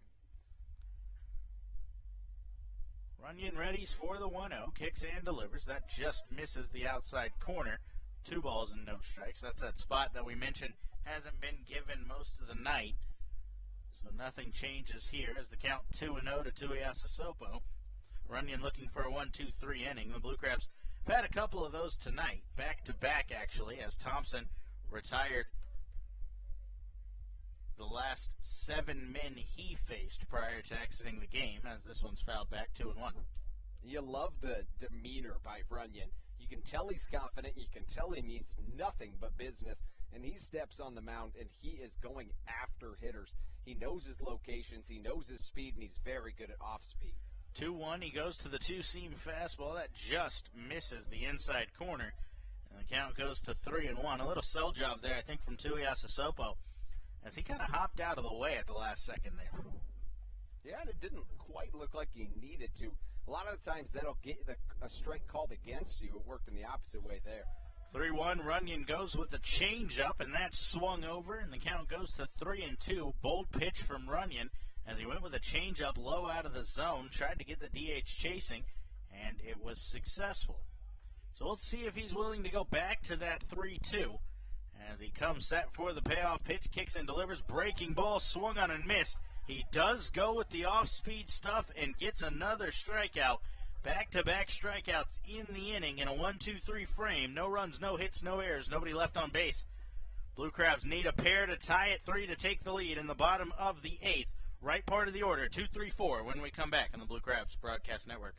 A: Runyon readies for the 1-0, kicks and delivers. That just misses the outside corner. 2 balls and no strikes. That's that spot that we mentioned hasn't been given most of the night. So nothing changes here as the count 2-0 to Tuiasosopo. Runyon looking for a 1-2-3 inning. The Blue Crabs have had a couple of those tonight, back-to-back actually, as Thompson retired the last 7 men he faced prior to exiting the game, as this one's fouled back 2-1.
B: You love the demeanor by Runyon. You can tell he's confident. You can tell he means nothing but business. And he steps on the mound, and he is going after hitters. He knows his locations. He knows his speed, and he's very good at off-speed.
A: 2-1, he goes to the two-seam fastball. That just misses the inside corner. And the count goes to 3-1. A little sell job there, I think, from Tui Asasopo, as he kind of hopped out of the way at the last second there.
B: Yeah, and it didn't quite look like he needed to. A lot of the times that'll get a strike called against you. It worked in the opposite way there.
A: 3-1, Runyon goes with the changeup, and that's swung over, and the count goes to 3-2. Bold pitch from Runyon as he went with a changeup low out of the zone, tried to get the DH chasing, and it was successful. So we'll see if he's willing to go back to that 3-2 as he comes set for the payoff pitch, kicks and delivers, breaking ball, swung on and missed. He does go with the off-speed stuff and gets another strikeout. Back-to-back strikeouts in the inning in a 1-2-3 frame. No runs, no hits, no errors, nobody left on base. Blue Crabs need a pair to tie at 3 to take the lead in the bottom of the 8th. Right part of the order, 2-3-4, when we come back on the Blue Crabs Broadcast Network.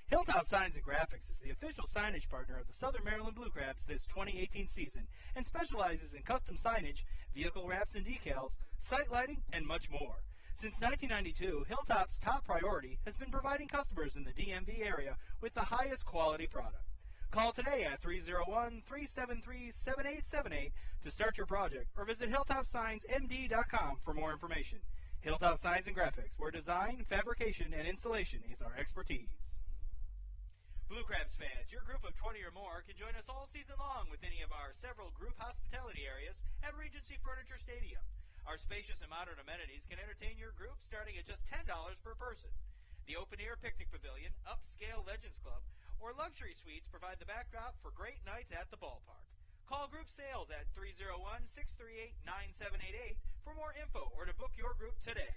O: Hilltop Signs and Graphics is the official signage partner of the Southern Maryland Blue Crabs this 2018 season and specializes in custom signage, vehicle wraps and decals, site lighting, and much more. Since 1992, Hilltop's top priority has been providing customers in the DMV area with the highest quality product. Call today at 301-373-7878 to start your project or visit hilltopsignsmd.com for more information. Hilltop Signs and Graphics, where design, fabrication, and installation is our expertise.
K: Blue Crabs fans, your group of 20 or more can join us all season long with any of our several group hospitality areas at Regency Furniture Stadium. Our spacious and modern amenities can entertain your group starting at just $10 per person. The open-air picnic pavilion, upscale Legends Club, or luxury suites provide the backdrop for great nights at the ballpark. Call group sales at 301-638-9788 for more info or to book your group today.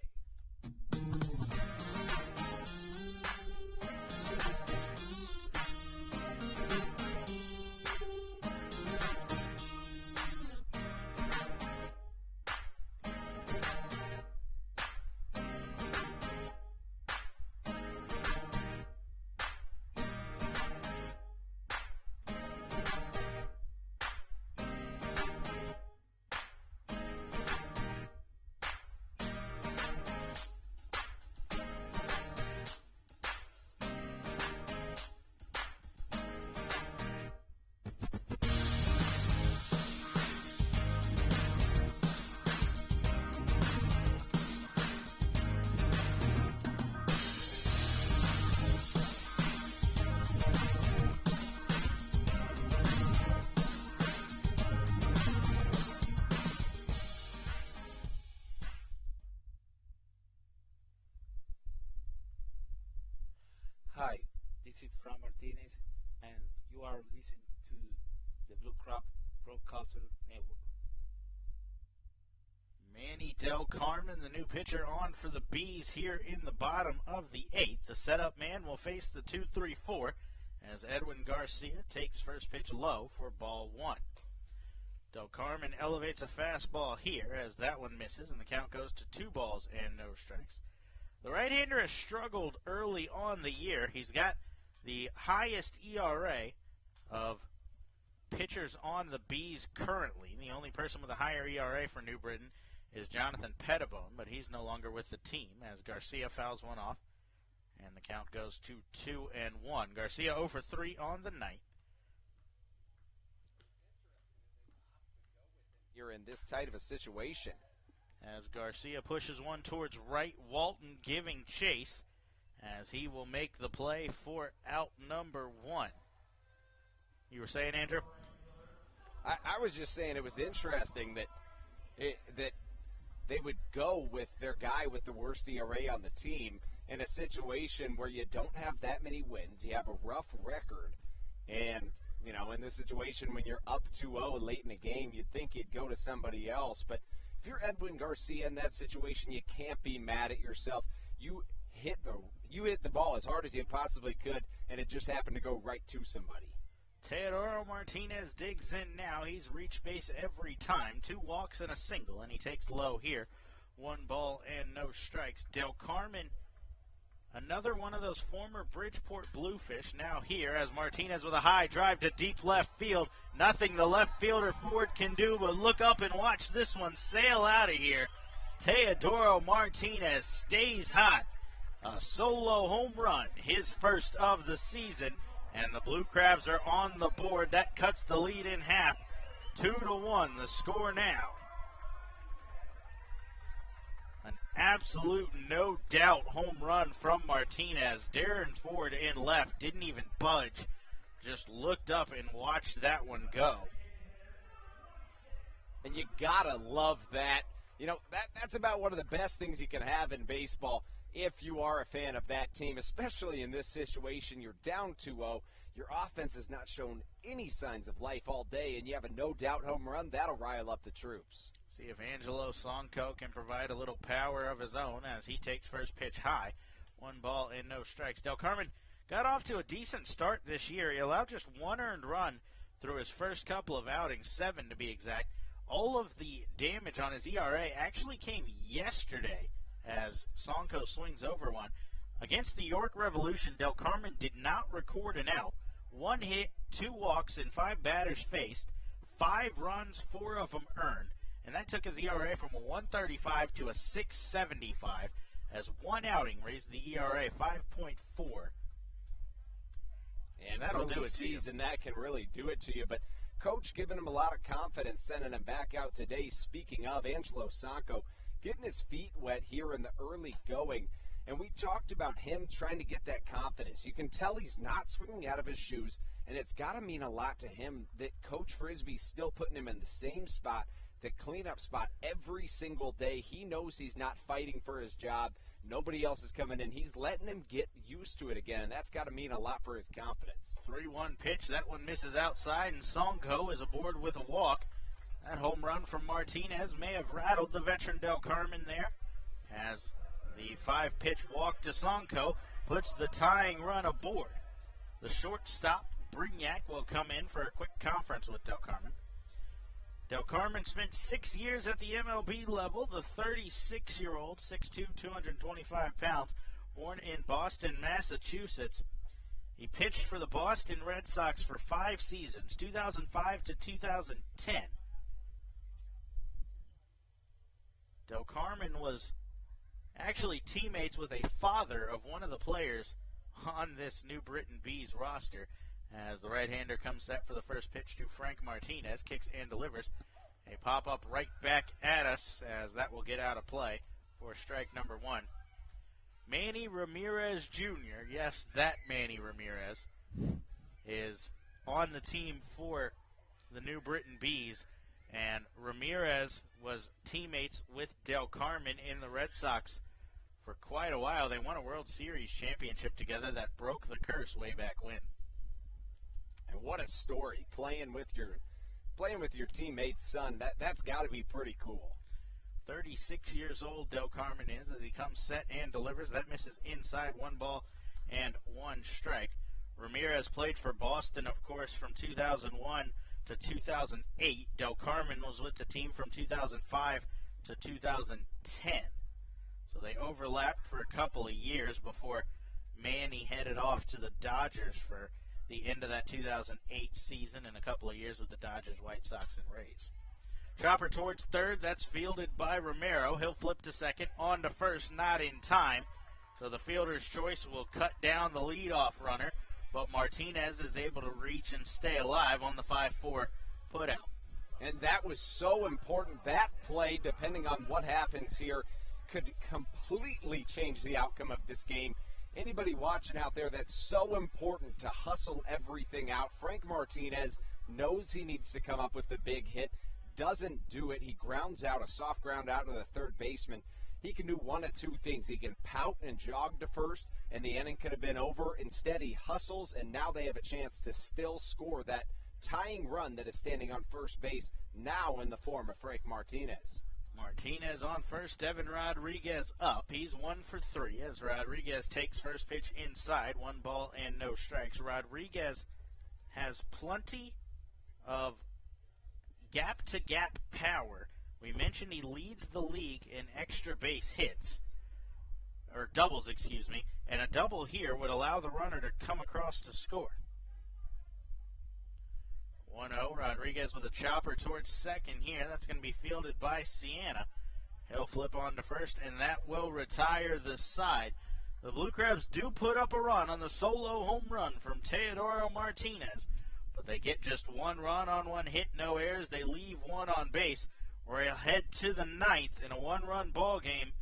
P: Hi, this is Fran Martinez, and you are listening to the Blue Crab Broadcaster Network.
A: Manny Del Carmen, the new pitcher, on for the Bees here in the bottom of the 8th. The setup man will face the 2-3-4 as Edwin Garcia takes first pitch low for ball 1. Del Carmen elevates a fastball here as that one misses, and the count goes to 2 balls and no strikes. The right-hander has struggled early on the year. He's got the highest ERA of pitchers on the Bees currently. The only person with a higher ERA for New Britain is Jonathan Pettibone, but he's no longer with the team as Garcia fouls one off, and the count goes to 2-1. Garcia 0 for 3 on the night.
B: You're in this tight of a situation.
A: As Garcia pushes one towards right, Walton giving chase as he will make the play for out number 1. You were saying, Andrew?
B: I was just saying it was interesting that that they would go with their guy with the worst ERA on the team in a situation where you don't have that many wins. You have a rough record. And, you know, in this situation when you're up 2-0 late in the game, you'd think you'd go to somebody else. But if you're Edwin Garcia in that situation, you can't be mad at yourself. You hit the ball as hard as you possibly could, and it just happened to go right to somebody.
A: Teodoro Martinez digs in now. He's reached base every time. 2 walks and a single, and he takes low here. 1 ball and no strikes. Del Carmen Another one of those former Bridgeport Bluefish now here as Martinez with a high drive to deep left field. Nothing the left fielder Ford can do but look up and watch this one sail out of here. Teodoro Martinez stays hot. A solo home run, his first of the season, and the Blue Crabs are on the board. That cuts the lead in half. 2-1 the score now. An absolute no-doubt home run from Martinez. Darren Ford in left, didn't even budge. Just looked up and watched that one go.
B: And you gotta love that. You know, that's about one of the best things you can have in baseball if you are a fan of that team, especially in this situation. You're down 2-0. Your offense has not shown any signs of life all day, and you have a no-doubt home run. That'll rile up the troops.
A: See if Angelo Sonko can provide a little power of his own as he takes first pitch high. 1 ball and no strikes. Del Carmen got off to a decent start this year. He allowed just 1 earned run through his first couple of outings, 7 to be exact. All of the damage on his ERA actually came yesterday as Sonko swings over one. Against the York Revolution, Del Carmen did not record an out. 1 hit, 2 walks, and 5 batters faced. 5 runs, 4 of them earned. And that took his ERA from a 1.35 to a 6.75 as 1 outing raised the ERA 5.4.
B: And
A: that'll do it
B: season, that can really do it to you. But Coach giving him a lot of confidence, sending him back out today. Speaking of, Angelo Sonko getting his feet wet here in the early going. And we talked about him trying to get that confidence. You can tell he's not swinging out of his shoes, and it's got to mean a lot to him that Coach Frisbee's still putting him in the same spot, the cleanup spot, every single day. He knows he's not fighting for his job. Nobody else is coming in. He's letting him get used to it again, and that's got to mean a lot for his confidence.
A: 3-1 pitch. That one misses outside, and Sonko is aboard with a walk. That home run from Martinez may have rattled the veteran Del Carmen there, as the 5-pitch walk to Sonko puts the tying run aboard. The shortstop, Brignac, will come in for a quick conference with Del Carmen. Del Carmen spent 6 years at the MLB level. The 36-year-old, 6'2", 225 pounds, born in Boston, Massachusetts. He pitched for the Boston Red Sox for 5 seasons, 2005 to 2010. Del Carmen was actually teammates with a father of one of the players on this New Britain Bees roster, as the right-hander comes set for the first pitch to Frank Martinez, kicks and delivers. A pop-up right back at us, as that will get out of play for strike number 1. Manny Ramirez Jr., yes, that Manny Ramirez, is on the team for the New Britain Bees, and Ramirez was teammates with Del Carmen in the Red Sox for quite a while. They won a World Series championship together that broke the curse way back when.
B: And what a story, playing with your teammate's son. That's got to be pretty cool.
A: 36 years old Del Carmen is as he comes set and delivers. That misses inside, 1 ball and 1 strike. Ramirez played for Boston, of course, from 2001 to 2008. Del Carmen was with the team from 2005 to 2010. So they overlapped for a couple of years before Manny headed off to the Dodgers for the end of that 2008 season and a couple of years with the Dodgers, White Sox, and Rays. Chopper towards third. That's fielded by Romero. He'll flip to second. On to first, not in time. So the fielder's choice will cut down the leadoff runner, but Martinez is able to reach and stay alive on the 5-4 putout.
B: And that was so important. That play, depending on what happens here, could completely change the outcome of this game. Anybody watching out there, that's so important to hustle everything out. Frank Martinez knows he needs to come up with the big hit, doesn't do it. He grounds out a soft ground out to the third baseman. He can do one of 2 things. He can pout and jog to first, and the inning could have been over. Instead, he hustles, and now they have a chance to still score that tying run that is standing on first base, now in the form of Frank Martinez.
A: Martinez on first, Devin Rodriguez up. He's 1 for 3 as Rodriguez takes first pitch inside, 1 ball and no strikes. Rodriguez has plenty of gap-to-gap power. We mentioned he leads the league in extra base hits. or doubles, excuse me, and a double here would allow the runner to come across to score. 1-0, Rodriguez with a chopper towards second here. That's going to be fielded by Sienna. He'll flip on to first, and that will retire the side. The Blue Crabs do put up a run on the solo home run from Teodoro Martinez, but they get just one run on one hit, no errors. They leave one on base. We'll head to the ninth in a one-run ball game.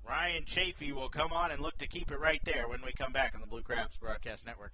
A: Ryan Chafee will come on and look to keep it right there when we come back on the Blue Crabs Broadcast Network.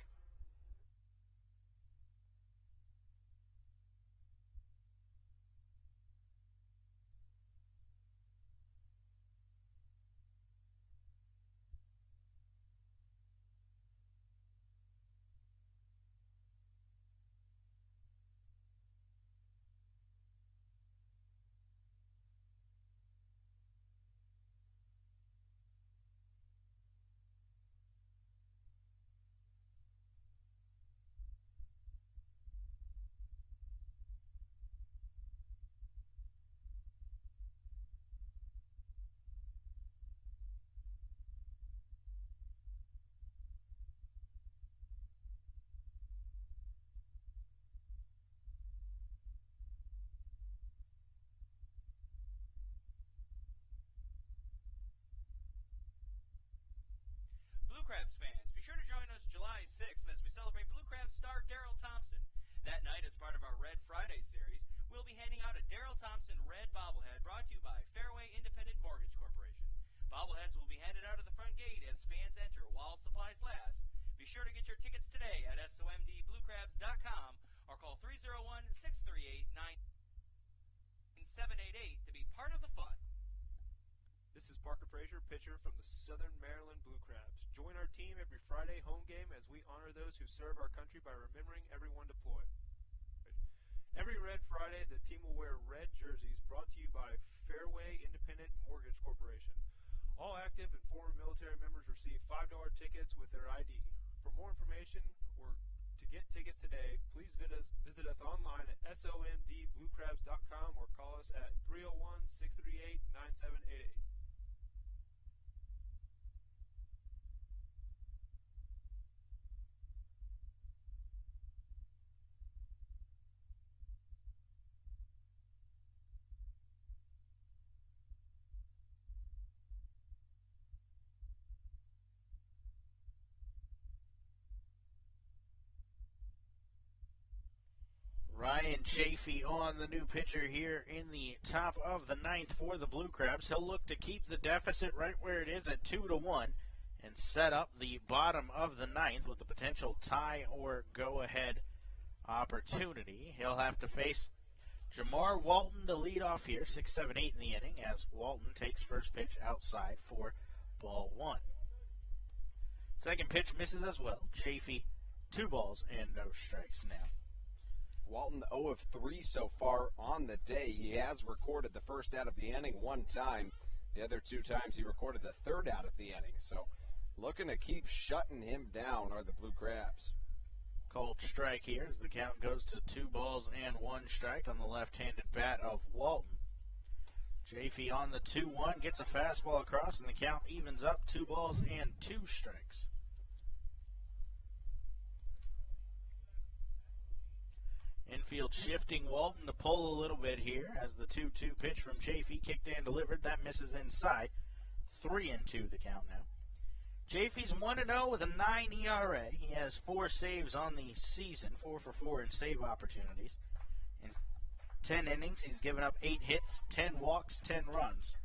K: Blue Crabs fans, be sure to join us July 6th as we celebrate Blue Crabs star Daryl Thompson. That night, as part of our Red Friday series, we'll be handing out a Daryl Thompson red bobblehead brought to you by Fairway Independent Mortgage Corporation. Bobbleheads will be handed out at the front gate as fans enter while supplies last. Be sure to get your tickets today at somdbluecrabs.com or call 301-638-9788 to be part of the fun.
J: This is Parker Frazier, pitcher from the Southern Maryland Blue Crabs. Join our team every Friday home game as we honor those who serve our country by remembering everyone deployed. Every Red Friday, the team will wear red jerseys brought to you by Fairway Independent Mortgage Corporation. All active and former military members receive $5 tickets with their ID. For more information or to get tickets today, please visit us online at somdbluecrabs.com or call us at 301-638-9788.
A: Ryan Chafee on the new pitcher here in the top of the ninth for the Blue Crabs. He'll look to keep the deficit right where it is at 2-1 and set up the bottom of the ninth with a potential tie or go-ahead opportunity. He'll have to face Jamar Walton to lead off here, 6-7-8 in the inning, as Walton takes first pitch outside for ball one. Second pitch misses as well. Chafee, 2 balls and no strikes now.
B: Walton 0 of 3 so far on the day. He has recorded the first out of the inning one time. The other 2 times he recorded the third out of the inning. So looking to keep shutting him down are the Blue Crabs.
A: Cold strike here as the count goes to 2 balls and 1 strike on the left-handed bat of Walton. Chafee on the 2-1 gets a fastball across and the count evens up, 2 balls and 2 strikes. Infield shifting Walton to pull a little bit here as the 2-2 pitch from Chafee kicked and delivered. That misses inside. 3-2 the count now. Chafee's 1-0 with a 9 ERA. He has 4 saves on the season, 4 for 4 in save opportunities. In 10 innings, he's given up 8 hits, 10 walks, 10 runs.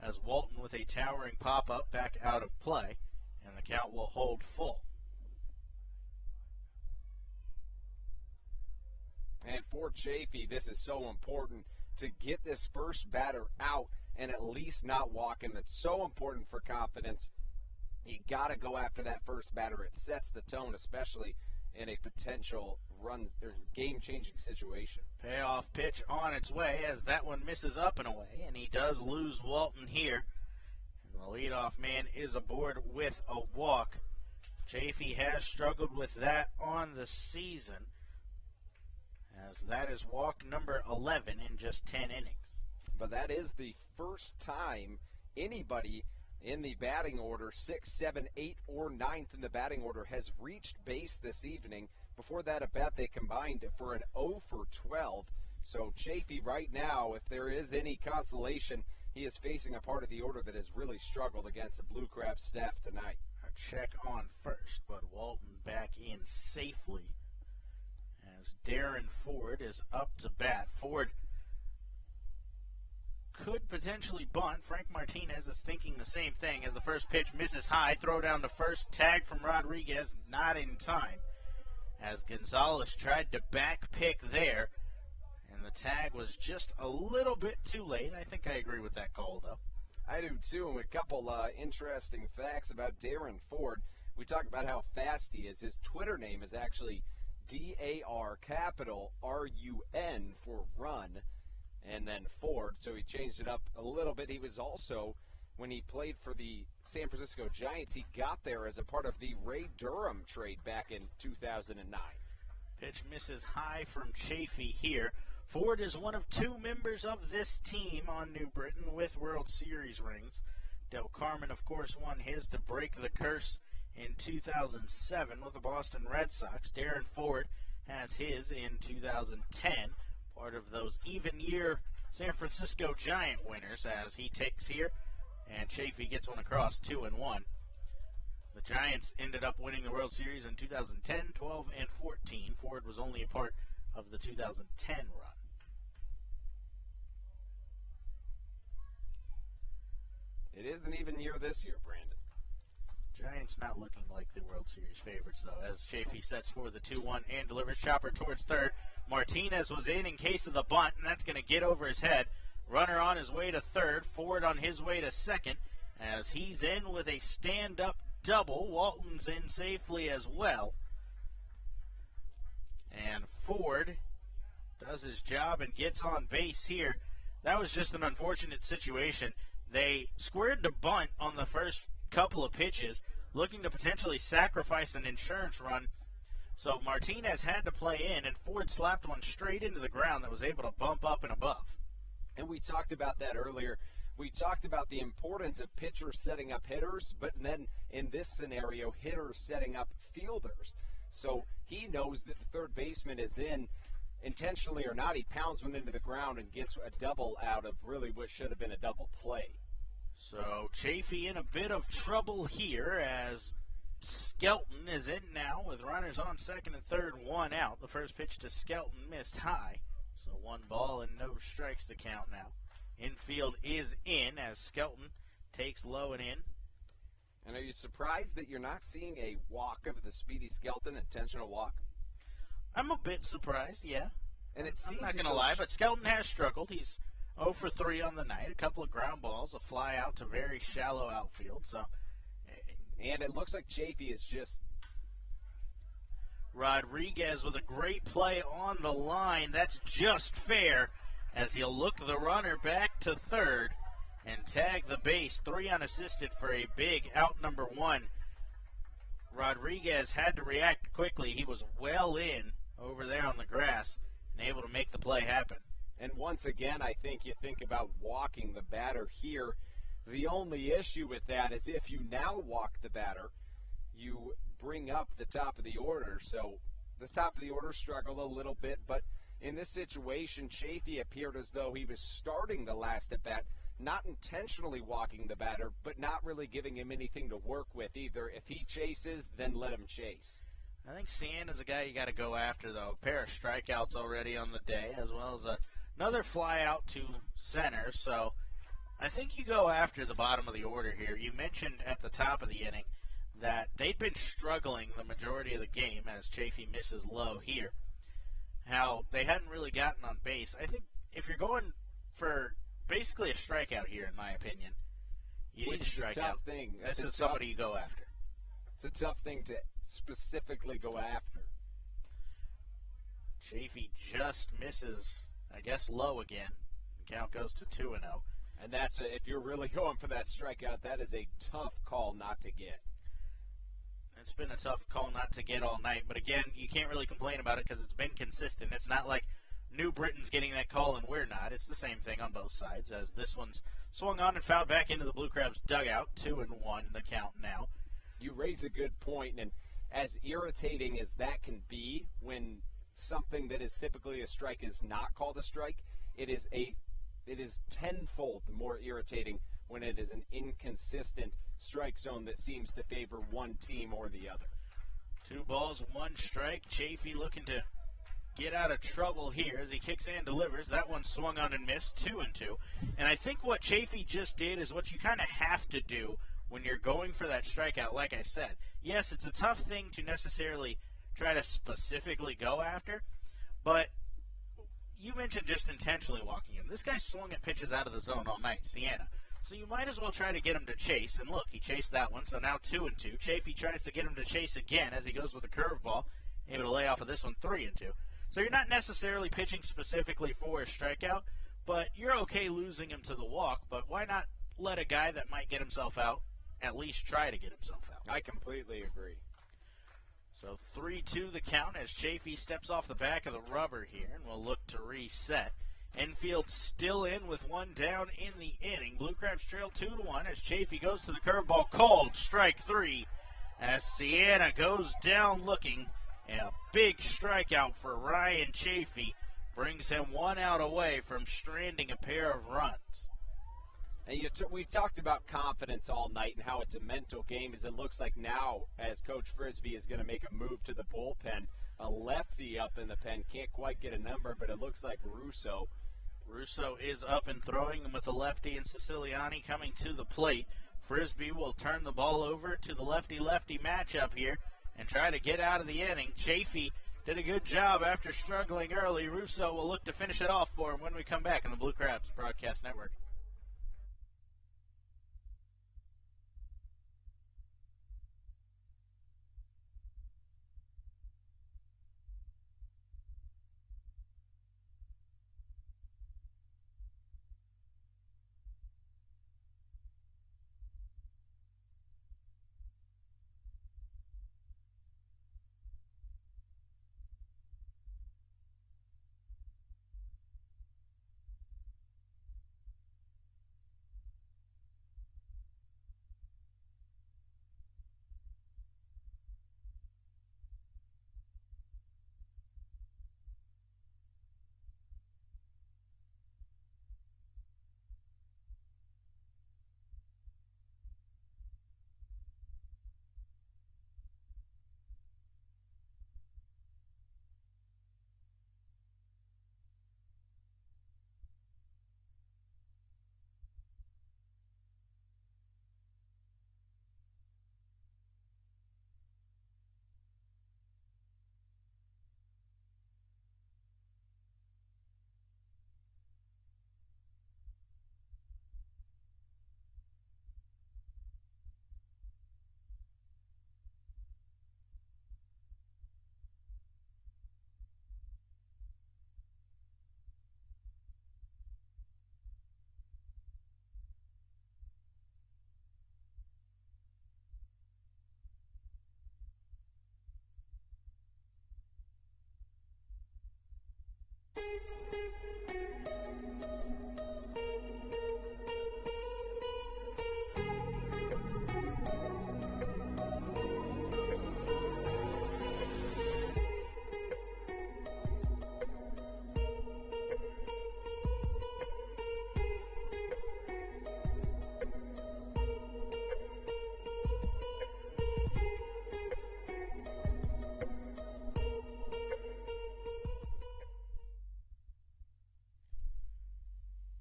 A: As Walton with a towering pop-up back out of play, and the count will hold full.
B: And for Chafee, this is so important to get this first batter out and at least not walk him. It's so important for confidence. You got to go after that first batter. It sets the tone, especially in a potential run or game-changing situation.
A: Payoff pitch on its way as that one misses up and away, and he does lose Walton here. And the leadoff man is aboard with a walk. Chafee has struggled with that on the season, as that is walk number 11 in just 10 innings.
B: But that is the first time anybody in the batting order, 6, 7, 8, or 9th in the batting order, has reached base this evening. Before that at bat, they combined for an 0 for 12. So Chafee right now, if there is any consolation, he is facing a part of the order that has really struggled against the Blue Crab staff tonight.
A: A check on first, but Walton back in safely as Darren Ford is up to bat. Ford could potentially bunt. Frank Martinez is thinking the same thing as the first pitch misses high. Throw down to first, tag from Rodriguez, not in time. As Gonzalez tried to back pick there, and the tag was just a little bit too late. I think I agree with that call, though.
B: I do, too. And a couple interesting facts about Darren Ford. We talk about how fast he is. His Twitter name is actually DAR capital RUN for run, and then Ford. So he changed it up a little bit. He was also, when he played for the San Francisco Giants, he got there as a part of the Ray Durham trade back in 2009.
A: Pitch misses high from Chafee here. Ford is one of two members of this team on New Britain with World Series rings. Del Carmen, of course, won his to break the curse in 2007 with the Boston Red Sox. Darren Ford has his in 2010, part of those even-year San Francisco Giant winners as he takes here, and Chafee gets one across, 2-1. The Giants ended up winning the World Series in 2010, 12, and 14. Ford was only a part of the 2010 run.
B: It is an even year this year, Brandon.
A: Giants not looking like the World Series favorites, though, as Chafee sets for the 2-1 and delivers chopper towards third. Martinez was in case of the bunt, and that's going to get over his head. Runner on his way to third, Ford on his way to second, as he's in with a stand-up double. Walton's in safely as well. And Ford does his job and gets on base here. That was just an unfortunate situation. They squared the bunt on the first couple of pitches, looking to potentially sacrifice an insurance run. So Martinez had to play in, and Ford slapped one straight into the ground that was able to bump up and above.
B: And we talked about that earlier. We talked about the importance of pitchers setting up hitters, but then in this scenario, hitters setting up fielders. So he knows that the third baseman is in, intentionally or not. He pounds one into the ground and gets a double out of really what should have been a double play.
A: So Chafee in a bit of trouble here as Skelton is in now with runners on second and third, one out. The first pitch to Skelton missed high. So 1 ball and no strikes to count now. Infield is in as Skelton takes low and in.
B: And are you surprised that you're not seeing a walk of the Speedy Skelton, intentional walk?
A: I'm a bit surprised, yeah.
B: And it seems
A: I'm not going to lie, but Skelton has struggled. He's 0 for 3 on the night. A couple of ground balls, a fly out to very shallow outfield. So,
B: and it looks like Chafee is just...
A: Rodriguez with a great play on the line. That's just fair as he'll look the runner back to third and tag the base. 3 unassisted for a big out number 1. Rodriguez had to react quickly. He was well in over there on the grass and able to make the play happen.
B: And once again, I think you think about walking the batter here. The only issue with that is if you now walk the batter, you bring up the top of the order. So the top of the order struggled a little bit, but in this situation, Chafee appeared as though he was starting the last at bat, not intentionally walking the batter, but not really giving him anything to work with either. If he chases, then let him chase.
A: I think Sienna's a guy you got to go after, though. A pair of strikeouts already on the day, as well as another fly out to center. So I think you go after the bottom of the order here. You mentioned at the top of the inning that they'd been struggling the majority of the game as Chafee misses low here. How they hadn't really gotten on base. I think if you're going for basically a strikeout here, in my opinion, you need to strike out.
B: Thing.
A: This is somebody you go after.
B: It's a tough thing to specifically go after.
A: Chafee just misses, I guess, low again. Count goes to 2-0.
B: And that's if you're really going for that strikeout, that is a tough call not to get.
A: It's been a tough call not to get all night, but again, you can't really complain about it because it's been consistent. It's not like New Britain's getting that call and we're not. It's the same thing on both sides, as this one's swung on and fouled back into the Blue Crabs dugout. 2-1 the count now.
B: You raise a good point, and as irritating as that can be when something that is typically a strike is not called a strike, it is tenfold more irritating when it is an inconsistent strike zone that seems to favor one team or the other.
A: 2 balls, 1 strike. Chafee looking to get out of trouble here as he kicks and delivers. That one swung on and missed, 2-2. And I think what Chafee just did is what you kind of have to do when you're going for that strikeout. Like I said, yes, it's a tough thing to necessarily try to specifically go after, but you mentioned just intentionally walking him. This guy swung at pitches out of the zone all night, Sienna. So you might as well try to get him to chase. And look, he chased that one, so now 2-2. Chafee tries to get him to chase again as he goes with a curveball, able to lay off of this one, 3-2. So you're not necessarily pitching specifically for a strikeout, but you're okay losing him to the walk. But why not let a guy that might get himself out at least try to get himself out?
B: I completely agree.
A: So 3-2 the count as Chafee steps off the back of the rubber here, and we'll look to reset. Enfield still in with 1 down in the inning. Blue Crabs trail 2-1 as Chafee goes to the curveball. Called strike 3 as Sienna goes down looking. And a big strikeout for Ryan Chafee brings him 1 out away from stranding a pair of runs.
B: And we talked about confidence all night and how it's a mental game, as it looks like now, as Coach Frisbee is going to make a move to the bullpen. A lefty up in the pen, can't quite get a number, but it looks like Russo.
A: Russo is up and throwing with the lefty, and Siciliani coming to the plate. Frisbee will turn the ball over to the lefty-lefty matchup here and try to get out of the inning. Chafee did a good job after struggling early. Russo will look to finish it off for him when we come back on the Blue Crabs Broadcast Network.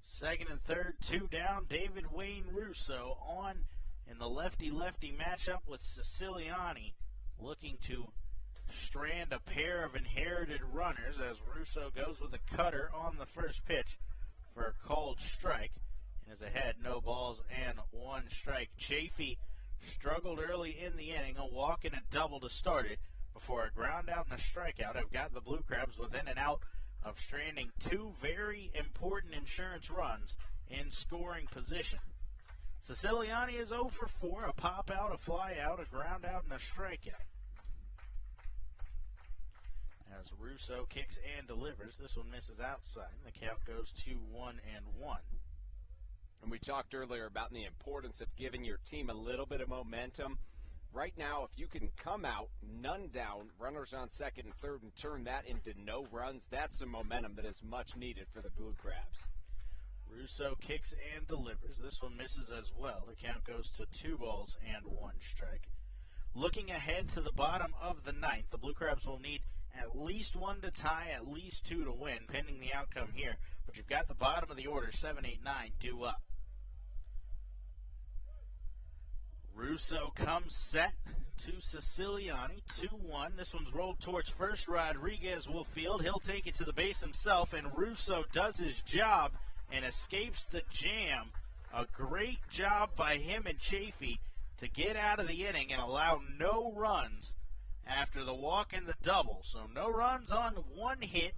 A: Second and third, 2 down. David Wayne Russo on in the lefty-lefty matchup with Siciliani, looking to strand a pair of inherited runners as Russo goes with a cutter on the first pitch for a called strike and is ahead, no balls and 1 strike. Chafee struggled early in the inning, a walk and a double to start it before a ground out and a strikeout have got the Blue Crabs within and out of stranding 2 very important insurance runs in scoring position. Siciliani is 0 for 4, a pop out, a fly out, a ground out, and a strikeout. As Russo kicks and delivers, this one misses outside. The count goes to 1-1.
B: And we talked earlier about the importance of giving your team a little bit of momentum. Right now, if you can come out, none down, runners on second and third, and turn that into no runs, that's some momentum that is much needed for the Blue Crabs.
A: Russo kicks and delivers. This one misses as well. The count goes to 2-1 strike. Looking ahead to the bottom of the ninth, the Blue Crabs will need at least 1 to tie, at least 2 to win, pending the outcome here. But you've got the bottom of the order, 7, 8, 9, due up. Russo comes set to Siciliani, 2-1. This one's rolled towards first. Rodriguez will field. He'll take it to the base himself, and Russo does his job and escapes the jam. A great job by him and Chafee to get out of the inning and allow no runs after the walk and the double. So no runs on 1 hit,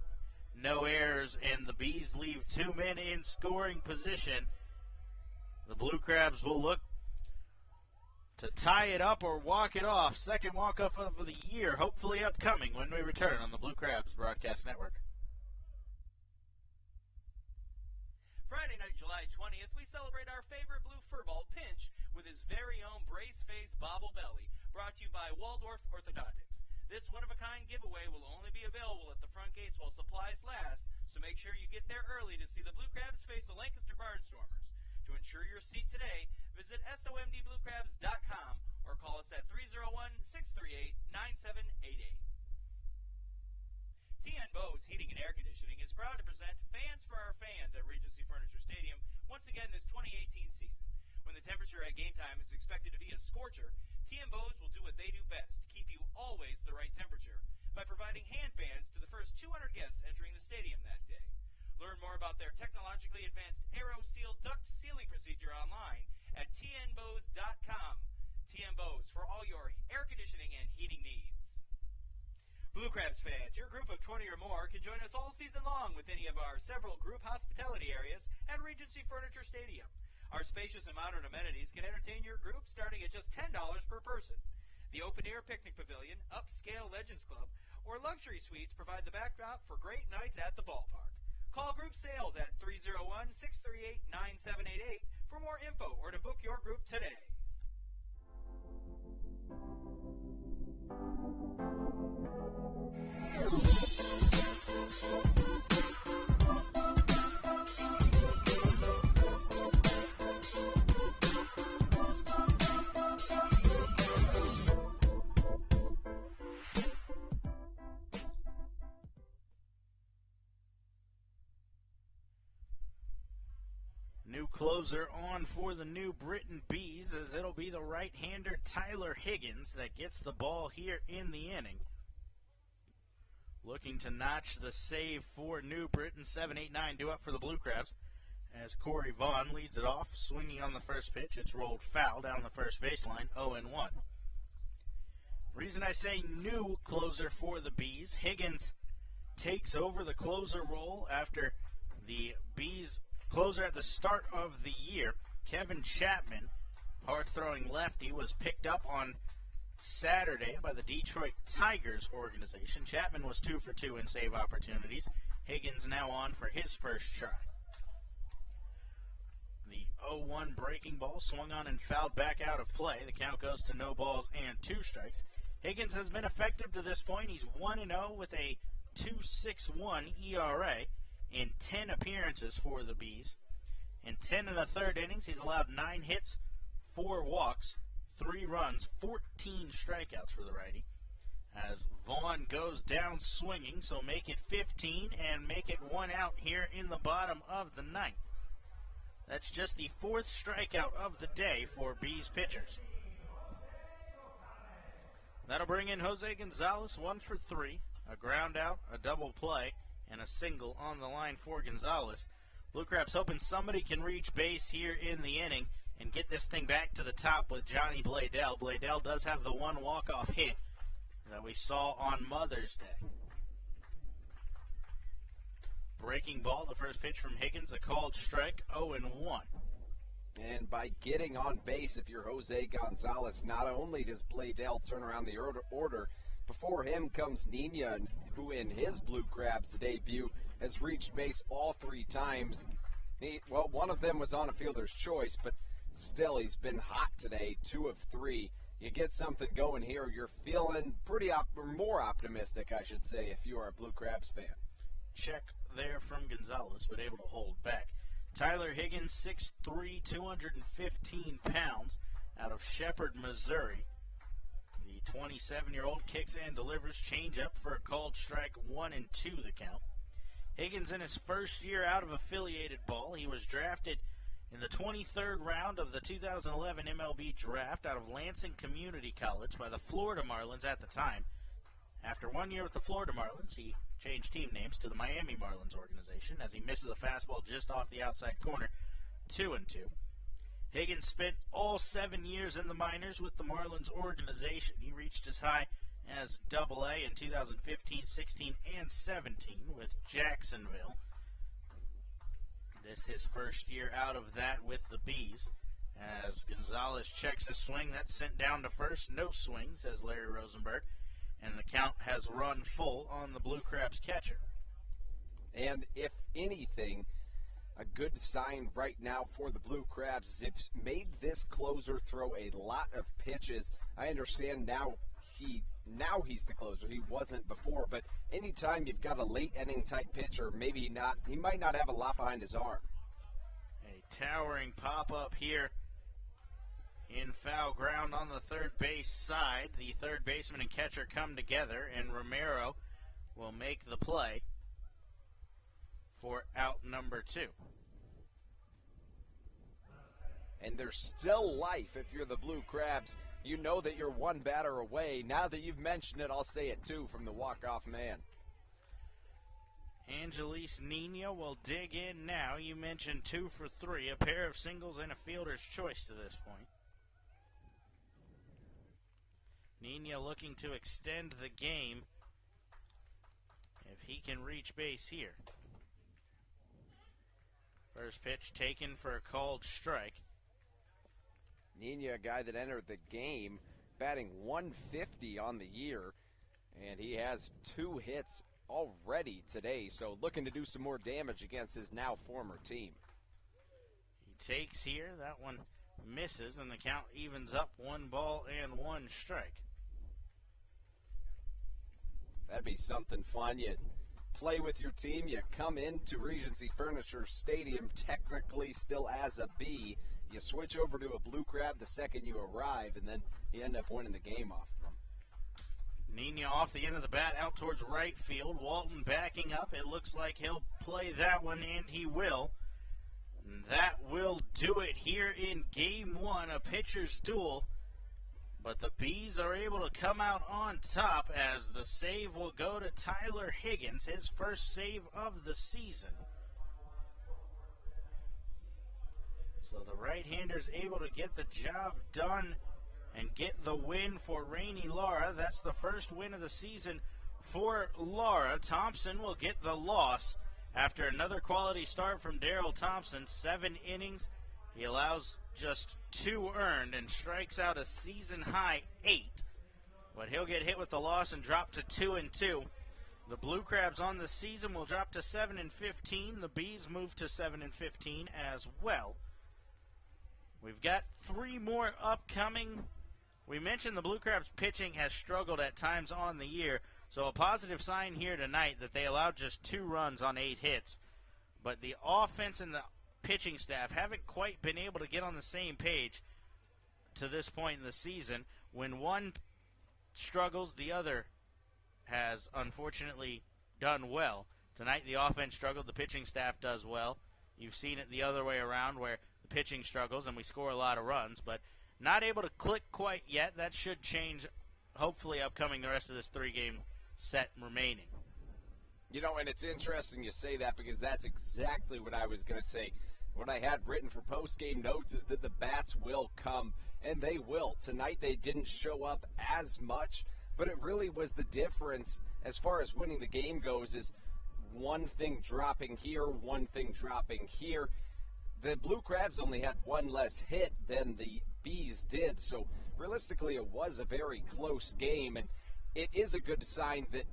A: no errors, and the Bees leave 2 men in scoring position. The Blue Crabs will look to tie it up or walk it off. Second walk-off of the year, hopefully upcoming when we return on the Blue Crabs Broadcast Network.
K: Friday night, July 20th, we celebrate our favorite blue furball, Pinch, with his very own brace face bobble belly, brought to you by Waldorf Orthodontics. This one-of-a-kind giveaway will only be available at the front gates while supplies last, so make sure you get there early to see the Blue Crabs face the Lancaster Barnstormers. To ensure your seat today, visit somdbluecrabs.com or call us at 301-638-9788. TN Bose Heating and Air Conditioning is proud to present Fans for Our Fans at Regency Furniture Stadium once again this 2018 season. When the temperature at game time is expected to be a scorcher, TN Bose will do what they do best, keep you always the right temperature, by providing hand fans to the first 200 guests entering the stadium that day. Learn more about their technologically advanced AeroSeal duct sealing procedure online at tnbose.com. TN Bose for all your air conditioning and heating needs. Blue Crabs fans, your group of 20 or more can join us all season long with any of our several group hospitality areas at Regency Furniture Stadium. Our spacious and modern amenities can entertain your group starting at just $10 per person. The open-air picnic pavilion, upscale Legends Club, or luxury suites provide the backdrop for great nights at the ballpark. Call group sales at 301-638-9788 for more info or to book your group today.
A: New closer on for the New Britain Bees, as it'll be the right-hander Tyler Higgins that gets the ball here in the inning. Looking to notch the save for New Britain. 7-8-9 due up for the Blue Crabs as Corey Vaughn leads it off, swinging on the first pitch. It's rolled foul down the first baseline, 0-1. Reason I say new closer for the Bees, Higgins takes over the closer role after the Bees closer at the start of the year. Kevin Chapman, hard-throwing lefty, was picked up on Saturday by the Detroit Tigers organization. Chapman was 2 for 2 in save opportunities. Higgins now on for his first try. The 0-1 breaking ball swung on and fouled back out of play. The count goes to no balls and 2 strikes. Higgins has been effective to this point. He's 1-0 with a 2.61 ERA in 10 appearances for the Bees. In 10 1/3 innings, he's allowed 9 hits, 4 walks, 3 runs, 14 strikeouts for the righty. As Vaughn goes down swinging, so make it 15 and make it 1 out here in the bottom of the ninth. That's just the 4th strikeout of the day for Bees pitchers. That'll bring in Jose Gonzalez, 1 for 3, a ground out, a double play, and a single on the line for Gonzalez. Blue Crabs hoping somebody can reach base here in the inning and get this thing back to the top with Johnny Bladell. Bladell does have the 1 walk-off hit that we saw on Mother's Day. Breaking ball, the first pitch from Higgins, a called strike, 0-1.
B: And by getting on base, if you're Jose Gonzalez, not only does Bladell turn around the order, before him comes Nina, who in his Blue Crabs debut has reached base all 3 times. One of them was on a fielder's choice, but still he's been hot today, 2 of 3. You get something going here, you're feeling more optimistic, I should say, if you are a Blue Crabs fan.
A: Check there from Gonzalez, but able to hold back. Tyler Higgins, 6'3", 215 pounds, out of Shepherd, Missouri. The 27-year-old kicks and delivers, changeup for a called strike, 1-2 the count. Higgins in his first year out of affiliated ball. He was drafted in the 23rd round of the 2011 MLB draft out of Lansing Community College by the Florida Marlins at the time. After 1 year with the Florida Marlins, he changed team names to the Miami Marlins organization as he misses a fastball just off the outside corner, 2-2. Higgins spent all 7 years in the minors with the Marlins organization. He reached as high as Double-A in 2015, 16, and 17 with Jacksonville. This his first year out of that with the Bees. As Gonzalez checks his swing, that's sent down to first. No swing, says Larry Rosenberg. And the count has run full on the Blue Crabs catcher.
B: And if anything, a good sign right now for the Blue Crabs is it's made this closer throw a lot of pitches. I understand now he's the closer. He wasn't before, but anytime you've got a late inning type pitcher, maybe not, he might not have a lot behind his arm.
A: A towering pop-up here in foul ground on the third base side. The third baseman and catcher come together, and Romero will make the play for out number 2.
B: And there's still life if you're the Blue Crabs. You know that you're one batter away. Now that you've mentioned it, I'll say it too from the walk-off man.
A: Angelis Nino will dig in now. You mentioned 2 for 3, a pair of singles and a fielder's choice to this point. Nino looking to extend the game if he can reach base here. First pitch taken for a called strike.
B: Nino, a guy that entered the game batting 150 on the year, and he has 2 hits already today, so looking to do some more damage against his now former team.
A: He takes here, that one misses, and the count evens up, 1 ball and 1 strike.
B: That'd be something fun. You play with your team, you come into Regency Furniture Stadium technically still as a B. You switch over to a Blue Crab the second you arrive, and then you end up winning the game off of them.
A: Nino off the end of the bat out towards right field. Walton backing up. It looks like he'll play that one, and he will. And that will do it here in Game 1, a pitcher's duel. But the Bees are able to come out on top as the save will go to Tyler Higgins, his first save of the season. So the right-hander's able to get the job done and get the win for Rainey Lara. That's the first win of the season for Lara. Thompson will get the loss after another quality start from Darryl Thompson. 7 innings. He allows just 2 earned and strikes out a season-high 8. But he'll get hit with the loss and drop to 2-2. The Blue Crabs on the season will drop to 7-15. The Bees move to 7-15 as well. We've got 3 more upcoming. We mentioned the Blue Crabs pitching has struggled at times on the year, so a positive sign here tonight that they allowed just 2 runs on 8 hits. But the offense and the pitching staff haven't quite been able to get on the same page to this point in the season. When one struggles, the other has unfortunately done well. Tonight the offense struggled, the pitching staff does well. You've seen it the other way around where the pitching struggles and we score a lot of runs, but not able to click quite yet. That should change, hopefully, upcoming the rest of this 3-game set remaining.
B: You know, and it's interesting you say that because that's exactly what I was going to say. What I had written for post-game notes is that the bats will come, and they will. Tonight they didn't show up as much, but it really was the difference as far as winning the game goes is one thing dropping here, one thing dropping here. The Blue Crabs only had 1 less hit than the Bees did, so realistically it was a very close game, and it is a good sign that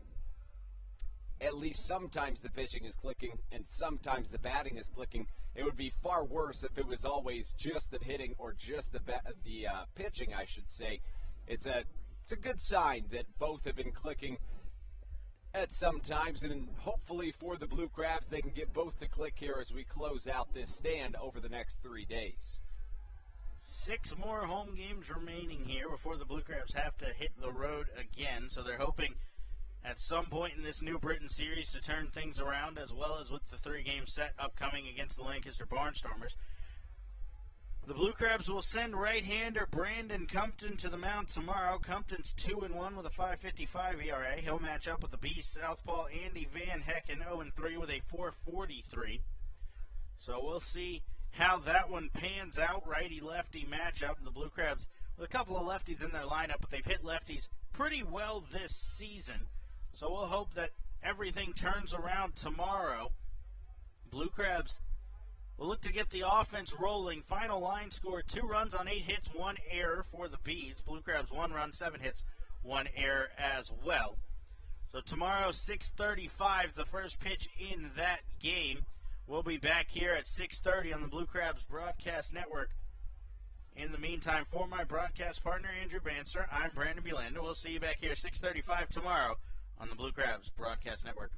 B: at least sometimes the pitching is clicking and sometimes the batting is clicking. It would be far worse if it was always just the hitting or just the pitching, I should say. It's a good sign that both have been clicking at some times, and hopefully for the Blue Crabs, they can get both to click here as we close out this stand over the next 3 days.
A: 6 more home games remaining here before the Blue Crabs have to hit the road again, so they're hoping at some point in this New Britain series to turn things around, as well as with the 3-game set upcoming against the Lancaster Barnstormers. The Blue Crabs will send right-hander Brandon Compton to the mound tomorrow. Compton's 2-1 with a 5.55 ERA. He'll match up with the Bees southpaw Andy Van Hecken, 0-3 with a 4.43. So we'll see how that one pans out. Righty-lefty matchup. And the Blue Crabs with a couple of lefties in their lineup, but they've hit lefties pretty well this season. So we'll hope that everything turns around tomorrow. Blue Crabs will look to get the offense rolling. Final line score, 2 runs on 8 hits, 1 error for the Bees. Blue Crabs 1 run, 7 hits, 1 error as well. So tomorrow, 6:35, the first pitch in that game. We'll be back here at 6:30 on the Blue Crabs Broadcast Network. In the meantime, for my broadcast partner, Andrew Banster, I'm Brandon Belanda. We'll see you back here 6:35 tomorrow on the Blue Crabs Broadcast Network.